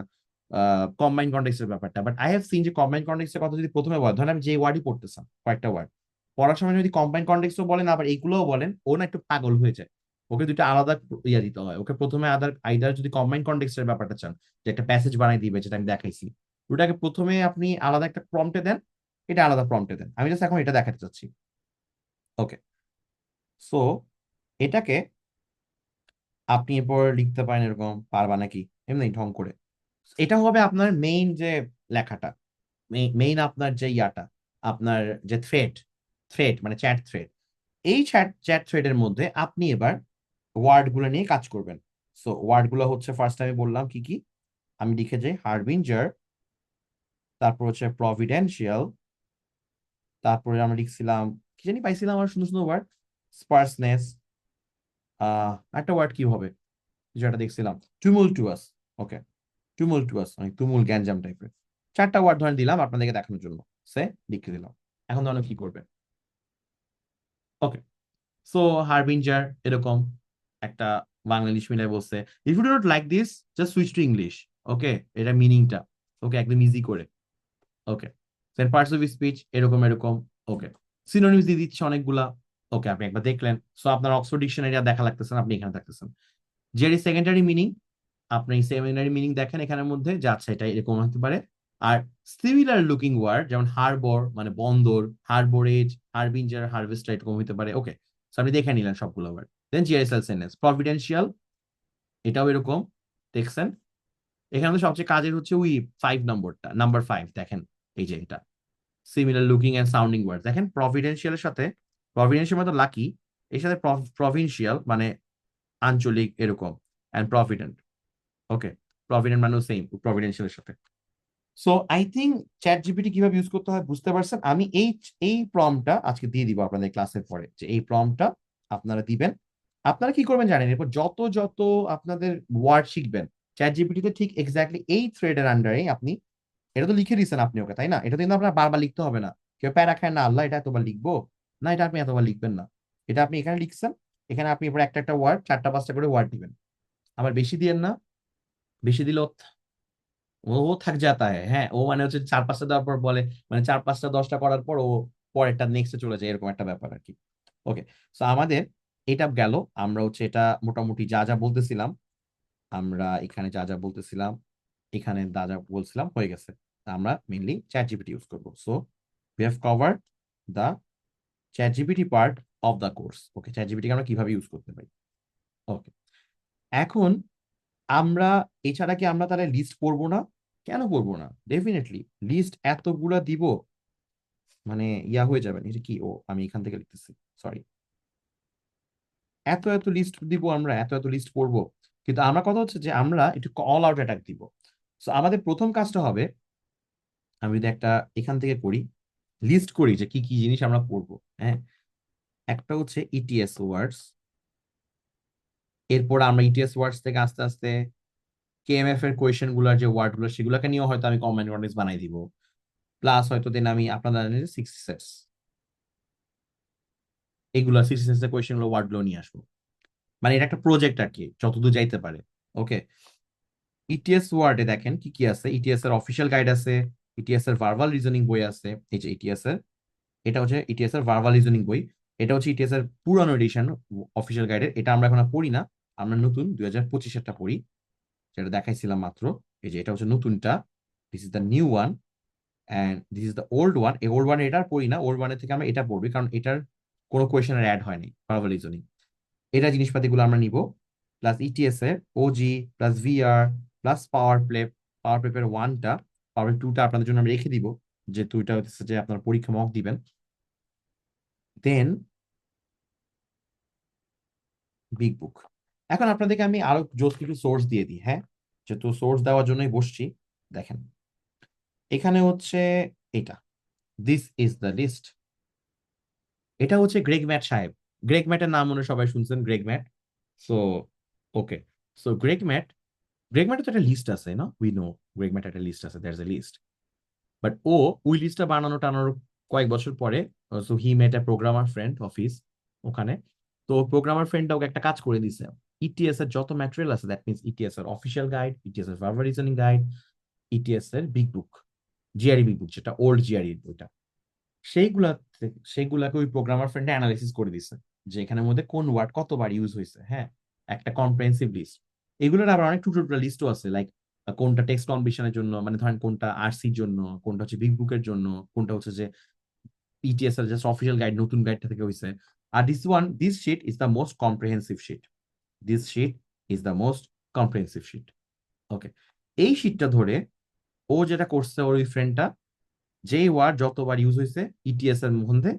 কম্বাইন কন্টেক্সটের ব্যাপারটা, বাট আই হ্যাভ সিন যে কম্বাইন কন্টেক্সটের কথা যদি প্রথমে বলেন, ধরেন আমি যে ওয়ার্ডই পড়তেছেন কয়েকটা ওয়ার্ড পড়ার সময় যদি কম্বাইন কন্টেক্সটও বলেন আবার এইগুলোও বলেন, ও না একটু পাগল হয়ে যায়। ওকে দুটো আলাদা ইয়া দিতে হয়। ওকে প্রথমে আইদার যদি কম্বাইন কন্টেক্সটের ব্যাপারটা চান, যে একটা প্যাসেজ বানাই দিবে যেটা আমি দেখাইছি, ওটাকে প্রথমে আপনি আলাদা একটা প্রম্পটে দেন, এটা আলাদা প্রম্পটে দেন। আমি জাস্ট এখন এটা দেখাতে চাচ্ছি। ওকে, সো এটাকে আপনি এরপর লিখতে পারেন এরকম, পারবা নাকি, এমনি ঢং করে। এটা হবে আপনার মেইন যে লেখাটা, মেইন আপনার যে ইয়াটা, আপনার যে থ্রেড মানে চ্যাট থ্রেড। এই চ্যাট থ্রেডের মধ্যে আপনি এবার ওয়ার্ড গুলো নিয়ে কাজ করবেন। সো ওয়ার্ড গুলো হচ্ছে, ফার্স্ট আমি বললাম কি কি, আমি লিখে যাই হারবিঞ্জার, তারপর হচ্ছে প্রভিডেন্সিয়াল, তারপরে আমরা লিখছিলাম কি জানি পাইছিলাম আমার সুন্দর সুন্দর ওয়ার্ড, স্পার্সনেস, একটা ওয়ার্ড কি হবে যেটা দেখছিলাম, টুমুলটুয়াস। ওকে, টুমুলটুয়াস মানে তুমুল গ্যাঞ্জাম টাইপের। চারটা ওয়ার্ড ধরে দিলাম আপনাদেরকে দেখানোর জন্য, সে লিখে দিলাম। এখন ধরো কি করবে। ওকে, সো হারবিঞ্জার এরকম একটা বাংলা ইংলিশ মিলাই বলছে, if you do not like this just switch to English. Okay, এটা মিনিংটা ওকে একদম ইজি করে। Okay, then parts of speech এরকম এরকম। ওকে, সিনোনিমস দিয়ে দিচ্ছে অনেকগুলা। ওকে, আপনি একবার দেখলেন। সো আপনার অক্সফোর্ড ডিকশনারি দেখা লাগতেছেন, আপনি এখানে দেখতেছেন যেটি সেকেন্ডারি মিনিং, আপনি সেকেন্ডারি মিনিং দেখেন এখানের মধ্যে যে আচ্ছা এটা এরকম হতে পারে। আর সিমিলার লুকিং ওয়ার্ড যেমন হারবর মানে বন্দর, হারবোরেজ, হারবিঞ্জার, হারভেস্টার এরকম হতে পারে। ওকে, সো আপনি দেখে নিলেন সবগুলো ওয়ার্ড। দেন জিআইএসএল সেন্টেন্স, প্রভিডেন্সিয়াল, এটাও এরকম দেখছেন। এখানে তো সবচেয়ে কাজের হচ্ছে ওই 5 নম্বরটা, নাম্বার 5 দেখেন, এই যে এটা similar looking and sounding word. দেখেন প্রভিডেন্সিয়ালের সাথে, প্রভিডেন্সিয়াল মানে লাকি, এর সাথে প্রভিনশিয়াল মানে আঞ্চলিক এরকম, অ্যান্ড প্রভিডেন্ট। ওকে, প্রভিডেন্ট মানেও সেম প্রভিডেন্সিয়ালের সাথে। So I think chat GPT কিভাবে ইউজ করতে হয় বুঝতে পারছেন। আমি এই প্রম্পটটা আজকে দিয়ে দিব আপনাদের ক্লাসের পরে, যে এই প্রম্পটটা আপনারা দিবেন। আপনারা কি করবেন জানেন, এরপর যত যত আপনাদের ওয়ার্ড শিখবেন চ্যাট জিপিটিতে, ঠিক এক্স্যাক্টলি এই থ্রেডের আন্ডারে আপনি, এটা তো লিখে দিচ্ছেন আপনি ওকে, তাই না? এটা কিন্তু আপনার বারবার লিখতে হবে না। কেউ প্যারা খায় না, আল্লাহ এটা এতবার লিখবো, না এটা আপনি এতবার লিখবেন না। এটা আপনি এখানে লিখছেন, এখানে আপনি এবার একটা একটা ওয়ার্ড 4টা 5টা করে ওয়ার্ড দিবেন। আবার বেশি দিয়েন না, বেশি দিলে ও থাক যাতা হ্যাঁ, ও মানে হচ্ছে 4 5টা দেওয়ার পর বলে, মানে 4 5টা 10টা করার পর ও পরেরটা নেক্সটে চলে যায়, এরকম একটা ব্যাপার আর কি। ওকে, তো আমাদের এটা গেল। আমরা হচ্ছে এটা মোটামুটি যা যা বলতেছিলাম, আমরা এখানে যা যা বলতেছিলাম, এখানে যা যা বলছিলাম হয়ে গেছে। তা আমরা মেইনলি চ্যাট জিপিটি ইউজ করবো। So we have covered the ChatGPT part of the course. Okay, chat GPT আমরা কিভাবে ইউজ করতে পারি। ওকে, এখন আমরা এছাড়া কি আমরা তাহলে লিস্ট পড়বো না? কেন পড়বো না, ডেফিনেটলি লিস্ট এতগুলা দিব, মানে ইয়া হয়ে যাবেন। এটা কি, ও আমি এখান থেকে লিখতেছি, সরি। এত এত লিস্ট দিব আমরা, এত এত লিস্ট পড়বো, কিন্তু আমার কথা হচ্ছে যে আমরা একটু অল আউট অ্যাটাক দিব। সো আমাদের প্রথম কাজটা হবে, আমি যদি একটা এখান থেকে করি, লিস্ট করি যে কি কি জিনিস আমরা পড়বো। হ্যাঁ, একটা হচ্ছে ইটিএস ওয়ার্ডস, এরপর আমরা ইটিএস ওয়ার্ডস থেকে আস্তে আস্তে কেএমএফ এর কোয়েশ্চেন গুলার যে ওয়ার্ড গুলো সেগুলোকে নিয়েও হয়তো আমি কম্বাইন্ড কন্টেক্সট বানাই দিব। প্লাস হয়তো দেন আমি আপনাদের সিক্স সেটস, এগুলো সিক্স সেটস এর কোয়েশ্চেন গুলো ওয়ার্ড গুলো নিয়ে আসবো। মানে এটা একটা প্রজেক্ট আর কি, যতদূর যাইতে পারে। ওকে, ইটিএস ওয়ার্ডে দেখেন কি কি আছে। ইটিএস এর অফিসিয়াল গাইড আছে, ইটিএস এর ভার্বাল রিজনিং বই আছে। এই যে ইটিএস এর, এটা হচ্ছে ইটিএস এর ভার্বাল রিজনিং বই। এটা হচ্ছে ইটিএস এর পুরানো এডিশন অফিসিয়াল গাইডের। এটা আমরা এখন আর পড়ি না, আমরা নতুন 2025-এরটা পড়ি, যেটা দেখাইছিলাম মাত্র। এই যে এটা হচ্ছে নতুনটা, this is the new one and this is the old one. এই ওল্ড ওয়ান এটা আর পড়ি না, ওল্ড ওয়ানের থেকে আমরা এটা পড়বি, কারণ এটার কোনো কোয়েশনের অ্যাড হয়নি ভার্বাল রিজনিং। এটা জিনিসপাতিগুলো আমরা নিব, প্লাস ইটিএস এর ওজি প্লাস ভিআর প্লাস পাওয়ার প্লেপের ওয়ানটা, পাওয়ার টুটা আপনাদের জন্য আমরা রেখে দিব, যে দুইটা হচ্ছে যে আপনার পরীক্ষা মক দিবেন। দেন বিগ বুক। এখন আপনাদেরকে আমি আরো জোস কিছু সোর্স দিয়ে দিই, হ্যাঁ, যেহেতু সোর্স দেওয়ার জন্যই বসছি। দেখেন এখানে হচ্ছে এটা, দিস ইজ দ্য লিস্ট। এটা হচ্ছে গ্রেগ ম্যাট সাহেব। গ্রেগ ম্যাটের নাম মনে হয় সবাই শুনছেন, Greg Matt. So okay, so Greg ম্যাটের তো একটা লিস্ট আছে না, উই নো গ্রেগ ম্যাটের একটা লিস্ট আছে, there is a list. But ওই লিস্টটা বানানো টানানোর কয়েক বছর পরে, so he met a programmer friend of his ওখানে। তো প্রোগ্রামার ফ্রেন্ডটা ওকে একটা কাজ করে দিছে, ইটিএস এর যত ম্যাটেরিয়াল আছে, দ্যাট মিনস ইটিএস এর অফিসিয়াল গাইড, ইটিএস এর ভার্বাল রিজনিং গাইড, ইটিএস এর বিগ বুক, জিআরই বিগ বুক, যেটা ওল্ড জিআরই বইটা, সেইগুলা সেইগুলাকে ওই প্রোগ্রামার ফ্রেন্ড অ্যানালাইসিস করে দিছে, যে এখানের মধ্যে কোন ওয়ার্ড কতবার ইউজ হয়েছে, হ্যাঁ, একটা কম্প্রিহেন্সিভ লিস্ট। এগুলোর আবার অনেক ছোট ছোট লিস্টও আছে, লাইক কোনটা টেক্সট কম্পিটিশনের জন্য, মানে ধরেন কোনটা আরসির জন্য, কোনটা হচ্ছে বিগ বুকের জন্য, কোনটা হচ্ছে যে ইটিএস এর জাস্ট অফিসিয়াল গাইড, নতুন গাইডটা থেকে হয়েছে। আর this sheet is the most comprehensive sheet, this sheet is the most comprehensive sheet. Okay, এই শিটটা ধরে ও যেটা করছে, ওর ওই ফ্রেন্ডটা যেই ওয়ার্ড যতবার ইউজ হয়েছে ইটিএস এর মধ্যে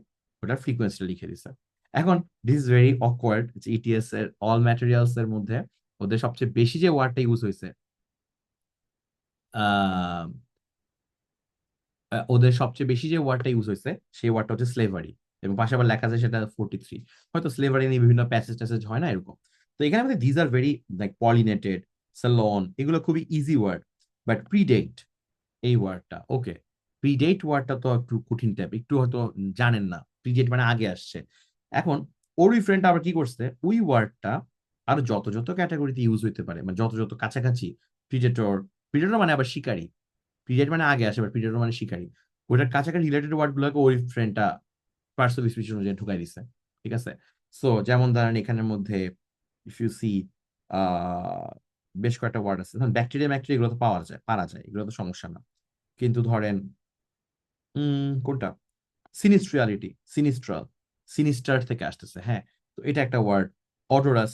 ওটার ফ্রিকোয়েন্সিটা লিখে দিছে। এখন this is very awkward, ETS এর অল ম্যাটেরিয়ালস এর মধ্যে ওদের সবচেয়ে বেশি যে ওয়ার্ডটা ইউজ হয়েছে, আহ ওদের সবচেয়ে বেশি যে ওয়ার্ডটা ইউজ হয়েছে সেই ওয়ার্ডটা হচ্ছে স্লেভারি, এবং পাশে আবার লেখা আছে সেটা 43। হয়তো স্লেভারি নিয়ে বিভিন্ন প্যাসেজ ট্যাসেজ হয় না এরকম। তো এখানে আমাদের these are very like pollinated, salon, এগুলো খুবই ইজি ওয়ার্ড। বাট প্রিডেট, এই ওয়ার্ডটা, ওকে, প্রিডেট ওয়ার্ডটা তো একটু কঠিন টাইপ, একটু হয়তো জানেন না, প্রিডেট মানে আগে আসছে। এখন ওর ওই ফ্রেন্ড আবার কি করছে, ওই ওয়ার্ডটা আর যত যত ক্যাটাগরিতে ইউজ হইতে পারে, মানে যত যত কাছাকাছি, প্রিডেটর, প্রিডেটর মানে আবার শিকারী, প্রিডেট মানে আগে আসে, বাট প্রিডেটর মানে শিকারী, ওইটার কাছাকাছি রিলেটেড ওয়ার্ড গুলোকে ওই ফ্রেন্ডটা পার্সোনাল স্পেসিফিকেশন অনুযায়ী ঢুকাই দিছে। ঠিক আছে, সো যেমন ধরেন এখানের মধ্যে ইফ ইউ সি বেশ কয়েকটা ওয়ার্ড আছে, ব্যাকটেরিয়া ম্যাকটেরিয়া এগুলো তো পারা যায়, এগুলো তো সমস্যা না। কিন্তু ধরেন কোনটা, সিনিস্ট্রিয়ালিটি, সিনিস্টার থেকে আসতেছে, হ্যাঁ, তো এটা একটা ওয়ার্ড। অডোরাস,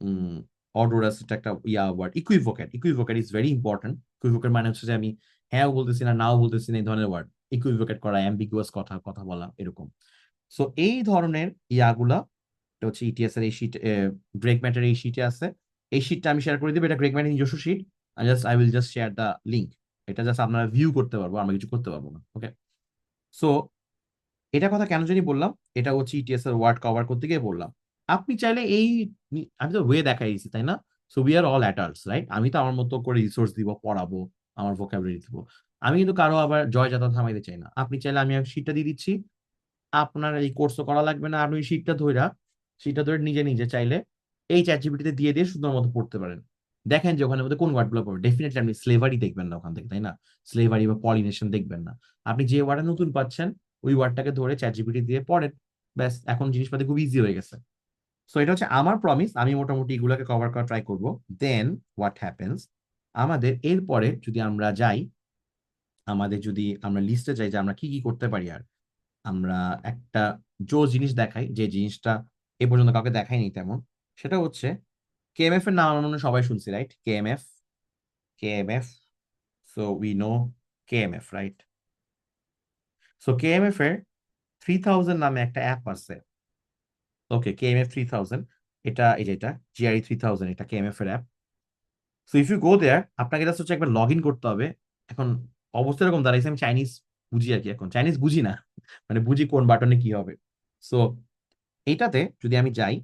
উম অডোরাস এটা একটা word. Equivocate is very important. Equivocate মানে হচ্ছে যে আমি হ্যাঁ বলতেছি না, নাও বলতেছি না, এই ধরনের ওয়ার্ড। ইকুইভোকেট করা, অ্যাম্বিগুয়াস কথা কথা বলা, এরকম। সো এই ধরনের ইয়াগুলা, এটা হচ্ছে ইটিএস এর এই শীট, গ্রেগ ম্যাটের এই শীটে আছে। এই শীটটা আমি শেয়ার করে দিব, এটা গ্রেগ ম্যাটের নিজস্ব sheet. I will just share the link. এটা জাস্ট আপনারা ভিউ করতে পারবো, আমরা কিছু করতে পারবো না। ওকে, সো এটা কথা কেন জানি বললাম, এটা হচ্ছে ইটিএস এর ওয়ার্ড কভার করতে গিয়ে বললাম। আপনি চাইলে আমি তো ওয়ে দেখাই দিয়েছি, তাই না? So we are all adults, right? আমি তো আমার মতো করে রিসোর্স দিব, পড়াবো, আমার ভোকাবুলারি দিব। আমি কিন্তু কারো আবার জয়যাত্রা থামাইতে চাই না। আপনি চাইলে আমি শীটটা দিয়ে দিচ্ছি, আপনার এই কোর্সও করা লাগবে না, আপনি শীটটা ধরে নিজে নিজে চাইলে এই চ্যাট জিপিটিতে দিয়ে দিয়ে সুন্দর মতো পড়তে পারেন। দেখেন যে ওখানে মধ্যে কোন ওয়ার্ডগুলো পড়বে। ডেফিনেটলি আপনি স্লেভারি দেখবেন না ওখান থেকে, তাই না? স্লেভারি বা পলিনেশন দেখবেন না। আপনি যে ওয়ার্ডে নতুন পাচ্ছেন ওই ওয়ার্ডটাকে ধরে চ্যাট জিপিটি দিয়ে পড়েন, ব্যাস। এখন জিনিসপাতি খুব ইজি হয়ে গেছে। সো এটা হচ্ছে আমার প্রমিস, আমি মোটামুটি এগুলোকে কভার করা ট্রাই করবো। দেন হোয়াট হ্যাপেন্স, আমাদের এরপরে যদি আমরা যাই, যদি আমরা লিস্টে যাই যে আমরা কি কি করতে পারি, আর আমরা একটা জিনিস দেখাই, যে জিনিসটা এ পর্যন্ত কাউকে দেখাইনি তেমন। সেটা হচ্ছে কেএমএফ এর নাম আমরা মনে হয় সবাই শুনছি, right? KMF, KMF, so we know KMF, right? So KMF এর 3000 নামে একটা অ্যাপ আছে। ওকে, কেএমএফ 3000, এটা এই যে এটা জিআরই 3000, এটা কেএমএফ এর app. So if you go there, আপনাকে জাস্ট হচ্ছে একবার লগ ইন করতে হবে। এখন অবস্থা এরকম দাঁড়াইছে, আমি চাইনিজ বুঝি আর কি, এখন চাইনিজ বুঝি না, মানে বুঝি কোন বাটনে কি হবে। সো এইটাতে যদি আমি যাই,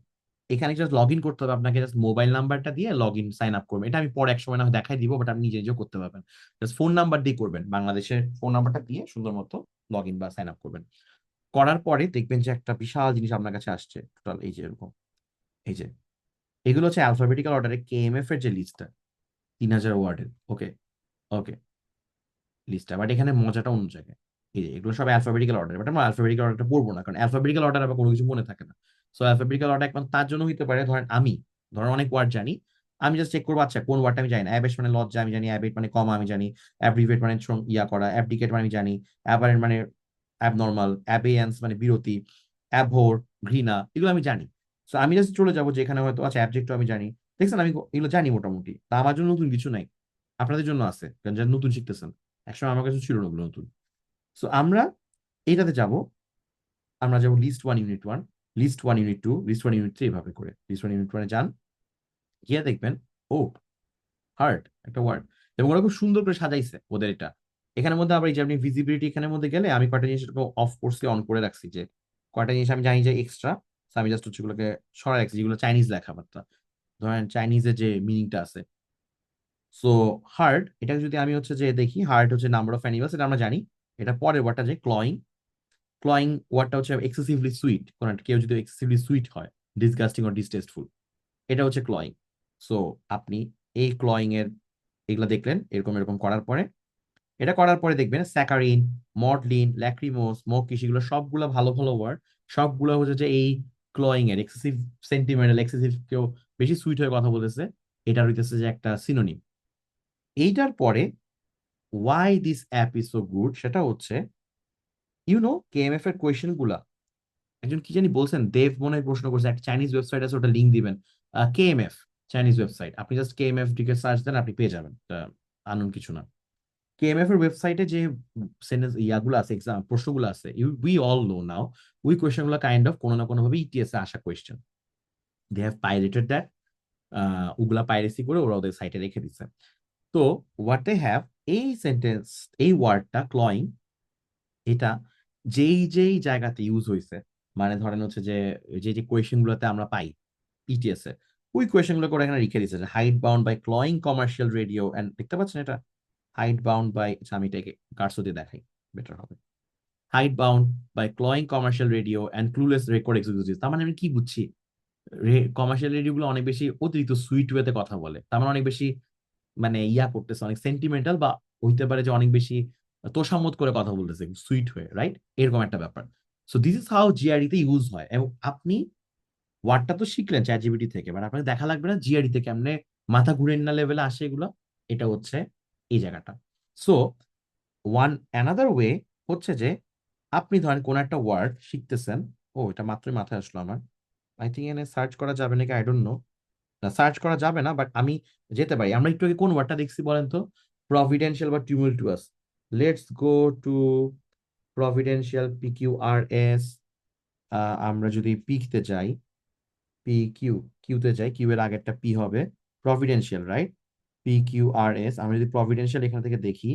এখানে জাস্ট লগ ইন করতে হবে আপনাকে, জাস্ট মোবাইল নাম্বারটা দিয়ে লগ ইন সাইন আপ করবেন। এটা আমি পরে এক সময় না হয় দেখাই দিব, বাট আপনি নিজে নিজেও করতে পারবেন। জাস্ট ফোন নাম্বার দিয়ে করবেন, বাংলাদেশের ফোন নাম্বারটা দিয়ে সুন্দর মতো লগ ইন বা সাইন আপ করবেন। করার পরে দেখবেন যে একটা বিশাল জিনিস আপনার কাছে আসছে, টোটাল এই যে এরকম, এই যে এগুলো হচ্ছে অ্যালফাবেটিক্যাল অর্ডারে কেএমএফ এর যে লিস্টটা, 3000 ওয়ার্ডের। ওকে, ওকে, লিস্টটা, বাট এখানে মজাটা অন্য জায়গায়। এই যে এগুলো সব অ্যালফাবেটিক্যাল অর্ডার, বাট আমরা অ্যালফাবেটিক্যাল অর্ডারটা পড়বো না, কারণ অ্যালফাবেটিক্যাল অর্ডার আবার কোনো কিছু মনে থাকে না। সো অ্যালফাবেটিক্যাল অর্ডার একমাত্র তার জন্য হইতে পারে, ধরেন অনেক ওয়ার্ড জানি, আমি জাস্ট চেক করবো আচ্ছা কোন ওয়ার্ডটা আমি জানি না। অ্যাবেশ মানে লজ্জা আমি জানি, অ্যাবেট মানে কমা আমি জানি, অ্যাব্রিভেট মানে করা, অ্যাবডিকেট মানে আমি জানি, অ্যাবারেন্ট মানে অ্যাবনর্মাল, অ্যাবেয়ান্স মানে বিরতি, অ্যাবহোর ঘৃণা, এগুলো আমি জানি। তো আমি জাস্ট চলে যাবো যেখানে হয়তো আচ্ছা অ্যাবজেক্টও আমি জানি, দেখছেন আমি এগুলো জানি মোটামুটি, তা আমার জন্য নতুন কিছু নাই, আপনাদের জন্য আছে, কারণ যারা নতুন শিখতেছেন, একসময় আমার কাছে ছিল না ওগুলো নতুন। সো আমরা এইটাতে যাব, আমরা যাবো list 1 unit 1, list 1 unit 2, list 1 unit 3, এভাবে করে লিস্ট 1 ইউনিট 1-এ যান, গিয়ে দেখবেন ও হার্ট একটা ওয়ার্ড, এবং ওরা খুব সুন্দর করে সাজাইছে ওদের এটা। এখানের মধ্যে আবার এই যে আপনি ভিজিবিলিটি এখানের মধ্যে গেলে আমি কয়টা জিনিস অফ করছি, অন করে রাখছি, যে কয়টা জিনিস আমি জানি যে এক্সট্রা, আমি জাস্ট হচ্ছে গুলোকে সরাই রাখছি, যেগুলো চাইনিজ লেখাবার্তা, ধরেন চাইনিজের যে মিনিংটা আছে। সো হার্ট, এটা যদি আমি হচ্ছে যে দেখি, হার্ট হচ্ছে নাম্বার অফ অ্যানিমালস, এটা আমরা জানি। এটা পরের ওয়ার্ডটা যে ক্লয়িং, ক্লয়িং ওয়ার্ডটা হচ্ছে এক্সেসিভলি সুইট, কোন একটা কেউ যদি এক্সেসিভলি সুইট হয়, ডিসগাস্টিং অর ডিসটেস্টফুল, এটা হচ্ছে ক্লয়িং। সো আপনি এই ক্লয়িং এর এগুলা দেখলেন, এরকম এরকম করার পরে, এটা করার পরে দেখবেন স্যাকারিন, মডলিন, ল্যাক্রিমোস, মকিস, এগুলো সবগুলো ভালো ভালো ওয়ার্ড, সবগুলো হচ্ছে যে এই ক্লয়িং এর এক্সেসিভ সেন্টিমেন্টাল, এক্সেসিভ কেউ বেশি সুইট হয়ে কথা বলতেছে, এটা হইতেছে যে একটা সিনোনিম। এইটার পরে why this app is so good, সেটা হচ্ছে কেএমএফ এর কোয়েশ্চেন গুলা, একজন কি জানি বলছেন, দেব মনে হয় প্রশ্ন করছে, একটা চাইনিজ ওয়েবসাইট আছে, ওটা লিঙ্ক দিবেন, কেএমএফ চাইনিজ ওয়েবসাইট, আপনি জাস্ট কেএমএফ দিকে সার্চ দেন, আপনি পেয়ে যাবেন, আনুন কিছু না। কেএমএফ এর ওয়েবসাইটে যে সেন্টেন্স ইয়াগুলো আছে, এক্সাম প্রশ্নগুলো আছে, উই অল নো নাও, ওই কোয়েশ্চেন গুলো কাইন্ড অফ কোনো না কোনো ভাবে ইটিএস এ আসা question, they have pirated that, ওগুলা পাইরেসি করে ওরা ওদের সাইটে রেখে দিচ্ছে। তো হোয়াট দে হ্যাভ, এই সেন্টেন্স, এই ওয়ার্ডটা ক্লয়িং, এটা যেই যেই জায়গাতে ইউজ হয়েছে, মানে ধরেন হচ্ছে যে যে যে কোয়েশ্চেন গুলোতে আমরা পাই ইটিএস এ, ওই কোয়েশ্চেন গুলো করে এখানে লিখে দিচ্ছে, hidebound by cloying commercial radio and, দেখতে পাচ্ছেন এটা, হাইট বাউন্ড বাই, আমি এটাকে কার্সর দিয়ে দেখাই, বেটার হবে, hidebound by cloying commercial radio and clueless record executive. তার মানে আমি কি বুঝছি, কমার্শিয়াল রেডিও গুলো অনেক বেশি অতিরিক্ত সুইট ওয়েতে কথা বলে, তার মানে অনেক বেশি মানে ইয়া করতেছে, অনেক সেন্টিমেন্টাল, বা হইতে পারে যে অনেক বেশি তোষামোদ করে কথা বলতেছে সুইট হয়ে, রাইট, এরকম একটা ব্যাপার। So this is how GRE তে ইউজ হয়, এবং আপনি ওয়ার্ডটা তো শিখলেন চ্যাট জিপিটি থেকে, বাট আপনাকে দেখা লাগবে না জিআরই তে কেমনে মাথা ঘুরেন না লেভেলে আসে এগুলো, এটা হচ্ছে এই জায়গাটা। সো ওয়ান অ্যানাদার ওয়ে হচ্ছে যে আপনি ধরেন কোন একটা ওয়ার্ড শিখতেছেন, ও এটা মাত্রই মাথায় আসলো আমার, আই থিঙ্ক এনে সার্চ করা যাবে নাকি, আই ডোন্ট নো, না সার্চ করা যাবে না, বাট আমি যেতে পারি। আমরা একটু আগে কোন ওয়ার্ডটা দেখছি বলেন তো, প্রভিডেন্সিয়াল বা টিউমুলটুয়াস, লেটস গো টু প্রভিডেন্সিয়াল, PQRS, আমরা যদি পিকতে যাই, PQ, কিউতে যাই, কিউ এর আগেরটা পি হবে, প্রভিডেন্সিয়াল, রাইট, PQRS, আমরা যদি প্রভিডেন্সিয়াল এখান থেকে দেখি,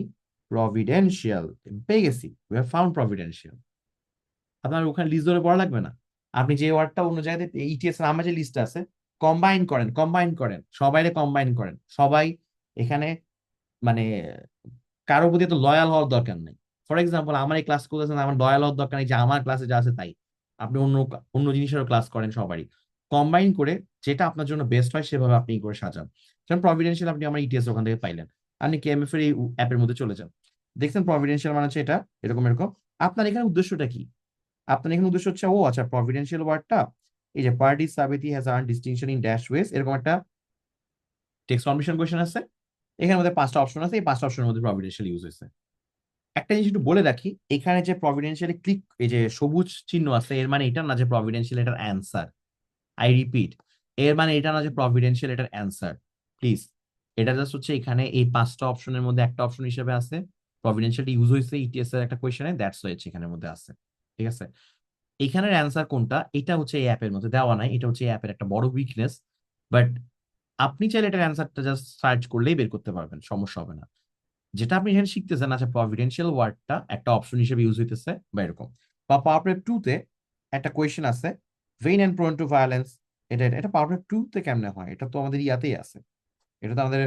প্রভিডেন্সিয়াল পেয়ে গেছি, উই হ্যাভ ফাউন্ড প্রভিডেন্সিয়াল। আপনার ওখানে লিস্ট ধরে পড়া লাগবে না, আপনি যে ওয়ার্ডটা অন্য জায়গায় ইটিএস এর আমার যে লিস্ট আছে, কম্বাইন করেন, কম্বাইন করেন, সবাইরে কম্বাইন করেন, সবাই এখানে মানে কারো প্রতি তো লয়াল হওয়ার দরকার নেই। ফর এক্সাম্পল আমার এই ক্লাস করতেছেন, আমার লয়াল হওয়ার দরকার নেই যে আমার ক্লাসে যা আছে তাই, আপনি অন্য অন্য জিনিসেরও ক্লাস করেন, সবারই কম্বাইন করে যেটা আপনার জন্য বেস্ট হয় সেভাবে আপনি করে সাজান। যেমন প্রভিডেন্সিয়াল আপনি আমার ইটিএস ওখান থেকে পাইলেন, আপনি কেএমএফ এর এই অ্যাপের মধ্যে চলে যান, দেখছেন প্রভিডেন্সিয়াল মানে হচ্ছে এটা এরকম এরকম, আপনার এখানে উদ্দেশ্যটা কি, আপনার এখানে উদ্দেশ্য হচ্ছে ও আচ্ছা প্রভিডেন্সিয়াল ওয়ার্ডটা, এই যে পার্টি সাবেতি has earn distinction in dash ways, এরকম একটা টেক্সট ফর্মেশন কোয়েশ্চেন আছে, এখানে মধ্যে 5টা অপশন আছে, এই 5টা অপশনের মধ্যে প্রভিডেন্সিয়াল ইউজ হয়েছে। একটা জিনিস একটু বলে রাখি, এখানে যে প্রভিডেন্সিয়ালি ক্লিক, এই যে সবুজ চিহ্ন আছে, এর মানে এটা না যে প্রভিডেন্সিয়াল এটার অ্যান্সার, আই রিপিট, এর মানে এটা না যে প্রভিডেন্সিয়াল এটার অ্যান্সার, প্লিজ। এটা জাস্ট হচ্ছে এখানে এই 5টা অপশনের মধ্যে একটা অপশন হিসেবে আছে, প্রভিডেন্সিয়ালটি ইউজ হয়েছে ইটিএস এর একটা কোয়েশ্চেনে, দ্যাটস হয়েছে এখানের মধ্যে আছে, ঠিক আছে। এখানের অ্যান্সার কোনটা, এটা হচ্ছে এই অ্যাপের মধ্যে দেওয়া নাই, এটা হচ্ছে এই অ্যাপের একটা বড় উইকনেস, বাট আপনি চাইলে এটার অ্যান্সারটা জাস্ট সার্চ করলেই বের করতে পারবেন, সমস্যা হবে না। যেটা আপনি এখানে শিখতেছেন, আচ্ছা প্রভিডেন্সিয়াল ওয়ার্ডটা একটা অপশন হিসেবে ইউজ হইতেছে বা এরকম, বা পাওয়ার প্রেপ 2 তে একটা কোয়েশ্চেন আছে, vein and prone two violence, এটা পাওয়ার প্রেপ 2 তে কেমনে হয়, এটা তো আমাদের ইয়াতেই আছে, এটা তো আমাদের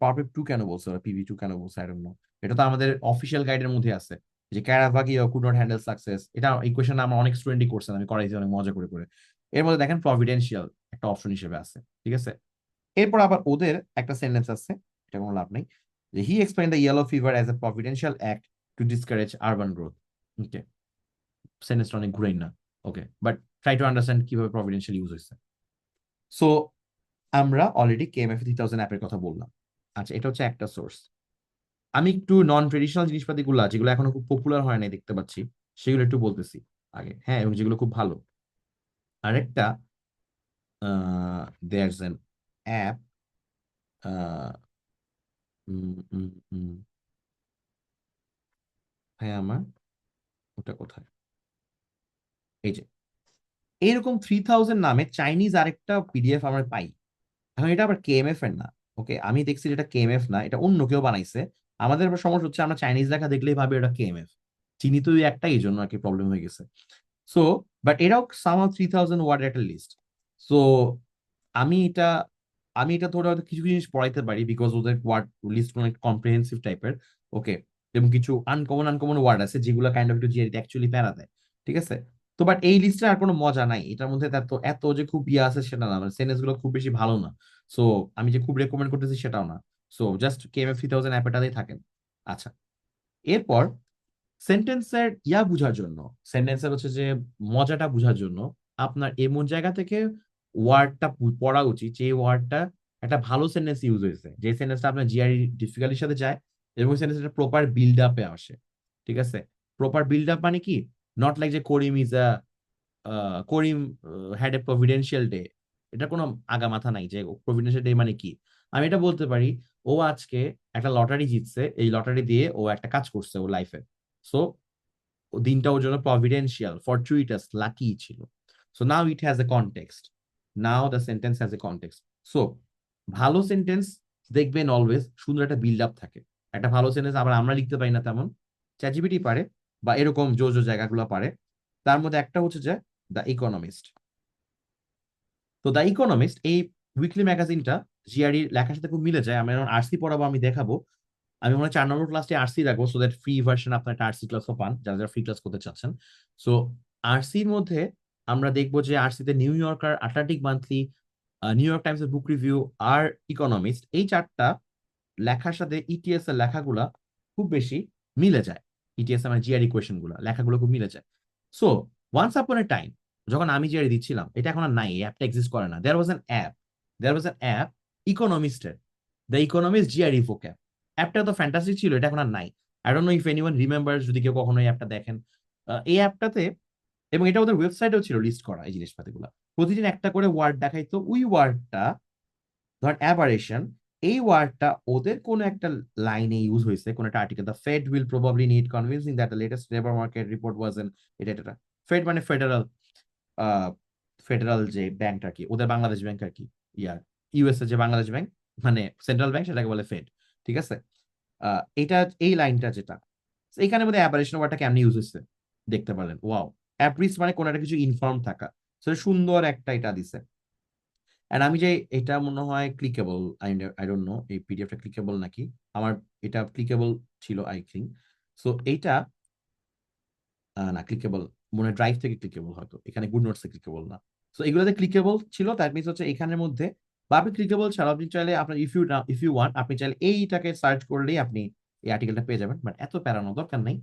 পাওয়ার প্রেপ 2 কেন বলছে ওরা, PV2 কেন বলছে, আই ডোন্ট নো, এটা তো আমাদের অফিসিয়াল গাইডের মধ্যে আছে, যে ক্যারাভাগিও কুড নট হ্যান্ডেল সাকসেস, এটা এই কোয়েশ্চেন আমার অনেক স্টুডেন্টই করছেন, আমি করাইছি অনেক মজা করে করে, এর মধ্যে দেখেন প্রভিডেন্সিয়াল একটা অপশন হিসেবে আছে, ঠিক আছে। এরপর আবার ওদের একটা সেন্টেন্স আছে, এটা কোনো লাভ নেই, যে he explain the yellow fever as a providential act to discourage urban growth. Okay, সেন্টেন্সটা অনেক ঘুরাই না, okay, but try to understand কিভাবে প্রভিডেন্সিয়াল ইউজ হয়েছে। সো আমরা অলরেডি কেএমএফ 3000 অ্যাপের কথা বললাম, আচ্ছা এটা হচ্ছে একটা সোর্স। আমি একটু নন ট্রেডিশনাল জিনিসপাতিগুলো যেগুলো এখনো খুব পপুলার হয় নাই দেখতে পাচ্ছি, সেগুলো একটু বলতেছি আগে, হ্যাঁ, এবং যেগুলো খুব ভালো। আরেকটা there's an app উম, উম, উম, হ্যাঁ আমার ওটা কোথায়, এই যে এরকম 3000 নামে চাইনিজ আরেকটা পিডিএফ আমরা পাই। এখন এটা আবার কেএমএফ এর না। ওকে, আমি দেখছি যেটা কেএমএফ না, এটা অন্য কেউ বানাইছে। আমাদের আবার সমস্যা হচ্ছে আমরা চাইনিজ লেখা দেখলেই ভাবে এটা কেএমএফ। চিনি তো ওই একটাই, এই জন্য আর কি প্রবলেম হয়ে গেছে। সো বাট এটাও সামহাউ 3000 ওয়ার্ড একটা লিস্ট। সো আমি এটা আমি এটা ধরে হয়তো কিছু কিছু জিনিস পড়াইতে পারি, বিকজ ওদের ওয়ার্ড লিস্ট অনেক কম্প্রিহেন্সিভ টাইপের। ওকে, এবং কিছু আনকমন আনকমন ওয়ার্ড আছে যেগুলো কাইন্ড অফ একটু জিআরইতে অ্যাকচুয়ালি প্যারা দেয়। ঠিক আছে, তো বাট এই লিস্টে আর কোনো মজা নাই, এটার মধ্যে এত এত যে খুব ইয়ে আছে সেটা না, মানে সেন্টেন্স গুলো খুব বেশি ভালো না। সো আমি যে খুব রেকমেন্ড করতেছি সেটাও না। সো জাস্ট কেএমএফ 3000 অ্যাপেটাতেই থাকেন। আচ্ছা, এরপর সেন্টেন্সের ইয়া বুঝার জন্য, সেন্টেন্সের হচ্ছে যে মজাটা বুঝার জন্য আপনার এমন জায়গা থেকে ওয়ার্ডটা পড়া উচিত যে ওয়ার্ডটা একটা ভালো সেন্টেন্স ইউজ হয়েছে, যে সেন্টেন্সটা আপনার জিআরই ডিফিকাল্টির সাথে যায় এবং সেন্টেন্সটা প্রপার বিল্ড আপে আসে। ঠিক আছে, প্রপার বিল্ড আপ মানে কি, নট লাইক যে Karim is a Karim had a providential day, এটা কোনো আগা মাথা নাই যে প্রভিডেন্সিয়াল ডে মানে কি। আমি এটা বলতে পারি, ও আজকে একটা লটারি জিতছে, এই লটারি দিয়ে ও একটা কাজ করছে ও লাইফে। সো দিনটা ওর জন্য প্রভিডেন্সিয়াল, ফরচুইটাস, লাকি ছিল। So now it has a context, now the sentence has a context. So ভালো সেন্টেন্স দেখবেন অলওয়েজ সুন্দর একটা বিল্ড আপ থাকে। একটা ভালো সেন্টেন্স আবার আমরা লিখতে পারি না তেমন, চ্যাটজিপিটি পারে, বা এরকম জো জো জায়গাগুলো পারে। তার মধ্যে একটা হচ্ছে যে দ্য ইকোনমিস্ট। তো দ্য ইকোনমিস্ট এই উইকলি ম্যাগাজিনটা জিআরই লেখার সাথে খুব মিলে যায়। আমি যখন আরসি পড়াবো আমি দেখাবো। আমি মনে হয় 4 নম্বর ক্লাসে আরসি রাখবো, সো দ্যাট ফ্রি ভার্সন আপনার একটা আরসি ক্লাসও পান যারা যারা ফ্রি ক্লাস করতে চাচ্ছেন। সো আরসির মধ্যে আমরা দেখবো যে আরসিতে New Yorker, Atlantic Monthly, New York টাইমসের বুক রিভিউ আর ইকোনমিস্ট, এই চারটা লেখার সাথে ইটিএস এর লেখাগুলা খুব বেশি মিলে যায়। ইটিএস মানে জিআরই কোয়েশ্চেন গুলা লেখাগুলো খুব মিলে যায়। So once upon a time, যখন আমি জিআরই দিচ্ছিলাম, এটা এখন আর নাই, এই অ্যাপটা এক্সিস্ট করে না। দেয়ার ওয়াজ অ্যান অ্যাপ ইকোনমিস্টের, দ্য ইকোনমিস্ট জিআরই ভোক্যাব। অ্যাপটা তো ফ্যান্টাস্টিক ছিল, এটা এখন আর নাই। I don't know if anyone remember, যদি কেউ কখনো এই অ্যাপটা দেখেন। এই অ্যাপটাতে, এবং এটা ওদের ওয়েবসাইটেও ছিল লিস্ট করা এই জিনিসপাতিগুলো, প্রতিদিন একটা করে ওয়ার্ড দেখাইতো। ওই ওয়ার্ডটা, ধর অ্যাবারেশন, এই ওয়ার্ডটা ওদের কোন একটা লাইনে ইউজ হয়েছে, কোন একটা article, the Fed will probably need convincing that the latest labour market report was an, এটা ফেড মানে ফেডারাল, ফেডারাল যে ব্যাংকটা কি, ওদের বাংলাদেশ ব্যাংক আর কি, ইয়ার ইউএস এর যে বাংলাদেশ ব্যাংক মানে সেন্ট্রাল ব্যাংক, সেটাকে বলে ফেড। ঠিক আছে, এটা এই লাইনটা যেটা এখানে মধ্যে অ্যাবারেশন ওয়ার্ডটা কেমনি ইউজ হয়েছে দেখতে পারলেন। ওয়াও, অ্যাপ্রিস মানে কোন একটা কিছু ইনফর্ম থাকা। সেটা সুন্দর একটা এটা দিছে। এন্ড আমি যে এটা মনে হয় ক্লিকেবল, আই ডোন্ট নো এই পিডিএফটা ক্লিকেবল নাকি। আমার এটা ক্লিকেবল ছিল আই থিঙ্ক। সো এইটা না, ক্লিকেবল মনে হয় ড্রাইভ থেকে ক্লিকেবল, হয়তো এখানে গুড নোটস ক্লিকেবল না। সো এগুলোতে ক্লিকেবল ছিল, দ্যাট মিনস হচ্ছে এখানের মধ্যে। বা আপনি ক্লিকেবল ছাড়া আপনি চাইলে আপনার ইফ ইউ ওয়ান্ট আপনি চাইলে এইটাকে সার্চ করলেই আপনি এই আর্টিকেলটা পেয়ে যাবেন, বাট এত প্যারানো দরকার নেই।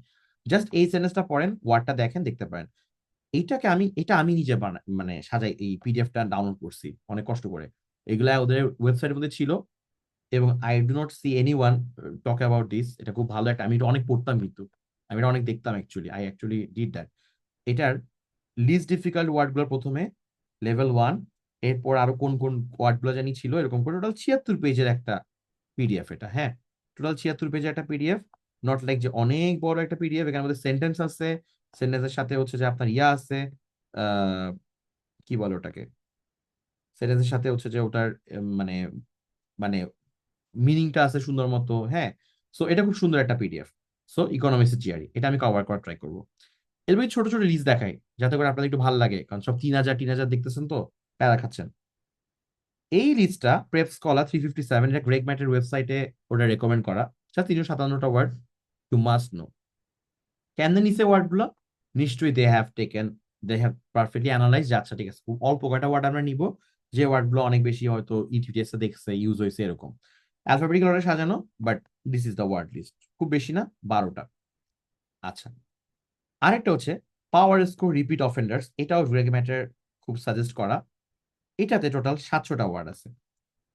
জাস্ট এই সেন্টেন্সটা পড়েন, ওয়ার্ডটা দেখেন, দেখতে পারেন। এটা আমি নিজে মানে সাজাই, এই পিডিএফটা ডাউনলোড করছি অনেক কষ্ট করে। এগুলা ওদের ওয়েবসাইটের মধ্যে ছিল, এবং I do not C any one talk about this. এটা খুব ভালো একটা, আমি এটা অনেক পড়তাম কিন্তু, আমি এটা অনেক দেখতাম actually, I actually did that. এটার লিস্ট ডিফিকাল্ট ওয়ার্ড গুলো প্রথমে লেভেল 1, এরপর আরো কোন কোন ওয়ার্ড গুলো জানি ছিল, এরকম করে টোটাল 76 পেজের একটা পিডিএফ এটা। হ্যাঁ, টোটাল 76 পেজের একটা পিডিএফ। নট লাইক যে অনেক বড় একটা পিডিএফ, এখানে মধ্যে সেন্টেন্স আছে, সেন্টেন্সের সাথে হচ্ছে যে আপনার ইয়া আছে, আহ কি বলে ওটাকে, সেন্টেন্সের সাথে হচ্ছে যে ওটার মানে মানে মিনিংটা আছে সুন্দর মতো। হ্যাঁ, সো এটা খুব সুন্দর একটা পিডিএফ। সো ইকোনমিক্স জিআরই এটা আমি কভার করার ট্রাই করবো। এরপরে ছোট ছোট লিস্ট দেখাই যাতে করে আপনাদের একটু ভালো লাগে, কারণ সব 3000 দেখতেছেন তো প্যারা খাচ্ছেন। এই লিস্টটা প্রেপ স্কলার 357, এটা গ্রেগ ম্যাটের ওয়েবসাইটে ওটা রেকমেন্ড করা, যা 357টা ওয়ার্ড টু মাস্ট নো। কেন নিচে ওয়ার্ড গুলো, নিশ্চয়ই দে হ্যাভ পারফেক্টলি অ্যানালাইজ। আচ্ছা ঠিক আছে, খুব অল্প কয়টা ওয়ার্ড আমরা নিব যে ওয়ার্ড গুলো অনেক বেশি হয়তো ইটিটিএস এ দেখছে, ইউজ হয়েছে এরকম, অ্যালফাবেটিক্যাল অর্ডারে সাজানো, but this is the word list, খুব বেশি না, 12টা। আচ্ছা, আরেকটা হচ্ছে পাওয়ার স্কোর রিপিট অফেন্ডার্স, এটাও গ্রেগ ম্যাটের খুব সাজেস্ট করা। এটাতে টোটাল 700টা ওয়ার্ড আছে।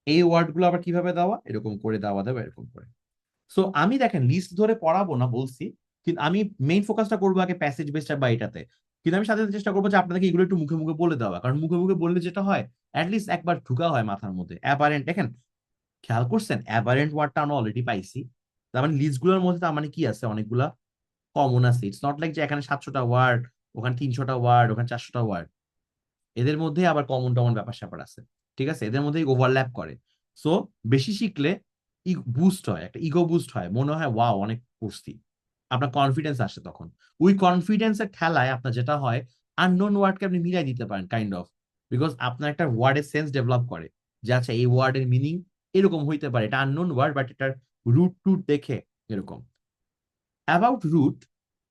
এই ওয়ার্ড গুলো আবার কিভাবে দেওয়া, এরকম করে দেওয়া যাবে, এরকম করে। সো আমি দেখেন লিস্ট ধরে পড়াবো না বলছি, কিন্তু আমি মেইন ফোকাসটা করবো আগে প্যাসেজ বেসড বা এটাতে। কিন্তু আমি সাথে সাথে চেষ্টা করবো যে আপনাকে এগুলো একটু মুখে মুখে বলে দেওয়া, কারণ মুখে মুখে বললে যেটা হয় অ্যাটলিস্ট একবার ঢুকা হয় মাথার মধ্যে। অ্যাপারেন্ট দেখেন, খেয়াল করছেন অ্যাপারেন্ট ওয়ার্ডটা আমরা অলরেডি পাইছি, তার মানে লিস্টগুলোর মধ্যে তার মানে কি আছে, অনেকগুলা কমন আছে। ইটস নট লাইক যে এখানে 700টা ওয়ার্ড, ওখানে 300টা ওয়ার্ড, ওখানে 400টা ওয়ার্ড, এদের মধ্যে আবার কমন টমন ব্যাপার স্যাপার আছে। ঠিক আছে, এদের মধ্যেই ওভারল্যাপ করে। সো বেশি শিখলে বুস্ট হয়, একটা ইগো বুস্ট হয়, মনে হয় ওয়াও অনেক পড়ছি, আপনার কনফিডেন্স আসে তখন। ওই কনফিডেন্সের খেলায় আপনার যেটা হয়, আননোন ওয়ার্ডকে আপনি মিলাই দিতে পারেন কাইন্ড অফ, বিকজ আপনার একটা ওয়ার্ডের সেন্স ডেভেলপ করে যে আচ্ছা এই ওয়ার্ডের মিনিং এরকম হইতে পারে, এটা আননোন ওয়ার্ড বাট এটার রুট টুট দেখে এরকম। অ্যাবাউট রুট,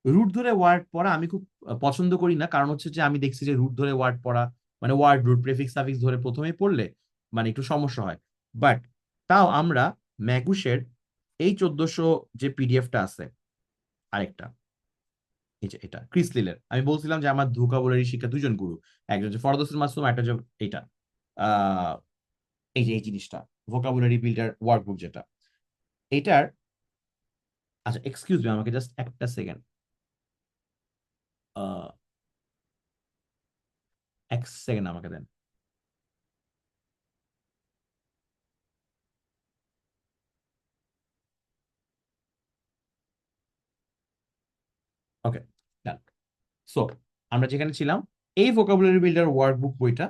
রুট ধরে ওয়ার্ড পড়া আমি খুব পছন্দ করি না, কারণ হচ্ছে যে আমি দেখছি যে রুট ধরে ওয়ার্ড পড়া মানে ওয়ার্ড রুট প্রেফিক্স সাফিক্স ধরে প্রথমেই পড়লে মানে একটু সমস্যা হয়। বাট তাও আমরা ম্যাগুসের এই 1400 যে পিডিএফটা আছে, আরেকটা এই যে এটা ক্রিসলিলের, আমি বলছিলাম যে আমার ভোকাবুলারি শিক্ষা দুজন গুরু, একজন হচ্ছে ফরদৌস মাসুম, একটা হচ্ছে এইটা আহ এই যে এই জিনিসটা ভোকাবুলারি বিল্ডার ওয়ার্কবুক যেটা, এইটার, আচ্ছা এক্সকিউজ মি আমাকে জাস্ট একটা সেকেন্ড, এক সেকেন্ড আমাকে দেন। ওকে, ডান। সো আমরা যেখানে ছিলাম, এই ভোকাবুলারি বিল্ডার ওয়ার্কবুক বইটা,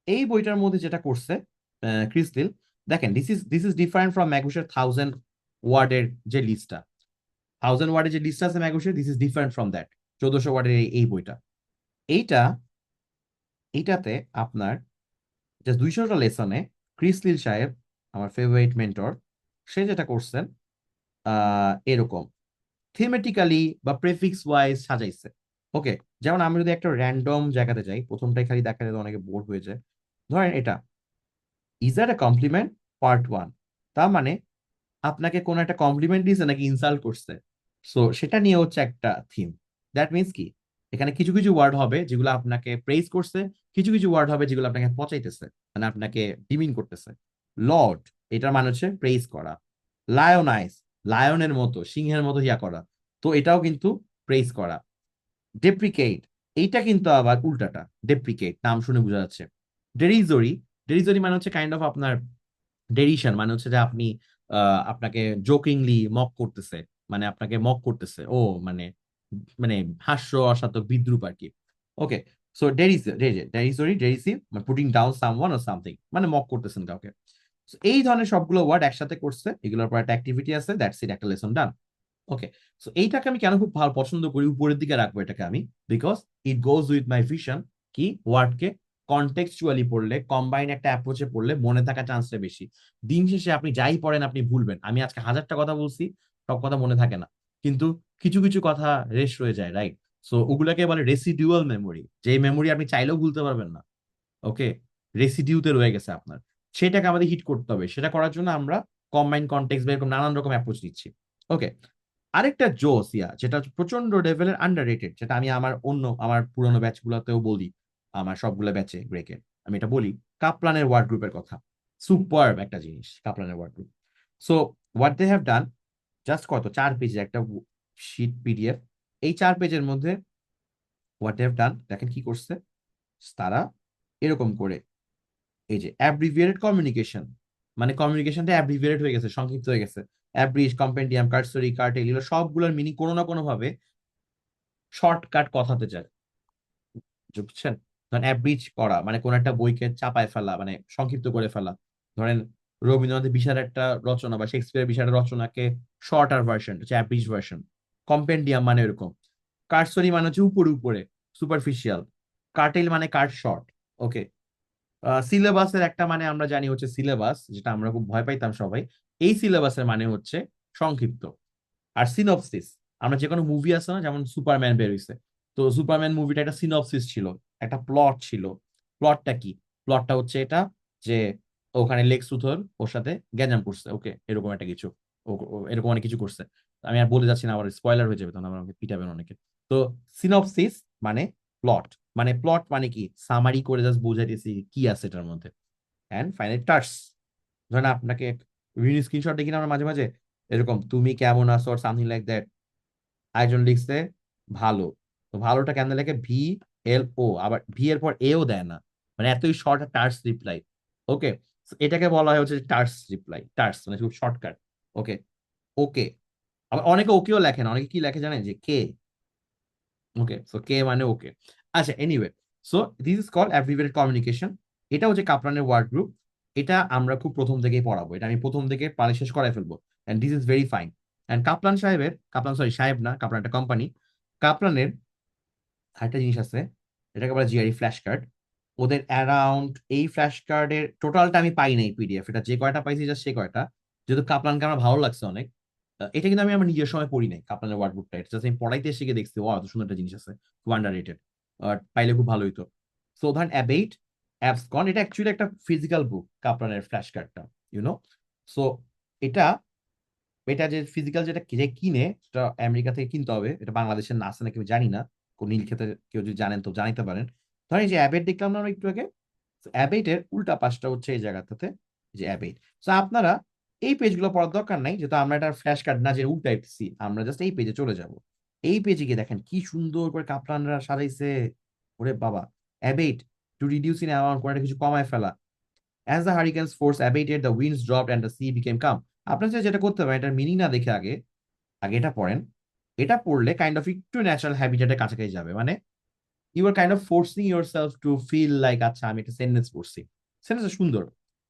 এই বইটার মধ্যে যেটা করছে ক্রিসলিল, দেখেন দিস ইজ ডিফারেন্ট ফ্রম ম্যাগুসের 1000 ওয়ার্ডের যে লিস্টটা, 1000 ওয়ার্ডের যে লিস্ট আছে ম্যাগুসের, this is different from that 1400 ওয়ার্ডের এই বইটা। এইটা, এইটাতে আপনার জাস্ট 200টা লেসনে ক্রিসলিল সাহেব, আমার ফেভারিট মেন্টর, সে যেটা করছেন এরকম থিমেটিক্যালি বা প্রেফিক্স ওয়াইজ সাজাইছে। ওকে, যেমন আমি যদি একটা র্যান্ডম জায়গাতে যাই, প্রথমটাই খালি দেখা যায় অনেকে বোর হয়ে যায়। ধরেন এটা is that a compliment part 1, তার মানে আপনাকে কোন একটা কমপ্লিমেন্ট দিয়েছে নাকি ইনসাল্ট করছে, সো সেটা নিয়ে হচ্ছে একটা থিম। দ্যাট মিনস কি, এখানে কিছু কিছু ওয়ার্ড হবে যেগুলো আপনাকে প্রেইজ করছে, কিছু কিছু ওয়ার্ড হবে যেগুলো আপনাকে পচাইতেছে, মানে আপনাকে ডিমিন করতেছে। লর্ড, এটার মানে হচ্ছে প্রেইজ করা। লায়নাইস, লায়নের মতো সিংহের মতো ইয়া করা, তো এটাও কিন্তু প্রেইজ করা। ডেপ্রিকেট, এইটা কিন্তু আবার উল্টাটা, ডেপ্রিকেট নাম শুনে বোঝা যাচ্ছে। ডেরিজরি, ডেরিজরি মানে হচ্ছে কাইন্ড অফ আপনার ডেরিশন, মানে হচ্ছে যে আপনি আপনাকে জোকিংলি মক করতেছে, মানে আপনাকে মক করতেছে, ও মানে মানে হাস্যরসাত্মক বিদ্রূপ আর কি। ওকে, সো ডেরিজরি ডেরিসিভ মানে putting down someone or something, মানে মক করতেছেন কাউকে। So এই ধরনের সবগুলো ওয়ার্ড একসাথে করছে, এগুলোর পর একটা অ্যাক্টিভিটি আছে, দ্যাটস ইট, একটা লেসন ডান। ওকে, সো এইটাকে আমি কেন খুব ভালো পছন্দ করি, উপরের দিকে রাখবো এটাকে আমি, because it goes with my vision, কি ওয়ার্ডকে কনটেক্সচুয়ালি পড়লে, কম্বাইন একটা অ্যাপ্রোচে পড়লে মনে থাকার চান্সটা বেশি। দিন শেষে আপনি যাই পড়েন আপনি ভুলবেন, আমি আজকে 1000টা কথা বলছি, সব কথা মনে থাকে না, কিন্তু কিছু কিছু কথা রেশ রয়ে যায়, রাইট? সো ওগুলাকে বলে রেসিডিউয়াল মেমোরি, যে মেমোরি আপনি চাইলেও ভুলতে পারবেন না। ওকে, রেসিডিউতে রয়ে গেছে আপনার, সেটাকে আমাদের হিট করতে হবে। সেটা করার জন্য আমরা কম্বাইন কনটেক্সট বা এরকম নানান রকম অ্যাপ্রোচ নিচ্ছি। ওকে, আরেকটা জোস ইয়া যেটা প্রচন্ড লেভেলের আন্ডার রেটেড, যেটা আমি আমার পুরোনো ব্যাচ গুলাতেও বলি, আমার সবগুলো ব্যাচে ব্রেকে আমি এটা বলি, কাপলানের ওয়ার্ড গ্রুপের কথা। সুপারব একটা জিনিস কাপলানের word group. So what they have done, just কত 4 পেজের একটা শিট পিডিএফ, এই 4 পেজের মধ্যে হোয়াট দে হ্যাভ ডান দেখেন কি করছে তারা, এরকম করে এই যে অ্যাব্রিভিয়েটেড কমিউনিকেশন, মানে কমিউনিকেশনটা অ্যাব্রিভিয়েটেড হয়ে গেছে, সংক্ষিপ্ত হয়ে গেছে। অ্যাব্রিজ, কম্পেন্ডিয়াম, কার্সরি, কার্টেল, এগুলো সবগুলোর মিনিং কোনো না কোনো ভাবে শর্টকাট কথাতে যায়, বুঝছেন? ধরেন অ্যাব্রিজ করা মানে কোন একটা বইকে চাপায় ফেলা, মানে সংক্ষিপ্ত করে ফেলা। ধরেন রবীন্দ্রনাথের বিশাল একটা রচনা বা শেক্সপিয়ারের বিশাল রচনাকে শর্টার ভার্সন হচ্ছে অ্যাব্রিজ ভার্সন। কম্পেন্ডিয়াম মানে এরকম। কার্সরি মানে হচ্ছে উপরে উপরে, সুপারফিশিয়াল। কার্টেল মানে কাট শর্ট। ওকে, সিলেবাসের একটা মানে আমরা জানি হচ্ছে সিলেবাস, যেটা আমরা খুব ভয় পাইতাম সবাই, এই সিলেবাসের মানে হচ্ছে সংক্ষিপ্ত। আর সিনপসিস, আমরা যে কোনো মুভি আছে না, যেমন সুপারম্যান বের হইছে, তো সুপারম্যান মুভিটা একটা সিনপসিস ছিল, একটা প্লট ছিল। প্লটটা কি? প্লটটা হচ্ছে এটা যে ওখানে লেক্স লুথর ওর সাথে গ্যাঞ্জাম করছে, ওকে এরকম একটা কিছু, এরকম অনেক কিছু করছে। আমি আর বলে যাচ্ছি না, আবার স্পয়লার হয়ে যাবে, তখন আমার আমাকে পিটাবেন অনেকে। তো সিনপসিস মানে প্লট, মানে প্লট মানে কি, সামারি করে জাস্ট বোঝাইতেছি কি আছে এটার মধ্যে। অ্যান্ড ফাইনাল টাচ, ধরেন আপনাকে বিভিন্ন স্ক্রিনশট দেখি না আমরা মাঝে মাঝে, এরকম তুমি কেমন আছো সামথিং লাইক দ্যাট, আরেকজন লিখছে ভালো, তো ভালোটা কেন লেখে VLO, আবার ভি এর পর এও দেয় না, মানে এতই শর্ট টার্স রিপ্লাই। ওকে, এটাকে বলা হয় হচ্ছে টার্স রিপ্লাই, টার্স মানে খুব শর্টকাট। ওকে, ওকে। আবার অনেকে ওকেও লেখে না, অনেকে কি লেখে জানেন, যে কে। ওকে, সো কে মানে ওকে। আচ্ছা, anyway, so this is called abbreviated communication. এটা হচ্ছে কাপলানের ওয়ার্ড গ্রুপ। এটা আমরা খুব প্রথম থেকেই পড়াবো, এটা আমি প্রথম থেকে পারি শেষ করাই ফেলবো। And this is very fine. And Kaplan সাহেবের, কাপলান সরি সাহেব না, কাপলান একটা কোম্পানি। কাপলানের আরেকটা জিনিস আছে, এটাকে বলে জিআরই ফ্ল্যাশ কার্ড। ওদের অ্যারাউন্ড, এই ফ্ল্যাশ কার্ডের টোটালটা আমি পাই নাই পিডিএফ, এটা যে কয়টা পাইছি জাস্ট সে কয়টা। যেহেতু কাপলানকে আমার ভালো লাগছে অনেক, এটা কিন্তু আমি আমার নিজের সময় পড়ি নাই কাপলানের ওয়ার্ড বুকটা, এটা জাস্ট আমি পড়াইতে শিখে দেখছি, ও এত সুন্দর একটা জিনিস আছে, খুব আন্ডার রেটেড, পাইলে খুব ভালো হইতো। সো ধরেন অ্যাবেইট, অ্যাবসকন, এটা অ্যাকচুয়ালি একটা ফিজিক্যাল বুক, কাপলানের ফ্ল্যাশ কার্ডটা, ইউনো। সো এটা, এটা যে ফিজিক্যাল যেটা যে কিনে, সেটা আমেরিকা থেকে কিনতে হবে, এটা বাংলাদেশের না আছে নাকি আমি জানি না, কোন নীলক্ষেতে কেউ যদি জানেন তো জানাইতে পারেন। ধরেন এই যে অ্যাবেট দেখলাম না আমরা একটু আগে, অ্যাবেটের উল্টা পাশটা হচ্ছে এই জায়গাটাতে, যে অ্যাবেট। তো আপনারা এই পেজগুলো পড়ার দরকার নাই, যেহেতু আমরা এটা ফ্ল্যাশ কার্ড না যে উল্টাইতেছি, আমরা জাস্ট এই পেজে চলে যাব। এই পেজে গিয়ে দেখেন কি সুন্দর করে কাপড়ানরা সাজাইছে, ওরে বাবা। অ্যাবেট টু রিডিউস ইন অ্যামাউন্ট, করে কিছু কমায় ফেলা। As the hurricane's force abated, the winds dropped and the sea became calm. আপনার সাথে যেটা করতে পারেন, এটার মিনিং না দেখে আগে আগে এটা পড়েন। এটা পড়লে কাইন্ড অফ একটু ন্যাচারাল হ্যাবিটেটের কাছাকাছি যাবে, মানে you are kind of forcing yourself to feel like, আচ্ছা আমি একটা সেন্টেন্স পড়ছি, সেন্টেন্সটা সুন্দর,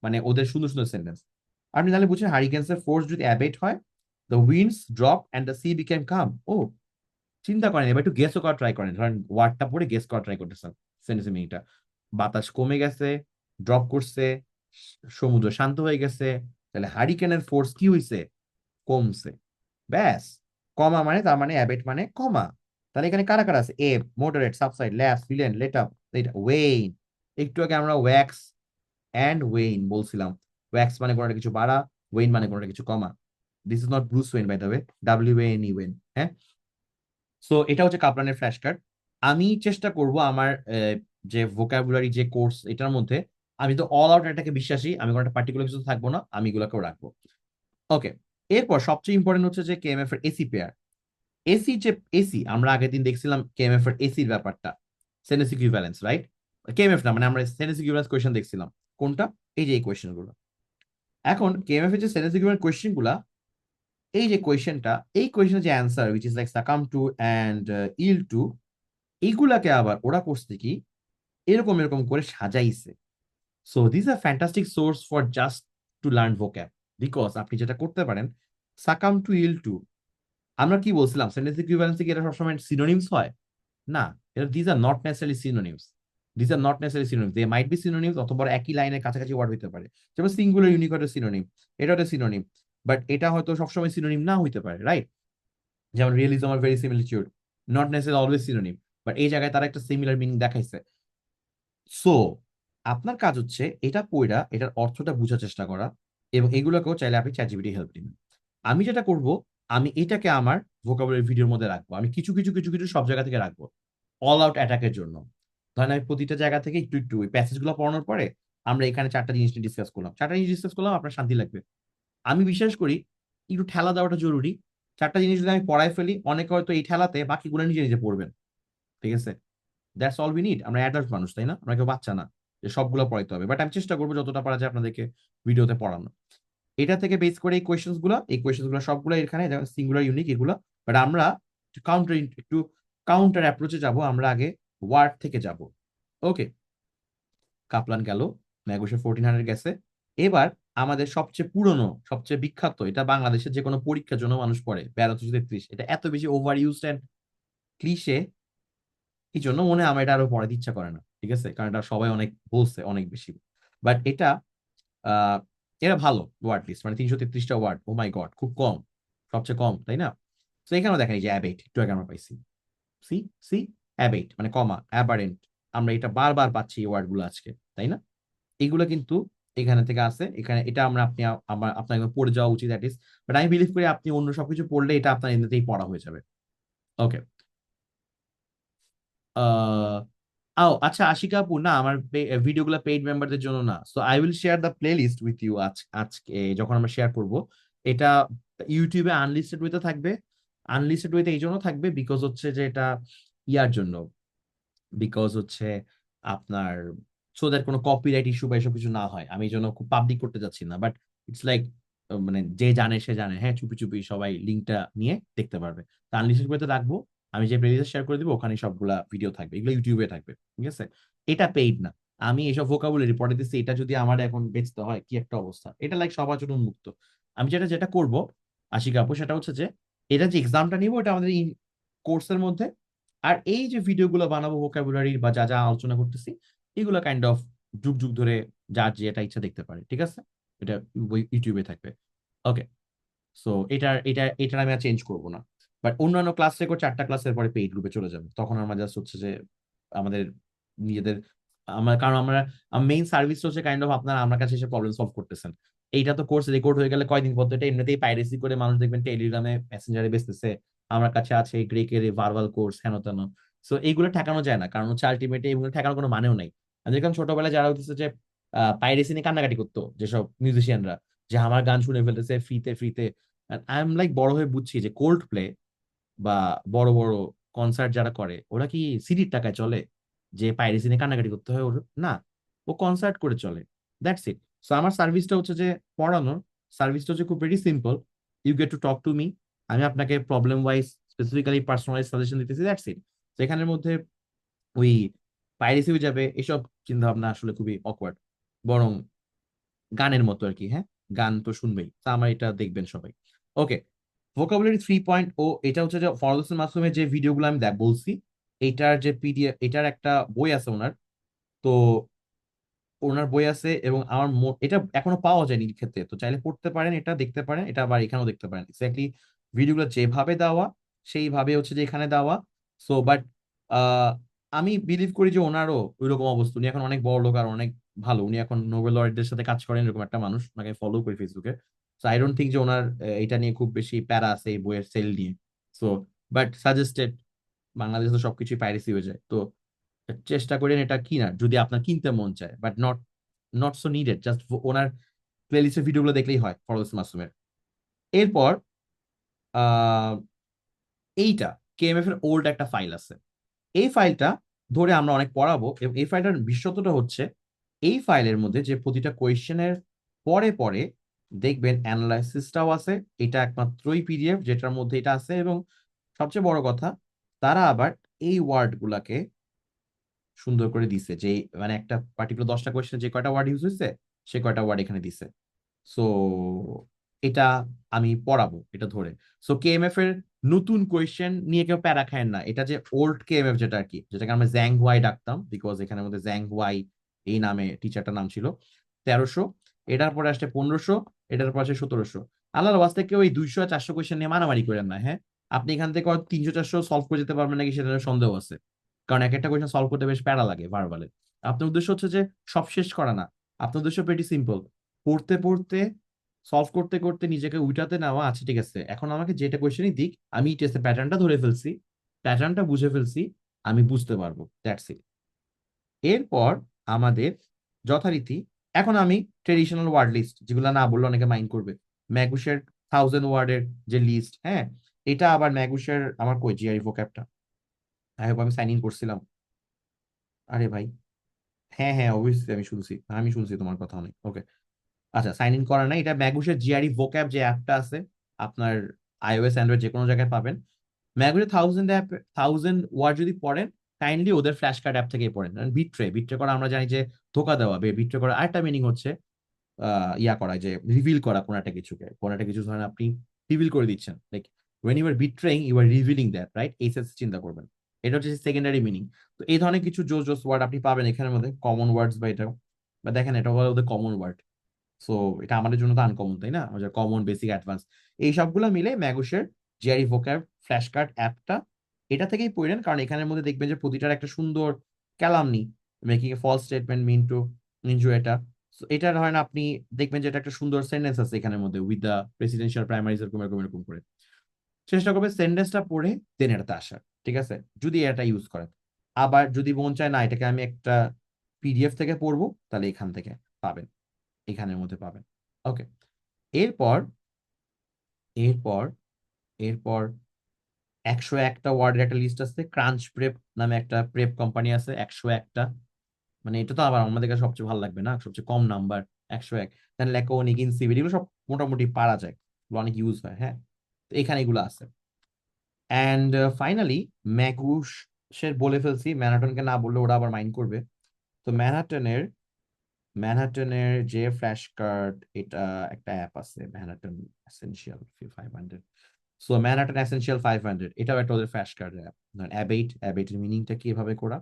মানে ওদের সুন্দর সুন্দর সেন্টেন্স। আপনি তাহলে বুঝছেন হারিকেন্স এর ফোর্স যদি অ্যাবেট হয়, the winds drop and the sea became calm. ও, চিন্তা করেন, এবার একটু গেসও করা ট্রাই করেন, ধরেন ওয়ার্ডটা পড়ে গেস করা ট্রাই করতেছেন, সেন্টেন্সের মিনিংটা। বাতাস কমে গেছে, ড্রপ করছে, সমুদ্র শান্ত হয়ে গেছে, তাহলে হারিকেনের ফোর্স কি হয়েছে, কমছে। ব্যাস, কমা মানে তার মানে অ্যাবেট মানে কমা। তাহলে এখানে কারা কারা আছে, A moderate, subside, laugh, fill in, let up, wane. একটু আগে আমরা ওয়্যাক্স অ্যান্ড ওয়েইন বলছিলাম। ওয়্যাক্স মানে কোনো একটা কিছু বাড়া, ওয়েইন মানে কোনো একটা কিছু কমা। This is not Bruce Wayne by the way, WANE wane, হ্যাঁ। সো এটা হচ্ছে কাপলানের ফ্ল্যাশ কার্ড। আমি চেষ্টা করব আমার যে ভোকাবুলারি যে কোর্স, এটার মধ্যে আমি তো অল আউট এটাকে বিশ্বাসী, আমি কোনো একটা পার্টিকুলার কিছু থাকবো না, আমি এগুলোকেও রাখবো। ওকে, এরপর সবচেয়ে ইম্পর্টেন্ট হচ্ছে যে কেএমএফ এর এসি পেয়ার। এসি যে এসি, আমরা আগের দিন দেখছিলাম কেএমএফ এর এসির ব্যাপারটা, সেন্টেন্স ইকুইভ্যালেন্স, রাইট? কেএমএফ না, মানে আমরা সেন্টেন্স ইকুইভ্যালেন্স কোয়েশ্চেন দেখছিলাম। কোনটা? এই যে এই কোয়েশ্চেন গুলো। এখন কেএমএফ এর যে সেন্টেন্স ইকুইভ্যালেন্স কোয়েশ্চেন গুলা, এই যে কোয়েশ্চেনটা, এই কোয়েশ্চেনের যে answer which is like succumb to and yield to, এইগুলাকে আবার ওরা করছে কি, এরকম এরকম করে সাজাইছে। So this are fantastic source for just to learn vocab. Because আপনি যেটা করতে পারেন, সাকাম টু ইল টু, আমরা কি বলছিলাম সেন্টেন্স ইকুইভ্যালেন্সে কি এটা সবসময় সিনোনিমস হয়? না, এটা this are not necessary synonyms. This are not necessary synonyms, they might be synonyms, অথবা একই লাইনের কাছাকাছি ওয়ার্ড হতে পারে। যেমন সিঙ্গুলার ইউনিক একটা সিনোনিম, এটা একটা সিনোনিম, বাট এটা হয়তো সবসময় সিনোনিম না হইতে পারে, রাইট? যেমন রিয়েলিজম আর verisimilitude, not necessary always synonym, but এই জায়গায় তারা একটা সিমিলার মিনিং দেখাইছে। সো আপনার কাজ হচ্ছে এটা পড়া, এটার অর্থটা বোঝার চেষ্টা করা, এবং এগুলোকেও চাইলে আপনি চ্যাটজিপিটি হেল্প নেবেন। আমি যেটা করব, আমি এটাকে আমার ভোকাবুলারি ভিডিওর মধ্যে রাখবো, আমি কিছু কিছু কিছু কিছু সব জায়গা থেকে রাখবো অল আউট অ্যাটাকের জন্য। ধরেন আমি প্রতিটা জায়গা থেকে একটু একটু ওই প্যাসেজ গুলো পড়ানোর পরে আমরা এখানে চারটা জিনিস ডিসকাস করলাম, চারটা জিনিস ডিসকাস করলাম, আপনার শান্তি লাগবে। আমি বিশ্বাস করি একটু ঠেলা দেওয়াটা জরুরি। চারটা জিনিস যদি আমি পড়াই ফেলি, অনেকে হয়তো এই ঠেলাতে বাকিগুলো নিজে নিজে পড়বেন, ঠিক আছে? That's all we need. আমরা অ্যাডাল্ট মানুষ, তাই না? আমরা কেউ বাচ্চা না যে সবগুলো পড়াইতে হবে, বাট আমি চেষ্টা করবো যতটা পারা যায় আপনাদেরকে ভিডিওতে পড়ানো। এটা থেকে বেস করে এই কোয়েশ্চেন্স গুলো সবগুলো এখানে সিঙ্গুলার ইউনিক এগুলো। বাট আমরা একটু কাউন্টার অ্যাপ্রোচে যাব, আমরা আগে ওয়ার্ড থেকে যাব। ওকে, কাপলান গেল, ম্যাগুসে 1400 গেছে। এবার আমাদের সবচেয়ে পুরনো, সবচেয়ে বিখ্যাত, এটা বাংলাদেশের যে কোনো পরীক্ষার জন্য মানুষ পড়ে, 1233। এটা এত বেশি ওভার ইউজড অ্যান্ড ক্লিশে, এই জন্য মনে হয় আমার এটা আরো পড়াতে ইচ্ছা করে না, ঠিক আছে? কারণ এটা সবাই অনেক বলছে, অনেক বেশি। বাট এটা আহ এটা ভালো ওয়ার্ড লিস্ট, মানে 333টা ওয়ার্ড, ও মাই গড, খুব কম, সবচেয়ে কম, তাই না? তো এখানেও দেখেন এই যে অ্যাবেট, একটু আগে আমরা পাইছি, সি সি অ্যাবেট মানে কমা, অ্যাবারেন্ট, আমরা এটা বারবার পাচ্ছি এই ওয়ার্ড গুলো আজকে, তাই না? এগুলো কিন্তু এখানে থেকে আসে, এখানে এটা আমরা আপনি আমার আপনার একদম পড়ে যাওয়া উচিত দ্যাট ইজ। বাট আমি বিলিভ করি আপনি অন্য সবকিছু পড়লে এটা আপনার এমনিতেই পড়া হয়ে যাবে। ওকে, আচ্ছা আশিকা আপু, না আমার ভিডিওগুলো পেইড মেম্বারদের জন্য না। So I will share the playlist with you আজকে যখন আমরা শেয়ার করব। এটা ইউটিউবে আনলিস্টেড ওয়েতে থাকবে। আনলিস্টেড ওয়েতে এই জন্য থাকবে বিকজ হচ্ছে যে এটা ইয়ার জন্য, বিকজ হচ্ছে আপনার সো দ্যাট কোনো কপিরাইট ইস্যু বা এসব কিছু না হয়। আমি এই জন্য খুব পাবলিক করতে যাচ্ছি না, বাট ইটস লাইক মানে যে জানে সে জানে, হ্যাঁ, চুপি চুপি সবাই লিঙ্কটা নিয়ে দেখতে পারবে। তা আনলিস্টেড করে রাখবো, আমি যে প্লেলিস্ট শেয়ার করে দিব ওখানে সবগুলা ভিডিও থাকবে, এগুলো ইউটিউবে থাকবে, ঠিক আছে? এটা পেইড না। আমি এসব ভোকাবুলারি পড়ে দিচ্ছি, এটা যদি আমার এখন বেচতে হয় কি একটা অবস্থা, এটা লাইক সবার জন্য উন্মুক্ত। আমি যেটা যেটা করব আশিক আপু, সেটা হচ্ছে যে এটা যে এক্সামটা নিব এটা আমাদের কোর্সের মধ্যে, আর এই যে ভিডিওগুলো বানাবো ভোকাবুলারি বা যা যা আলোচনা করতেছি, এগুলো কাইন্ড অফ যুগ যুগ ধরে যার যেটা ইচ্ছা দেখতে পারে, ঠিক আছে? এটা ইউটিউবে থাকবে। ওকে, সো এটার আমি আর চেঞ্জ করবো না। বাট অন্যান্য ক্লাস রেকর্ড 4টা ক্লাসের পরে পেইড গ্রুপে চলে যাবে, তখন আমরা জাস্ট হচ্ছে যে আমাদের নিজেদের, কারণ আমরা মেইন সার্ভিসটা হচ্ছে কাইন্ড অফ আপনারা আমার কাছে এসে প্রবলেম সলভ করতেছেন। এইটা তো কোর্স রেকর্ড হয়ে গেলে কয়দিন পর তো এটা এমনিতেই পাইরেসি করে মানুষ দেখবেন টেলিগ্রামে মেসেঞ্জারে বেচতেছে, আমার কাছে আছে গ্রেকের ভার্বাল কোর্স হেন তেন। সো এইগুলো ঠেকানো যায় না, কারণ হচ্ছে আলটিমেটলি এগুলো ঠেকানোর কোনো মানেও নাই। আমি দেখলাম ছোটবেলায় যারা হচ্ছে যে পাইরেসি নিয়ে কান্নাকাটি করতো যেসব মিউজিশিয়ানরা, যে আমার গান শুনে ফেলতেছে ফ্রিতে ফ্রিতে। আই এম লাইক বড় হয়ে বুঝছি যে কোল্ড প্লে বা বড় বড় কনসার্ট যারা করে ওরা কি সিডির টাকায় চলে, যে পাইরেসি নিয়ে কান্নাকাটি করতে হয় ওর? না, ও কনসার্ট করে চলে, দ্যাটস ইট। সো আমার সার্ভিসটা হচ্ছে যে পড়ানোর সার্ভিসটা হচ্ছে খুব very simple. You get to talk to me, আমি আপনাকে problem wise specifically personalize suggestion দিতেছি, দ্যাটস ইট। সেখানের মধ্যে ওই পাইরেসি হয়ে যাবে এসব চিন্তা ভাবনা আসলে খুবই অকওয়ার্ড। বরং গানের মতো আর কি, হ্যাঁ, গান তো শুনবেই, তা আমার এটা দেখবেন সবাই। ওকে, ভোকাবুলারি 3.0, এটা হচ্ছে যে ফরহাদ হোসেন মাসুমের যে ভিডিওগুলো আমি বলছি, এটার যে পিডিএফ, এটার একটা বই আছে ওনার। তো ওনার বই আছে এবং আমার এটা এখনো পাওয়া যায়নি ক্ষেত্রে, তো চাইলে পড়তে পারেন, এটা দেখতে পারেন, এটা আবার এখানেও দেখতে পারেন। এক্স্যাক্টলি ভিডিওগুলো যেভাবে দেওয়া সেইভাবে হচ্ছে যে এখানে দেওয়া। সো বাট আমি বিলিভ করি যে ওনারও ওই রকম অবস্থা, উনি এখন অনেক বড় লোক আর অনেক ভালো, উনি এখন নোবেল লরিডদের সাথে কাজ করেন, এরকম একটা মানুষ, ওনাকে ফলো করি ফেসবুকে। সো আই ডোন্ট থিঙ্ক যে ওনার এটা নিয়ে খুব বেশি প্যারা আছে এই বইয়ের সেল নিয়ে। সো বাট সাজেস্টেড, বাংলাদেশে তো সবকিছুই পাইরেসি হয়ে যায়, তো চেষ্টা করেন এটা কিনার যদি আপনার কিনতে মন চায়, but not not so needed, just ওনার প্লেলিস্টের ভিডিওগুলো দেখলেই হয় ফরজ মাসুমের। এরপর আহ এইটা কেএমএফ এর ওল্ড একটা ফাইল আছে, এই ফাইলটা ধরে আমরা অনেক পড়াবো, এবং এই ফাইলটার বিশেষত্বটা হচ্ছে এই ফাইলের মধ্যে যে প্রতিটা কোয়েশ্চেনের পরে পরে দেখবেন অ্যানালাইসিসটাও আছে। এটা একমাত্রই পিডিএফ যেটার মধ্যে এটা আছে, এবং সবচেয়ে বড় কথা, তারা আবার এই ওয়ার্ড গুলাকে সুন্দর করে দিছে, যে মানে একটা পার্টিকুলার 10টা কোয়েশ্চেন যে কয়টা ওয়ার্ড ইউজ হয়েছে সে কয়টা ওয়ার্ড এখানে দিছে। সো এটা আমি পড়াবো এটা ধরে। সো কেএমএফ এর নতুন কোয়েশ্চেন নিয়ে কেউ প্যারা খায় না, এটা যে ওল্ড কেএমএফ যেটা আর কি, যেটাকে আমরা জ্যাং ওয়াই ডাকতাম, বিকজ এখানের মধ্যে জ্যাং ওয়াই এই নামে টিচারটার নাম ছিল, 1300, এটার পরে আসছে 1500, এটার পর আসছে 1700। আল্লাহ বাস্তে কেউ এই 200 আর 400 কোয়েশ্চেন নিয়ে মারামারি করেন না, হ্যাঁ। আপনি এখান থেকে 300 400 সলভ করে যেতে পারবেন নাকি সেটা সন্দেহ আছে, কারণ এক একটা কোয়েশ্চেন সলভ করতে বেশ প্যারা লাগে ভার্বালে। আপনার উদ্দেশ্য হচ্ছে যে সব শেষ করা না, আপনার উদ্দেশ্য পেটি সিম্পল, পড়তে পড়তে সলভ করতে করতে নিজেকে উল্টাতে নেওয়া। আছে, ঠিক আছে, এখন আমাকে যেটা কোয়েশ্চেনই দিক আমি টেস্টে প্যাটার্নটা ধরে ফেলছি, প্যাটার্নটা বুঝে ফেলছি, আমি বুঝতে পারবো, দ্যাটস ইট। এরপর আমাদের যথারীতি এখন আমি ট্রেডিশনাল ওয়ার্ড লিস্ট, যেগুলো না বললে অনেকে মাইন্ড করবে, ম্যাগুসের 1000 ওয়ার্ডের যে লিস্ট, হ্যাঁ, এটা আবার ম্যাগুসের আমার কই জিআরই ভোক্যাবটা, আই হোপ আমি সাইন ইন করছিলাম। আরে ভাই, হ্যাঁ হ্যাঁ অবশ্যই আমি শুনছি তোমার কথা অনেক, ওকে। আচ্ছা, সাইন ইন করা নাই, এটা ম্যাগুসের জিআরই ভোক্যাব যে অ্যাপটা আছে, আপনার আইওএস অ্যান্ড্রয়েড যে কোনো জায়গায় পাবেন। ম্যাগুসের 1000 ওয়ার্ড যদি পড়েন, কাইন্ডলি ওদের ফ্ল্যাশ কার্ড অ্যাপ থেকেই পড়েন। বিট্রে বিট্রে করা আমরা জানি যে ধোকা দেওয়া, বিট্রে করা আরেকটা মিনিং হচ্ছে ইয়া করা, যে রিভিল করা কোনো একটা কিছু ধরেন আপনি রিভিল করে দিচ্ছেন, like when you are betraying you are revealing that, right, এই সেন্স চিন্তা করবেন। এটা হচ্ছে সেকেন্ডারি মিনিং। তো এই ধরনের কিছু জোস জোস ওয়ার্ড আপনি পাবেন এখানের মধ্যে, কমন ওয়ার্ডস বা এটা, বা দেখেন এটা হলো ওদের কমন ওয়ার্ড। সো এটা আমাদের জন্য তো আনকমন, তাই না, আমাদের কমন, বেসিক, অ্যাডভান্স, এই সবগুলো মিলে ম্যাগুসের জিআরই ভোক্যাব ফ্ল্যাশ কার্ড অ্যাপটা, এটা থেকেই পড়েন, কারণ এখানের মধ্যে দেখবেন যে প্রতিটার একটা সুন্দর calumny, making a false statement mean to injure, এটা। So এটার হয় না, আপনি দেখবেন যে এটা একটা সুন্দর সেন্টেন্স আছে এখানের মধ্যে, উইথ দ্য প্রেসিডেন্সিয়াল প্রাইমারিজ, এরকম এরকম এরকম করে চেষ্টা করবে সেন্টেন্সটা পড়ে দেন এটাতে আসার, ঠিক আছে, যদি এটা ইউজ করেন। আবার যদি মন চায় না এটাকে আমি একটা পিডিএফ থেকে পড়বো, তাহলে এখান থেকে পাবেন, এখানের মধ্যে পাবেন। ওকে, এরপর এরপর এরপর 101টা ওয়ার্ডের একটা লিস্ট আছে। ক্রাঞ্চ প্রেপ নামে একটা প্রেপ কোম্পানি আছে, 101টা। মানে এটা তো আবার আমাদের কাছে সবচেয়ে ভালো লাগবে না, সবচেয়ে কম নাম্বার 101। দেন ল্যাকোনিক, ইনসিভিড, এগুলো সব মোটামুটি পারা যায়, এগুলো অনেক ইউজ হয়। হ্যাঁ, তো এখানে এগুলো আছে। অ্যান্ড ফাইনালি ম্যাগুসের বলে ফেলছি, ম্যানহাটনকে না বললে ওরা আবার মাইন্ড করবে। তো ম্যানহাটনের যে ফ্ল্যাশ কার্ড, এটা একটা অ্যাপ আছে, Manhattan essential 500। So Manhattan essential 500, এটাও একটা ওদের ফ্ল্যাশ কার্ড অ্যাপ। অ্যাবেইটের মিনিংটা কি এভাবে করা,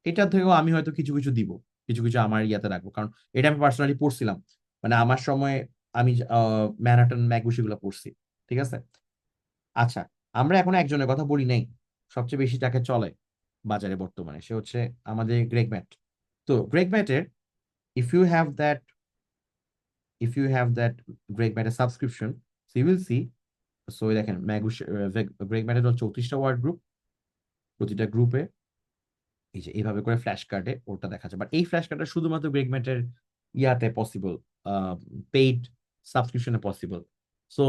এটা থেকেও আমি হয়তো কিছু কিছু দিব, কিছু কিছু আমার ইয়াতে রাখবো, কারণ এটা আমি পার্সোনালি পড়ছিলাম। মানে আমার সময় আমি ম্যানহাটন ম্যাগুস এগুলো পড়ছি। ঠিক আছে। আচ্ছা, আমরা এখন একজনের কথা বলি নাই, সবচেয়ে বেশি যাকে চলে বাজারে বর্তমানে, সে হচ্ছে আমাদের গ্রেগ ম্যাট। তো গ্রেগ ম্যাটের, if you have that if you have that Greg ম্যাটের subscription, so you will see. So দেখেন ম্যাগুস, গ্রেগ ম্যাটের 34টা ওয়ার্ড গ্রুপ, প্রতিটা গ্রুপে এই যে এইভাবে করে ফ্ল্যাশ কার্ডে ওটা দেখা যায়। বাট এই ফ্ল্যাশ কার্ডটা শুধুমাত্র গ্রেগ ম্যাটের ইয়াতে পসিবল, পেইড সাবস্ক্রিপশনে পসিবল। সো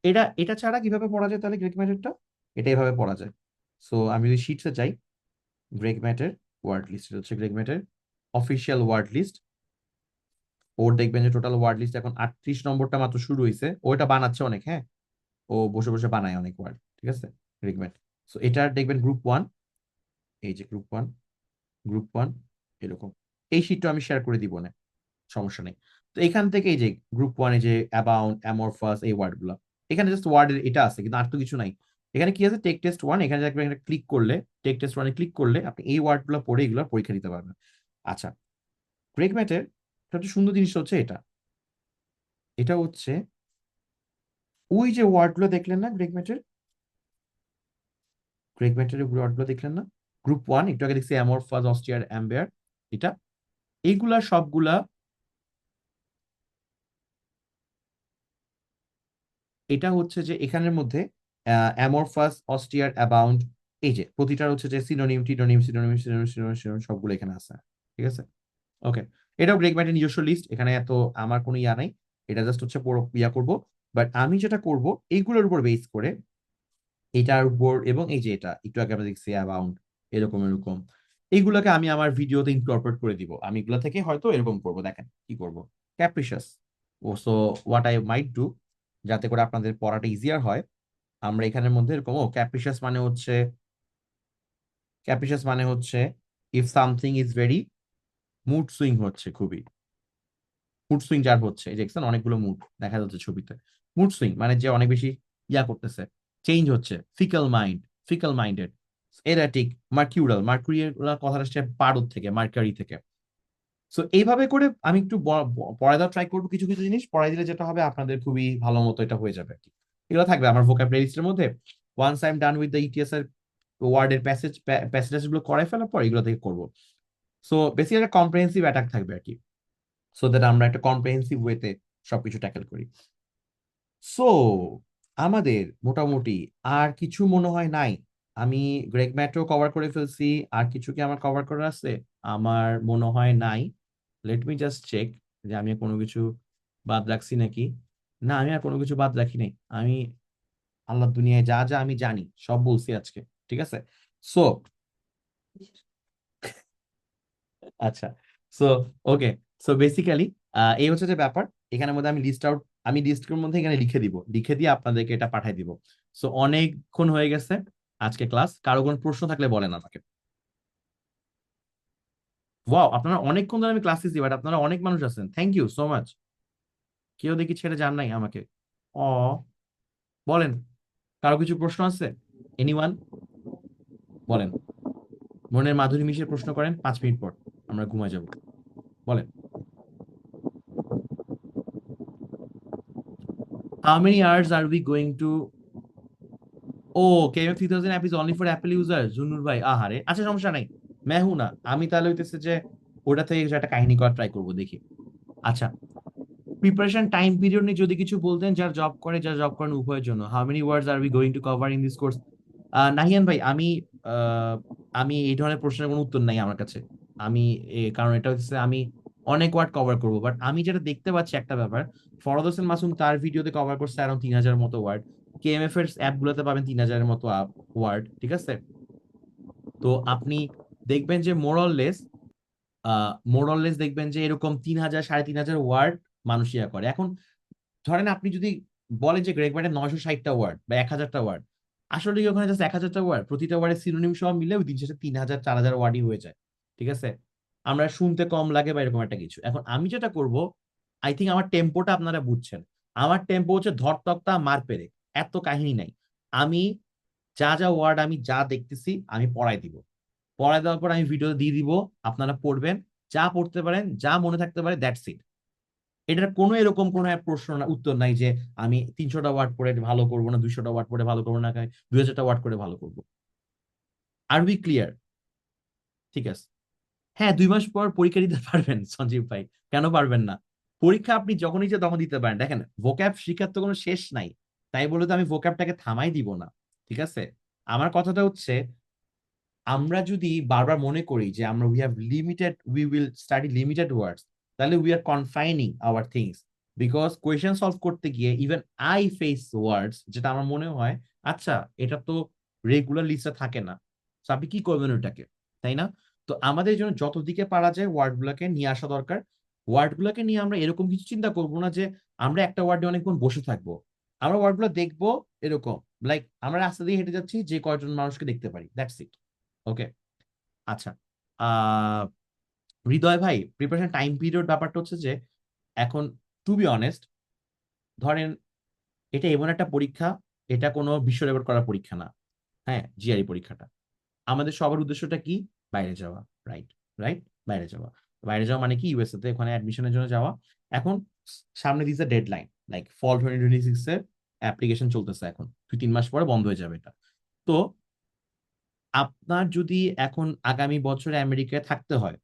এটা এটা ছাড়া কিভাবে পড়া যায় তাহলে গ্রেগ ম্যাটেরটা? এটা এভাবে পড়া যায়। সো আমি যদি শিটসে যাই, গ্রেগ ম্যাটের ওয়ার্ড লিস্ট, এটা হচ্ছে গ্রেগ ম্যাটের অফিসিয়াল ওয়ার্ড লিস্ট। ওর দেখবেন যে টোটাল ওয়ার্ড লিস্ট এখন 38 নম্বরটা মাত্র শুরু হয়েছে, ওটা বানাচ্ছে অনেক। হ্যাঁ, ও বসে বসে বানায় অনেক ওয়ার্ড। ঠিক আছে, গ্রেগ ম্যাট। সো এটার দেখবেন গ্রুপ 1, এই যে গ্রুপ 1 এরকম। এই শিটটা আমি শেয়ার করে দিব না, সমস্যা নেই। তো এখান থেকে এই যে গ্রুপ 1, এই যে অ্যাবাউন্ট, অ্যামরফাস, এই ওয়ার্ড গুলো, এখানে জাস্ট ওয়ার্ডের এটা আছে, কিন্তু আর তো কিছু নাই। এখানে কি আছে, টেক টেস্ট 1, এখানে ক্লিক করলে, টেক টেস্ট 1-এ ক্লিক করলে আপনি এই ওয়ার্ড গুলো পড়ে এগুলো পরীক্ষা দিতে পারবেন। আচ্ছা, গ্রেগ ম্যাটের সবচেয়ে সুন্দর জিনিস হচ্ছে এটা, এটা হচ্ছে ওই যে ওয়ার্ড গুলো দেখলেন না, গ্রেগ ম্যাটের ওয়ার্ড গুলো দেখলেন না, গ্রুপ 1 একটু আগে দেখছি, অ্যামরফাস, অস্টিয়ার, অ্যাম্বেয়ার, এটা, এইগুলা সবগুলা, এটা হচ্ছে যে এখানের মধ্যে অ্যামরফাস, অস্টিয়ার, অ্যাবাউন্ড, এই যে প্রতিটার হচ্ছে যে synonym, synonym, synonym, synonym, synonym, synonym সবগুলো এখানে আছে। ঠিক আছে, ওকে। এটাও গ্রেগ ম্যাটের নিজস্ব লিস্ট, এখানে এত আমার কোনো ইয়া নাই, এটা জাস্ট হচ্ছে পুরো ইয়া করবো। বাট আমি যেটা করব, এইগুলোর উপর বেস করে, এটার উপর, এবং এই যে এটা একটু আগে আমরা দেখছি অ্যাবাউন্ড, এরকম এরকম, এইগুলোকে আমি আমার ভিডিওতে ইনকর্পোরেট করে দিব। আমি এগুলো থেকে হয়তো এরকম করব, দেখেন কি করব, ক্যাপ্রিশাস। ও so what I might do, যাতে করে আপনাদের পড়াটা ইজিয়ার হয়, আমরা এখানের মধ্যে এরকম, ও ক্যাপ্রিশাস মানে হচ্ছে if something is very mood swing, হচ্ছে খুবই মুড সুইং যার হচ্ছে, এই যে দেখছেন অনেকগুলো মুড দেখা যাচ্ছে ছবিতে। মুড সুইং মানে যে অনেক বেশি ইয়া করতেছে, চেঞ্জ হচ্ছে, ফিকল মাইন্ডেড, এরাটিক, মার্কুরিয়াল কথাটা আসছে পারদ থেকে, মার্কারি থেকে। সো এইভাবে করে আমি একটু পড়ায় দেওয়ার ট্রাই করবো, কিছু কিছু জিনিস পড়াই দিলে যেটা হবে, আপনাদের খুবই ভালো মতো এটা হয়ে যাবে আর কি। এগুলো থাকবে আমার ভোকাবুলারি লিস্টের মধ্যে। Once I am done with the ETS এর ওয়ার্ডের প্যাসেজ গুলো করাই ফেলার পর এগুলো থেকে করবো। সো বেসিক্যালি একটা কম্প্রিহেন্সিভ অ্যাটাক থাকবে আর কি, সো দ্যাট আমরা একটা কম্প্রিহেন্সিভ ওয়েতে সবকিছু ট্যাকেল করি। সো আমাদের মোটামুটি আর কিছু মনে হয় নাই। আমি গ্রেগ ম্যাটও কভার করে ফেলছি, আর কিছু কি আমার কভার করার আছে? আমার মনে হয় নাই। লেট মি জাস্ট চেক যে আমি আর কোনো কিছু বাদ রাখছি নাকি। না, আমি আর কোনো কিছু বাদ রাখি নাই। আমি আল্লাহ দুনিয়ায় যা যা আমি জানি সব বলছি আজকে। ঠিক আছে। সো আচ্ছা, সো ওকে, সো বেসিক্যালি এই হচ্ছে যে ব্যাপার। এখানের মধ্যে আমি লিস্টের মধ্যে এখানে লিখে দিয়ে আপনাদেরকে এটা পাঠিয়ে দিব। সো অনেকক্ষণ হয়ে গেছে আজকে ক্লাস, কারো কোনো প্রশ্ন থাকলে বলেন আমাকে। ওয়াও, আপনারা অনেকক্ষণ ধরে আমি ক্লাস দিচ্ছি, বাট আপনারা অনেক মানুষ আছেন, থ্যাংক ইউ সো মাচ। কেউ দেখি ছেড়ে যান নাই আমাকে। অ বলেন, কারো কিছু প্রশ্ন আছে? এনিওয়ান, বলেন। মনের মাধুরী মিশিয়ে প্রশ্ন করেন, 5 মিনিট পর আমরা ঘুমায় যাব। বলেন। How many hours are we going to? ও, KMF 3000 app is only for Apple user, জুনুর ভাই, আহারে। আচ্ছা, সমস্যা নাই, মেহু না আমি তাহলে হইতেছে যে ওটা থেকে কিছু একটা কাহিনী করার ট্রাই করবো, দেখি। আচ্ছা, প্রিপারেশন টাইম পিরিয়ড নিয়ে যদি কিছু বলতেন, যারা জব করেন উভয়ের জন্য, how many words are we going to cover in this course? Nahiyan ভাই, আহ, আমি এই ধরনের প্রশ্নের কোনো উত্তর নাই আমার কাছে। আমি কারণ এটা হচ্ছে আমি অনেক ওয়ার্ড কভার করবো, বাট আমি যেটা দেখতে পাচ্ছি একটা ব্যাপার, ফরদ হোসেন মাসুম তার ভিডিওতে কভার করছে অ্যারাউন্ড 3000 মতো ওয়ার্ড। কেএমএফ এর অ্যাপ গুলোতে পাবেন 3000-এর মতো ওয়ার্ড, ঠিক আছে? তো আপনি দেখবেন যে মোরললেস দেখবেন যে এরকম 3000 3500 ওয়ার্ড মানুষ ইয়া করে। এখন ধরেন আপনি যদি বলেন যে গ্রেগ ম্যাটের 960টা ওয়ার্ড বা 1000টা ওয়ার্ড, আসলে কি ওখানে জাস্ট 1000টা ওয়ার্ড? প্রতিটা ওয়ার্ডের সিনোনিম সহ মিলে ওই দিন শেষে 3000 4000 ওয়ার্ডই হয়ে যায়, ঠিক আছে? আমরা শুনতে কম লাগে বা এরকম একটা কিছু। এখন আমি যেটা করব, আই থিঙ্ক আমার টেম্পোটা আপনারা বুঝছেন। আমার টেম্পো হচ্ছে ধর তক্তা মার পেরে, এত কাহিনী নাই। আমি যা যা ওয়ার্ড আমি যা দেখতেছি আমি পড়াই দিব, পড়াই দেওয়ার পর আমি ভিডিও দিয়ে দিব, আপনারা পড়বেন, যা পড়তে পারেন, যা মনে থাকতে পারে, দ্যাটস ইট। এটার কোনো এরকম কোনো এক প্রশ্ন না, উত্তর নাই যে আমি 300টা ওয়ার্ড পড়ে ভালো করবো না, 200টা ওয়ার্ড পড়ে ভালো করবো না, 2000টা ওয়ার্ড করে ভালো করবো। আর উই ক্লিয়ার? ঠিক আছে। হ্যাঁ, 2 মাস পর পরীক্ষা দিতে পারবেন সঞ্জীব ভাই, কেন পারবেন না? পরীক্ষা আপনি যখন ইচ্ছে তখন দিতে পারেন। দেখেন, ভোক্যাব শিখার তো কোনো শেষ নাই, তাই বলে তো আমি ভোক্যাবটাকে থামাই দিব না, ঠিক আছে? আমার কথাটা হচ্ছে, আমরা যদি বারবার মনে করি যে আমরা we will study limited words, তাহলে we are confining our things. Because question solve করতে গিয়ে ইভেন আই ফেস ওয়ার্ডস যেটা আমার মনে হয়, আচ্ছা এটা তো রেগুলার লিস্টে থাকে না, তো আপনি কি করবেন ওটাকে, তাই না? তো আমাদের জন্য যত দিকে পারা যায় ওয়ার্ড গুলাকে নিয়ে আসা দরকার। ওয়ার্ড গুলাকে নিয়ে আমরা এরকম কিছু চিন্তা করবো না যে আমরা একটা ওয়ার্ডে অনেকক্ষণ বসে থাকবো। আমরা ওয়ার্ড গুলো দেখবো এরকম, লাইক আমরা রাস্তা দিয়ে হেঁটে যাচ্ছি, যে কয়জন মানুষকে দেখতে পারি, দ্যাটস ইট। ওকে। আচ্ছা। আহ হৃদয় ভাই, প্রিপারেশন টাইম পিরিয়ড ব্যাপারটা হচ্ছে যে, এখন টু বি অনেস্ট, ধরেন এটা এমন একটা পরীক্ষা, এটা কোনো বিশ্ব রেকর্ড করার পরীক্ষা না। হ্যাঁ, জিআরই পরীক্ষাটা আমাদের সবার উদ্দেশ্যটা কি? বাইরে যাওয়া। Right, right. বাইরে যাওয়া, বাইরে যাওয়া মানে কি? ইউএসএ তে ওখানে অ্যাডমিশনের জন্য যাওয়া। এখন সামনে দিছে ডেডলাইন, লাইক ফল 2026 এর অ্যাপ্লিকেশন চলতেছে, এখন 2-3 মাস পরে বন্ধ হয়ে যাবে এটা। তো আপনার যদি এখন আগামী বছরে আমেরিকায় থাকতে হয়,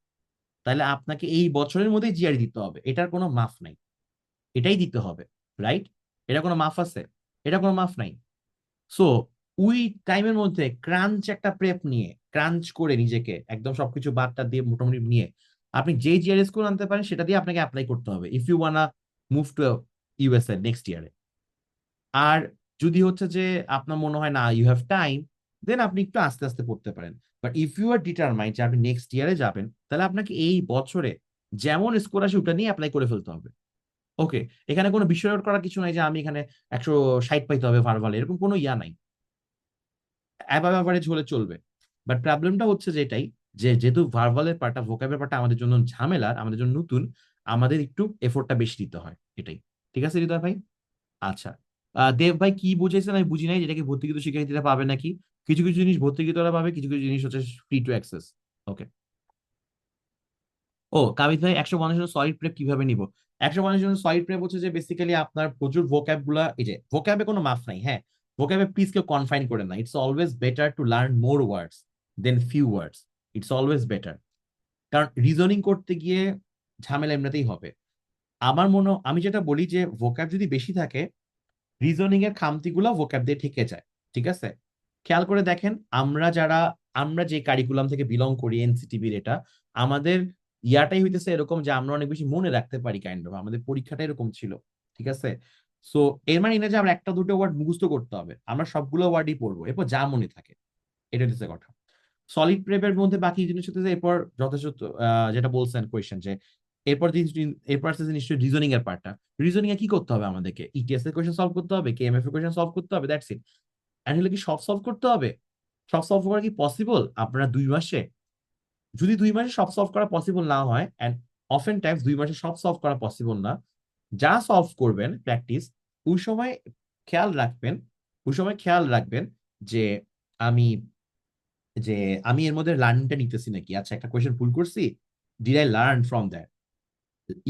তাহলে আপনাকে এই বছরের মধ্যে জিআরই দিতে হবে, এটার কোনো মাফ নাই, এটাই দিতে হবে। রাইট? এটা কোনো মাফ আছে? এটা কোনো মাফ নাই। সো ওই টাইমের মধ্যে ক্রাঞ্চ একটা প্রেপ নিয়ে, ক্রাঞ্চ করে নিজেকে একদম সবকিছু বাদটা দিয়ে মোটামুটি নিয়ে আপনি যে জিআরএস স্কোর আনতে পারেন সেটা দিয়ে আপনাকে অ্যাপ্লাই করতে হবে if you wanna move to USA next ইয়ারে। আর যদি হচ্ছে যে আপনার মনে হয় না ইউ হ্যাভ টাইম, দেন আপনি একটু আস্তে আস্তে পড়তে পারেন। But if you are determined যে আপনি নেক্সট ইয়ারে যাবেন, তাহলে আপনাকে এই বছরে যেমন স্কোর আসে ওটা নিয়ে অ্যাপ্লাই করে ফেলতে হবে। ওকে। এখানে কোনো বিষয় করার কিছু নাই যে আমি এখানে 160 পাইতে হবে ভার্বালে, এরকম কোনো ইয়া নাই। অ্যাবাভ অ্যাভারেজ হলে চলবে। বাট প্রবলেমটা হচ্ছে যে এটাই, যে যেহেতু ভার্বালের পার্টটা, ভোকাবের পার্টটা আমাদের জন্য ঝামেলার, আমাদের জন্য নতুন, আমাদের একটু এফোর্টটা বেশি দিতে হয়, এটাই। ঠিক আছে হৃদয় ভাই? আচ্ছা। দেব ভাই কি বুঝাইছেন আমি বুঝি নাই, যেটাকে ভর্তিকৃত শিক্ষার্থীরা পাবে নাকি? কিছু কিছু জিনিস ভর্তিকৃতরা পাবে, কিছু কিছু জিনিস হচ্ছে ফ্রি টু অ্যাক্সেস। ওকে। ও কাবিত ভাই, 150 জন সলিড প্রেপ কিভাবে নিব? 150 জন সলিড প্রেপ হচ্ছে যে বেসিক্যালি আপনার প্রচুর ভোক্যাব গুলা, এই যে ভোক্যাবে কোনো মাফ নাই, হ্যাঁ। ভোক্যাবে প্লিজ কেউ কনফাইন করে না, it's always better to learn more words than few words. It's always better. কারণ রিজনিং করতে গিয়ে ঝামেলা এমনিতেই হবে। আমি যেটা বলি যে ভোক্যাব যদি বেশি থাকে, রিজনিং এর খামতিগুলো ভোক্যাব দিয়ে ঠেকে যায়, ঠিক আছে? খেয়াল করে দেখেন, আমরা যে কারিকুলাম থেকে বিলং করি, এনসিটিবির, এটা আমাদের ইয়াটাই হইতেছে এরকম যে আমরা অনেক বেশি মনে রাখতে পারি, কাইন্ড অফ আমাদের পরীক্ষাটা এরকম ছিল, ঠিক আছে? সো এর মানে না যে আমরা একটা দুটো ওয়ার্ড মুখস্থ করতে হবে, আমরা সবগুলো ওয়ার্ডই পড়বো, এরপর যা মনে থাকে। এটা হচ্ছে কথা। সলিড প্রেপের মধ্যে বাকি জিনিস হচ্ছে যে এরপর যথাযথ যেটা বলছেন কোয়েশ্চেন, যে এরপর আসছে নিশ্চয়ই রিজনিং এর পার্টটা। রিজনিং এ কি করতে হবে আমাদেরকে? ইটিএস এর কোয়েশ্চেন সলভ করতে হবে, কেএমএফ এর কোয়েশ্চেন সলভ করতে হবে, দ্যাটস ইট। এন্ড হলে কি সব সলভ করতে হবে? সব সলভ করা কি পসিবল আপনারা 2 মাসে? যদি 2 মাসে সব সলভ করা পসিবল না হয়, এন্ড অফেন টাইমস 2 মাসে সব সলভ করা পসিবল না, যা সলভ করবেন প্র্যাকটিস, ওই সময় খেয়াল রাখবেন, যে আমি যে আমি এর মধ্যে লার্নিংটা নিতেছি নাকি। আচ্ছা, একটা কোয়েশ্চেন ভুল করছি, did I learn from that?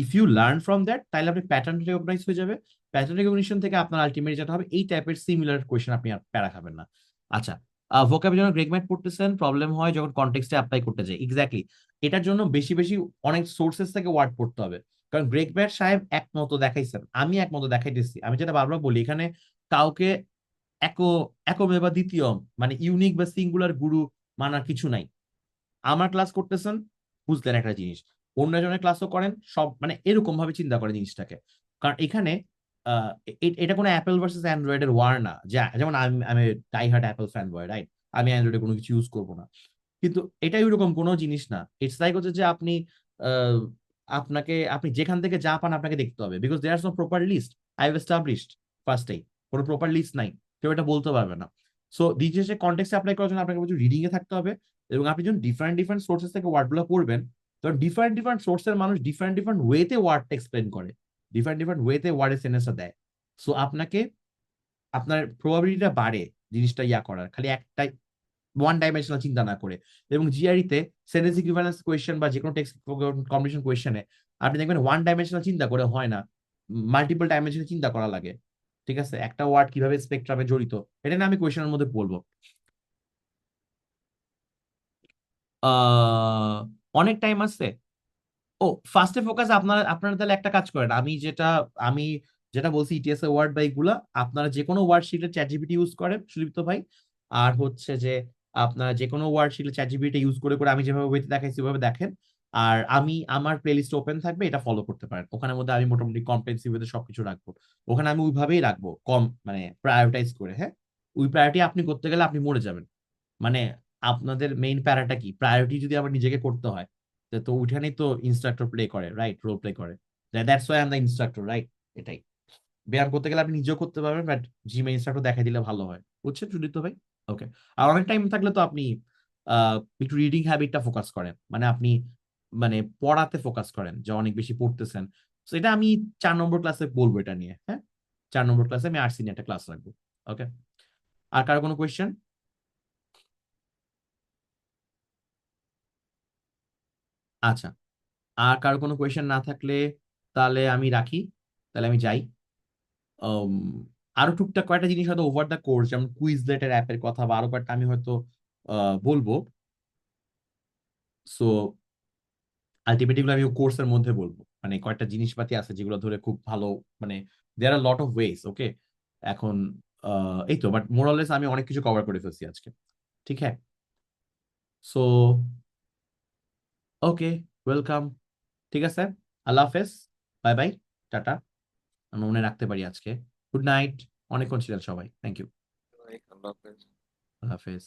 If you learn from that, তাহলে আপনি প্যাটার্ন রিকগনাইজ হয়ে যাবে। প্যাটার্ন রিকগনিশন থেকে আপনার আলটিমেট যেটা হবে, এই টাইপের সিমিলার কোয়েশ্চেন আপনি আর প্যারা খাবেন না। আচ্ছা। ভোকাবে যখন গ্রেগম্যাট পড়তেছেন প্রবলেম হয় যখন কনটেক্সটে অ্যাপ্লাই করতে যাই, এক্স্যাক্টলি। এটার জন্য বেশি বেশি অনেক সোর্সেস থেকে ওয়ার্ড পড়তে হবে। কারণ গ্রেগম্যাট সাহেব একমত দেখাইছেন, আমি একমত দেখাইতেছি, আমি যেটা বারবার বলি, এখানে কাউকে একো একমে বা দ্বিতীয়, মানে ইউনিক বা সিঙ্গুলার গুরু মানার কিছু নাই। আমার ক্লাস করতেছেন, বুঝলেন একটা জিনিস, অন্যজনের ক্লাসও করেন, সব মানে এরকম ভাবে চিন্তা করেন জিনিসটাকে। কারণ এখানে এটা কোনো অ্যাপেল ভার্সেস অ্যান্ড্রয়েডের ওয়ার না, যে যেমন আমি আমি die hard Apple fanboy, right? আমি অ্যান্ড্রয়েডে কোনো কিছু ইউজ করবো না, কিন্তু এটা ওইরকম কোনো জিনিস না। ইটস লাইক হচ্ছে যে আপনি আহ, আপনি যেখান থেকে যা পান আপনাকে দেখতে হবে, because there no proper list I have established ফার্স্টেই। কোনো প্রপার লিস্ট নাই, কেউ এটা বলতে পারবে না। সো দ্বিতীয় যে কন্টেক্সে অ্যাপ্লাই করার জন্য আপনাকে কিছু রিডিং এ থাকতে হবে, এবং আপনি যখন ডিফারেন্ট ডিফারেন্ট সোর্সেস থেকে ওয়ার্ডগুলো পড়বেন, তখন ডিফারেন্ট ডিফারেন্ট সোর্সের মানুষ ডিফারেন্ট ডিফারেন্ট ওয়েতে ওয়ার্ডটা এক্সপ্লেন করে, ডিফারেন্ট ডিফারেন্ট ওয়েতে ওয়ার্ডের সেন্টেন্সটা দেয়। সো আপনাকে আপনার প্রবাবিলিটিটা বাড়ে জিনিসটা ইয়া করার, খালি একটাই ওয়ান ডাইমেনশনাল চিন্তা না করে। এবং জিআরইতে সেন্টেন্স ইকুইভ্যালেন্স কোয়েশ্চেন বা যে কোনো টেক্সট কম্পিটিশন কোয়েশ্চেনে আপনি দেখবেন ওয়ান ডাইমেনশনাল চিন্তা করে হয় না, মাল্টিপল ডাইমেনশনে চিন্তা করা লাগে। ঠিক আছে, একটা ওয়ার্ড কিভাবে স্পেকট্রামে জড়িত, এটা না আমি কোয়েশ্চেনের মধ্যে বলবো। আহ অনেক টাইম আছে। ও, ফার্স্টে ফোকাস আপনারা আপনারা তাহলে একটা কাজ করেন, আমি যেটা বলছি ইটিএস এর ওয়ার্ড বা এগুলা, আপনারা যে কোনো ওয়ার্ড শিখলে চ্যাট জিপিটি ইউজ করেন সুদীপ্ত ভাই। আর হচ্ছে যে আপনারা যে কোনো ওয়ার্ড শিখলে চ্যাট জিপিটি ইউজ করে করে আমি যেভাবে ওয়েতে দেখাইছি ওইভাবে দেখেন। আর আমি আমার প্লেলিস্ট ওপেন থাকবে, এটা ফলো করতে পারেন। ওখানের মধ্যে আমি মোটামুটি কম্প্রেহেন্সিভ ওয়েতে সবকিছু রাখবো। ওখানে আমি ওইভাবেই রাখবো, কম মানে প্রায়োরিটাইজ করে। হ্যাঁ, ওই প্রায়োরিটি আপনি করতে গেলে আপনি মরে যাবেন। মানে আপনাদের মেইন প্যারাটা কি, প্রায়োরিটি যদি আবার নিজেকে করতে হয়, তো ওইখানেই তো ইনস্ট্রাক্টর প্লে করে, রাইট? রোল প্লে করে। That's why I am the instructor, right? এটাই। ব্যায়াম করতে গেলে আপনি নিজেও করতে পারবেন, বাট জিমে ইনস্ট্রাক্টর দেখাই দিলে ভালো হয়। বুঝছেন সুদীপ্ত ভাই? ওকে। আর অনেক টাইম থাকলে তো আপনি একটু রিডিং হ্যাবিটটা ফোকাস করেন, মানে আপনি মানে পড়াতে ফোকাস করেন, যে অনেক বেশি পড়তেছেন। তো এটা আমি 4 নম্বর ক্লাসে বলবো এটা নিয়ে। হ্যাঁ, 4 নম্বর ক্লাসে আমি আর্টস নিয়ে একটা ক্লাস রাখবো। ওকে। আর কারো কোনো কোয়েশ্চেন? আচ্ছা, আর কারো কোনো কোয়েশ্চেন না থাকলে তাহলে আমি রাখি, তাহলে আমি যাই। উম, আরো টুকটাক কয়েকটা জিনিস হয়তো ওভার দ্য কোর্স, যেমন কুইজলেটের অ্যাপের কথা বা আরো কয়েকটা আমি হয়তো বলবো। সো আলটিমেটলি আমি কোর্সের মধ্যে বলবো, মানে কয়েকটা জিনিসপাতি আছে যেগুলো ধরে খুব ভালো, মানে দেয়ার আর লট অফ ওয়েজ। ওকে। এখন এই তো, বাট মোরালেস আমি অনেক কিছু কভার করে ফেলছি আজকে। ঠিক হ্যাঁ। So okay, welcome. ঠিক আছে, আল্লাহ হাফেজ, বাই বাই, টাটা। আমরা মনে রাখতে পারি আজকে। গুড নাইট, অনেকক্ষণ ছিলেন সবাই, থ্যাংক ইউ। আল্লাহ হাফেজ। আল্লাহ হাফেজ।